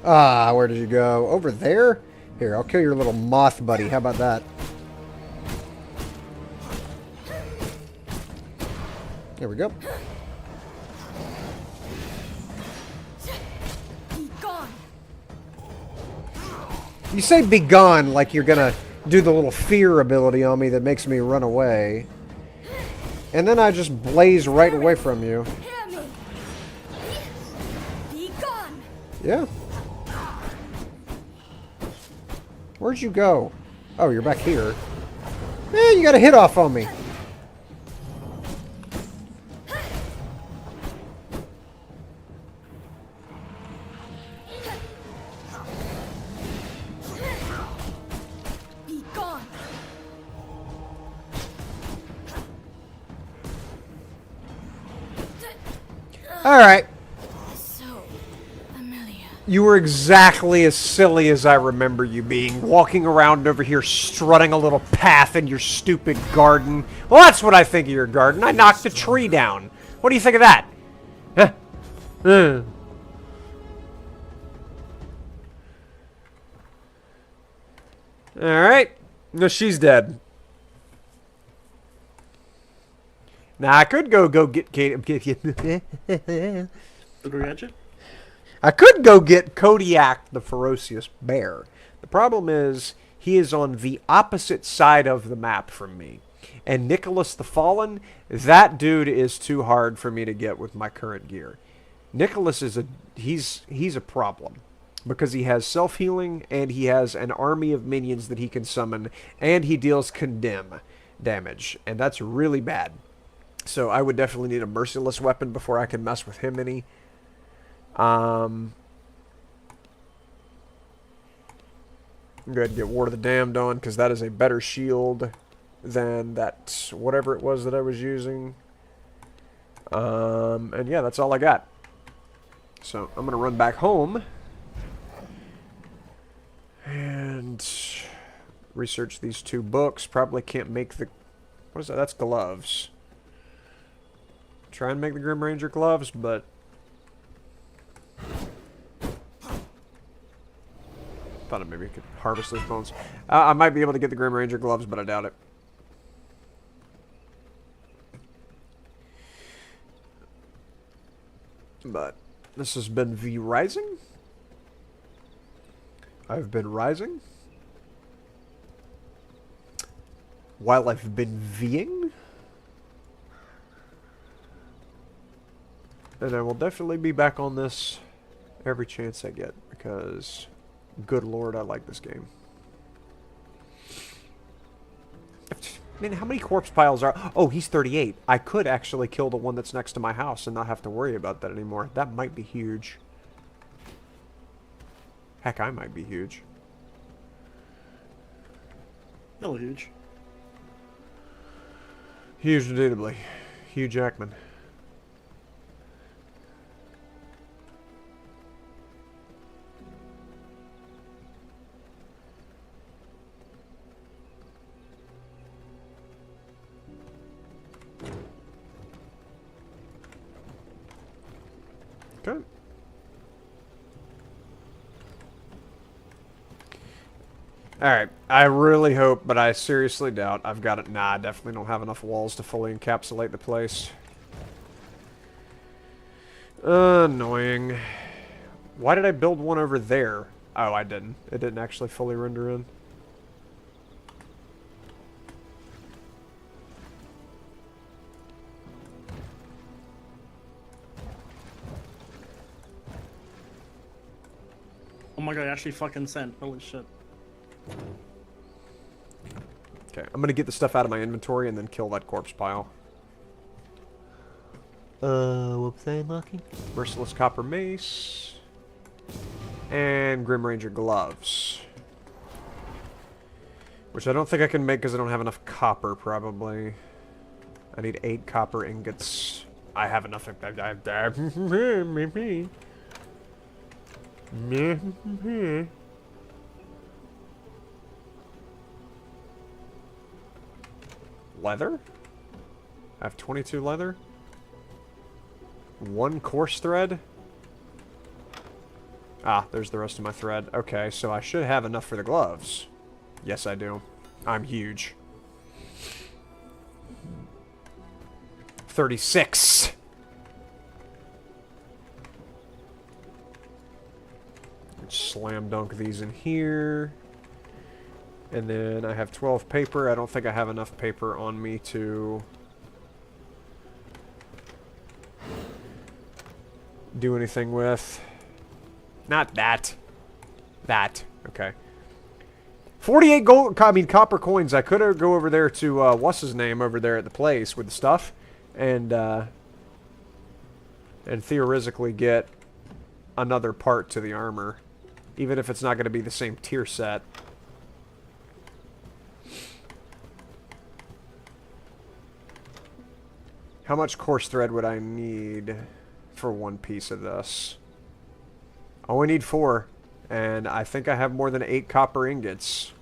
Ah, where did you go? Over there? Here, I'll kill your little moth buddy. How about that? There we go. Be gone. You say be gone like you're gonna do the little fear ability on me that makes me run away. And then I just blaze right away from you. Hear me. Be gone. Yeah. Where'd you go? Oh, you're back here. You got a hit off on me. Be gone. Alright. So familiar. You were exactly as silly as I remember you being, walking around over here strutting a little path in your stupid garden. Well, that's what I think of your garden. I knocked a tree down. What do you think of that? Huh? Alright. No, she's dead. Now, I could go get Kate. Did we catch it? I could go get Kodiak the Ferocious Bear. The problem is, he is on the opposite side of the map from me. And Nicholas the Fallen, that dude is too hard for me to get with my current gear. Nicholas is he's a problem. Because he has self-healing, and he has an army of minions that he can summon, and he deals condemn damage. And that's really bad. So I would definitely need a merciless weapon before I can mess with him any. I'm going to get Ward of the Damned on, because that is a better shield than that whatever it was that I was using. And yeah, that's all I got. So I'm going to run back home and research these 2 books. Probably can't make the... What is that? That's gloves. Try and make the Grim Ranger gloves, but... Thought maybe I could harvest those bones. I might be able to get the Grim Ranger gloves, but I doubt it. But this has been V Rising. I've been rising. While I've been Ving. And I will definitely be back on this every chance I get, because, good lord, I like this game. Man, how many corpse piles are... Oh, he's 38. I could actually kill the one that's next to my house and not have to worry about that anymore. That might be huge. Heck, I might be huge. Hell huge. Huge, indeedably. Hugh Jackman. Okay. Alright, I really hope, but I seriously doubt I've got it. Nah, I definitely don't have enough walls to fully encapsulate the place. Annoying. Why did I build one over there? Oh, I didn't. It didn't actually fully render in. Oh my god, I actually fucking sent. Holy shit. Okay, I'm gonna get the stuff out of my inventory and then kill that corpse pile. What was I unlocking? Merciless Copper Mace. And Grim Ranger Gloves. Which I don't think I can make because I don't have enough copper, probably. I need 8 copper ingots. I have enough. Leather? I have 22 leather. 1 coarse thread. Ah, there's the rest of my thread. Okay, so I should have enough for the gloves. Yes, I do. I'm huge. 36. Slam dunk these in here. And then I have 12 paper. I don't think I have enough paper on me to do anything with. Not that. That. Okay. 48 gold, I mean copper coins. I could go over there to, what's his name over there at the place with the stuff. And theoretically get another part to the armor. Even if it's not going to be the same tier set. How much coarse thread would I need for one piece of this? Oh, I need 4. And I think I have more than 8 copper ingots.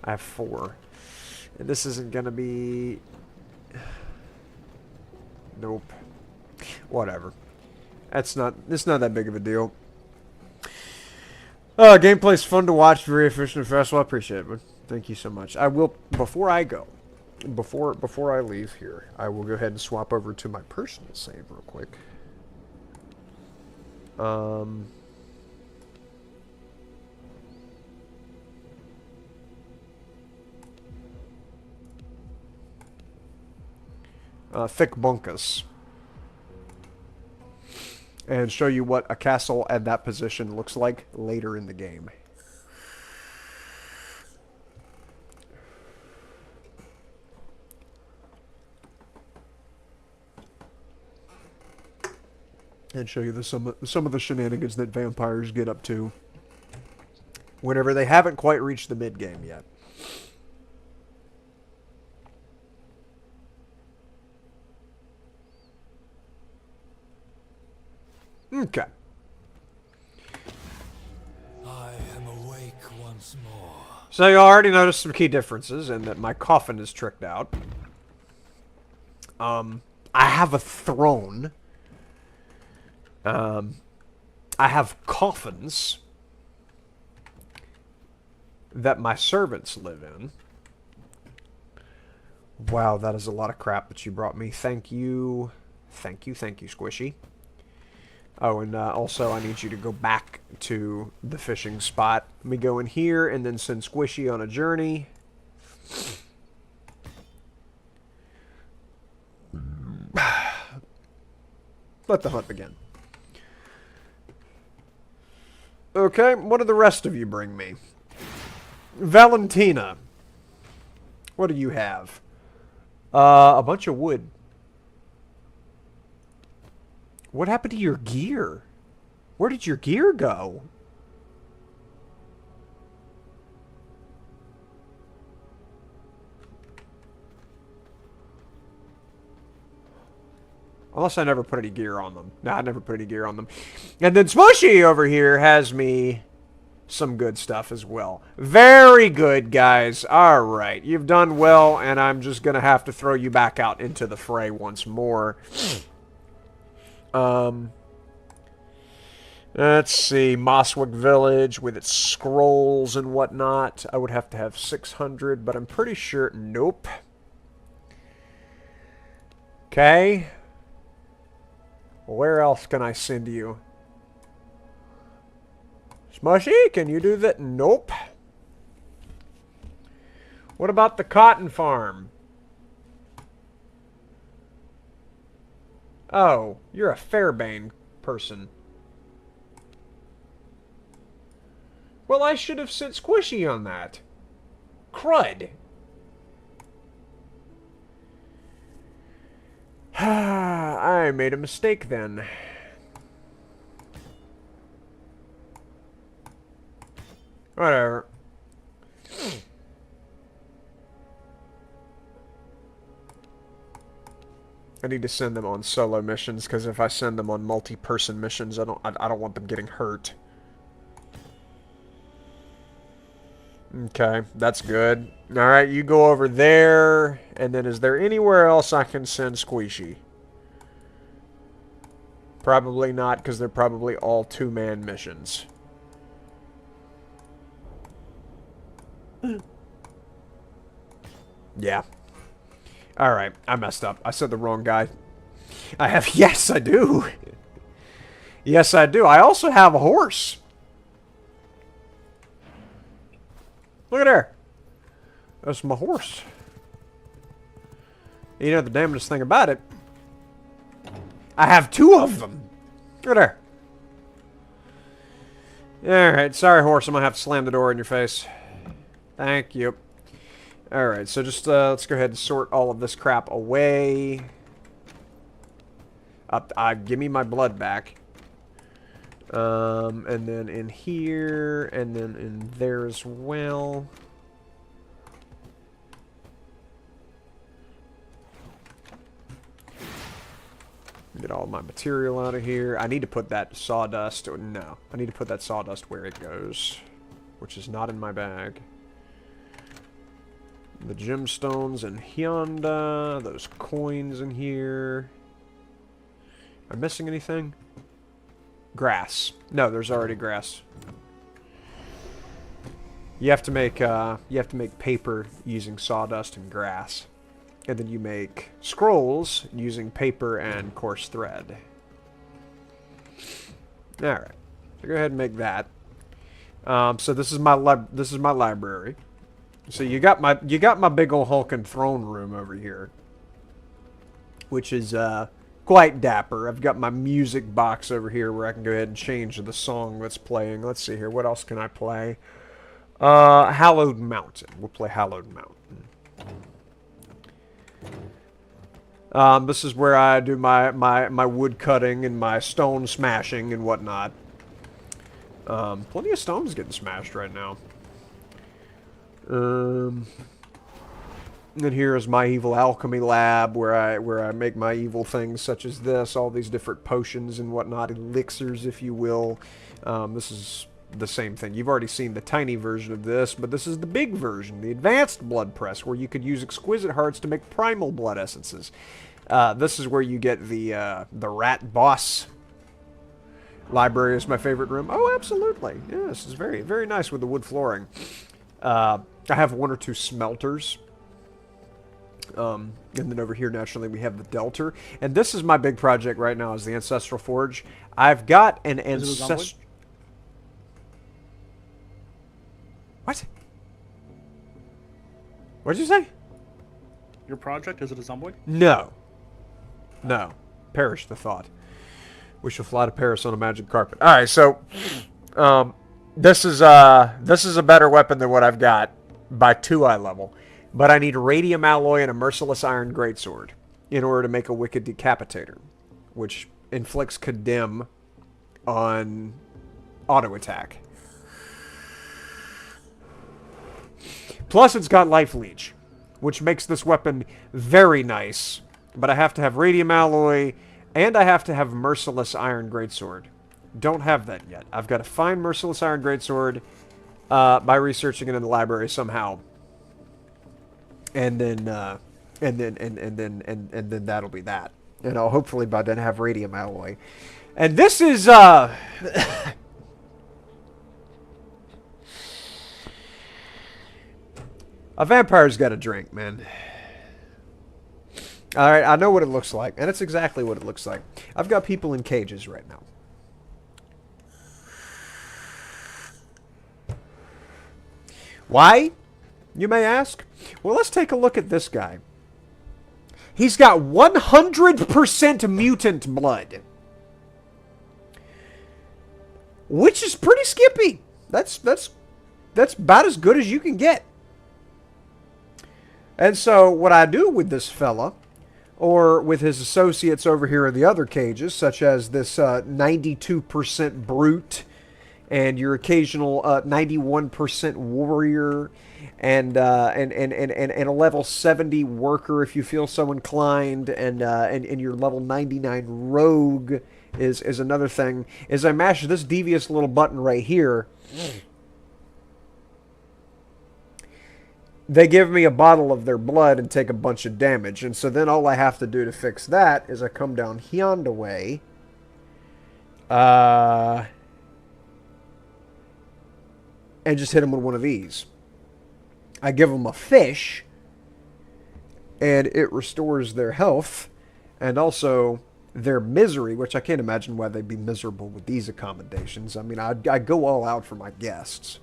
I have 4. And this isn't going to be... Nope. Whatever. It's not that big of a deal. Gameplay's fun to watch, very efficient and fast. Well, I appreciate it, man. Thank you so much. I will, before I go, before I leave here, I will go ahead and swap over to my personal save real quick. Thick Bunkus. And show you what a castle at that position looks like later in the game. And show you some of the shenanigans that vampires get up to whenever they haven't quite reached the mid-game yet. Okay. I am awake once more. So you already noticed some key differences in that my coffin is tricked out. I have a throne. I have coffins that my servants live in. Wow, that is a lot of crap that you brought me. Thank you. Thank you, Squishy. Oh, and also I need you to go back to the fishing spot. Let me go in here and then send Squishy on a journey. Let the hunt begin. Okay, what do the rest of you bring me? Valentina. What do you have? A bunch of wood. What happened to your gear? Where did your gear go? Unless I never put any gear on them. No, I never put any gear on them. And then Smushy over here has me some good stuff as well. Very good, guys. Alright, you've done well, and I'm just going to have to throw you back out into the fray once more. Let's see. Moswick Village with its scrolls and whatnot. I would have to have 600, but I'm pretty sure... Nope. Okay. Where else can I send you? Smushy, can you do that? Nope. What about the cotton farm? Oh, you're a Fairbane person. Well, I should have sent Squishy on that. Crud. I made a mistake then. Whatever. I need to send them on solo missions, because if I send them on multi-person missions, I don't want them getting hurt. Okay, that's good. Alright, you go over there, and then is there anywhere else I can send Squishy? Probably not, because they're probably all two-man missions. Yeah. Alright, I messed up. I said the wrong guy. I have... Yes, I do! Yes, I do. I also have a horse. Look at there. That's my horse. You know the damnedest thing about it? I have 2 of them. Look at there. Alright, sorry horse, I'm gonna have to slam the door in your face. Thank you. Alright, so just let's go ahead and sort all of this crap away. Give me my blood back. And then in here, and then in there as well. Get all my material out of here. I need to put that sawdust... No. I need to put that sawdust where it goes. Which is not in my bag. The gemstones in Hyanda. Those coins in here. Am I missing anything? Grass. No, there's already grass. You have to make paper using sawdust and grass. And then you make scrolls using paper and coarse thread. Alright. So go ahead and make that. So this is my library. So you got my big old hulking throne room over here. Which is quite dapper. I've got my music box over here where I can go ahead and change the song that's playing. Let's see here. What else can I play? Hallowed Mountain. We'll play Hallowed Mountain. This is where I do my wood cutting and my stone smashing and whatnot. Plenty of stones getting smashed right now. And here is my evil alchemy lab where I make my evil things such as this, all these different potions and whatnot, elixirs if you will. This is the same thing. You've already seen the tiny version of this, but this is the big version, the advanced blood press, where you could use exquisite hearts to make primal blood essences. This is where you get the rat boss. Library is my favorite room. Oh, absolutely. Yeah, this is very, very nice with the wood flooring. I have 1 or 2 smelters. And then over here, naturally, we have the Delter. And this is my big project right now, is the Ancestral Forge. I've got an ancestral... What? What did you say? Your project, is it a Zomboid? No. No. Perish the thought. We shall fly to Paris on a magic carpet. Alright, so... this is a better weapon than what I've got by 2 eye level. But I need radium alloy and a merciless iron greatsword in order to make a wicked decapitator, which inflicts condemn on auto attack. Plus, it's got life leech, which makes this weapon very nice. But I have to have radium alloy, and I have to have merciless iron greatsword. Don't have that yet. I've got to find merciless iron greatsword by researching it in the library somehow, and then that'll be that. And I'll hopefully by then have radium alloy. And this is a vampire's got a drink, man. Alright, I know what it looks like. And it's exactly what it looks like. I've got people in cages right now. Why? You may ask. Well, let's take a look at this guy. He's got 100% mutant blood. Which is pretty skippy. That's about as good as you can get. And so what I do with this fella, or with his associates over here in the other cages, such as this 92% brute, and your occasional 91% warrior, and a level 70 worker if you feel so inclined, and your level 99 rogue is another thing. Is I mash this devious little button right here. They give me a bottle of their blood and take a bunch of damage. And so then all I have to do to fix that is I come down Hyanda way. And just hit them with one of these. I give them a fish. And it restores their health. And also their misery, which I can't imagine why they'd be miserable with these accommodations. I mean, I go all out for my guests.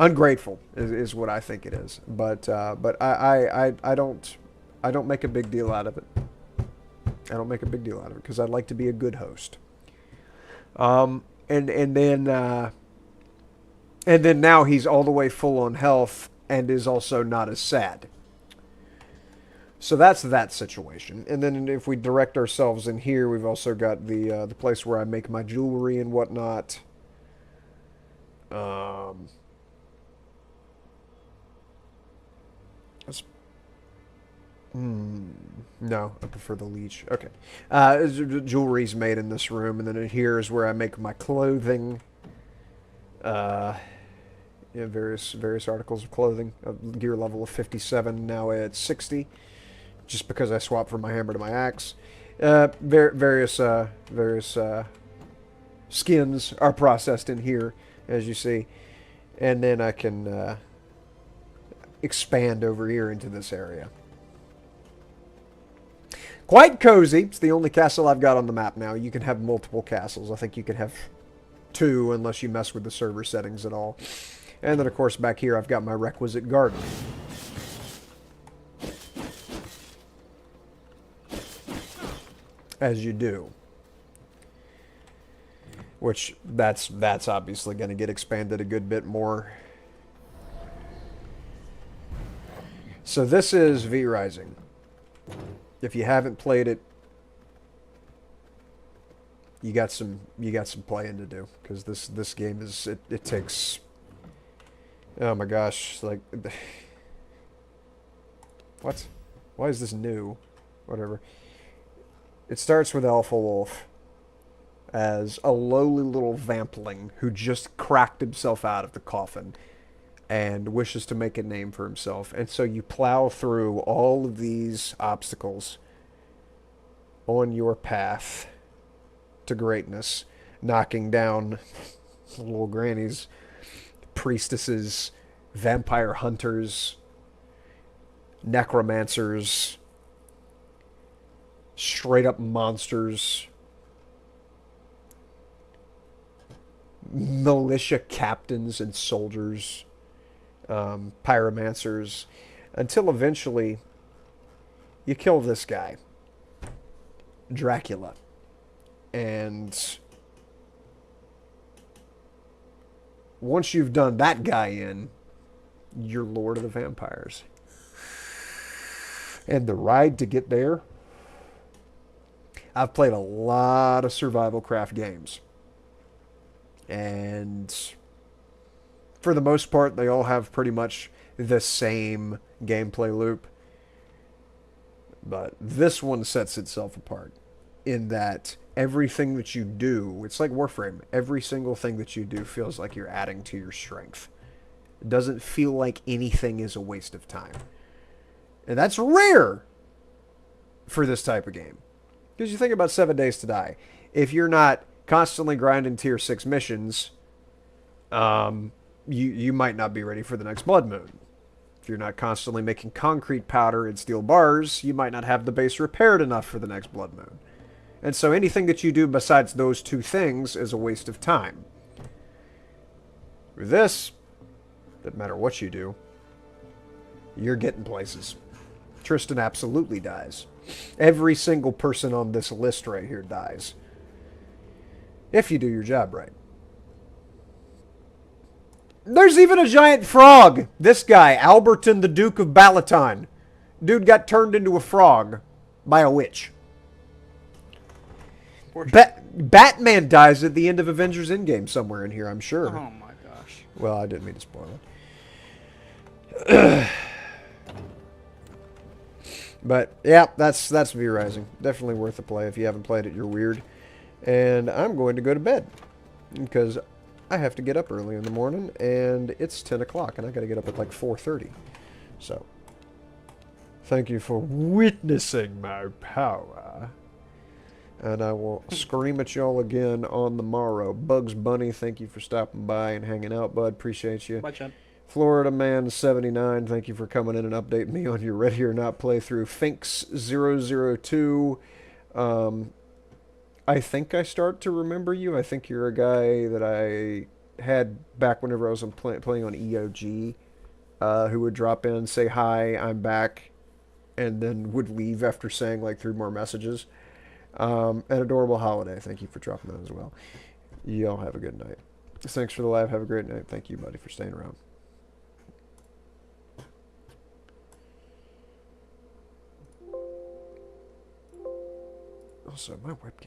Ungrateful is what I think it is, but I don't make a big deal out of it. I don't make a big deal out of it because I like to be a good host. and then now he's all the way full on health and is also not as sad. So that's that situation. And then if we direct ourselves in here, we've also got the place where I make my jewelry and whatnot. That's, no, I prefer the leech. Okay. Jewelry's made in this room, and then in here is where I make my clothing. Various articles of clothing. Gear level of 57, now at 60. Just because I swapped from my hammer to my axe. Various skins are processed in here, as you see. And then I can expand over here into this area. Quite cozy. It's the only castle I've got on the map now. You can have multiple castles. I think you can have 2 unless you mess with the server settings at all. And then, of course, back here I've got my requisite garden. As you do. Which, that's obviously going to get expanded a good bit more. So this is V Rising. If you haven't played it, you got some playing to do, because this game is it takes, oh my gosh, like, what? Why is this new? Whatever. It starts with Alpha Wolf as a lowly little vampling who just cracked himself out of the coffin and wishes to make a name for himself. And so you plow through all of these obstacles on your path to greatness, knocking down little grannies, priestesses, vampire hunters, necromancers, straight up monsters, militia captains and soldiers, pyromancers, until eventually you kill this guy, Dracula. And once you've done that guy in, you're Lord of the Vampires. And the ride to get there, I've played a lot of survival craft games. And for the most part, they all have pretty much the same gameplay loop. But this one sets itself apart in that everything that you do, it's like Warframe. Every single thing that you do feels like you're adding to your strength. It doesn't feel like anything is a waste of time. And that's rare for this type of game. Because you think about 7 Days to Die. If you're not constantly grinding tier 6 missions, you might not be ready for the next Blood Moon. If you're not constantly making concrete powder and steel bars, you might not have the base repaired enough for the next Blood Moon. And so anything that you do besides those two things is a waste of time. With this, doesn't matter what you do, you're getting places. Tristan absolutely dies. Every single person on this list right here dies. If you do your job right. There's even a giant frog! This guy, Alberton the Duke of Balaton. Dude got turned into a frog by a witch. Batman dies at the end of Avengers Endgame somewhere in here, I'm sure. Oh my gosh. Well, I didn't mean to spoil it. But, yeah, that's V Rising. Definitely worth a play. If you haven't played it, you're weird. And I'm going to go to bed. Because I have to get up early in the morning, and it's 10 o'clock, and I got to get up at like 4:30. So, thank you for witnessing my power. And I will scream at y'all again on the morrow. Bugs Bunny, thank you for stopping by and hanging out, bud. Appreciate you. Bye, Chad. Florida Man 79, thank you for coming in and updating me on your Ready or Not playthrough. Finks002, I think I start to remember you. I think you're a guy that I had back whenever I was playing on EOG, who would drop in, say hi, I'm back, and then would leave after saying like 3 more messages. An Adorable Holiday, thank you for dropping that as well. Y'all have a good night. Thanks for the live. Have a great night. Thank you, buddy, for staying around. Also, my webcam.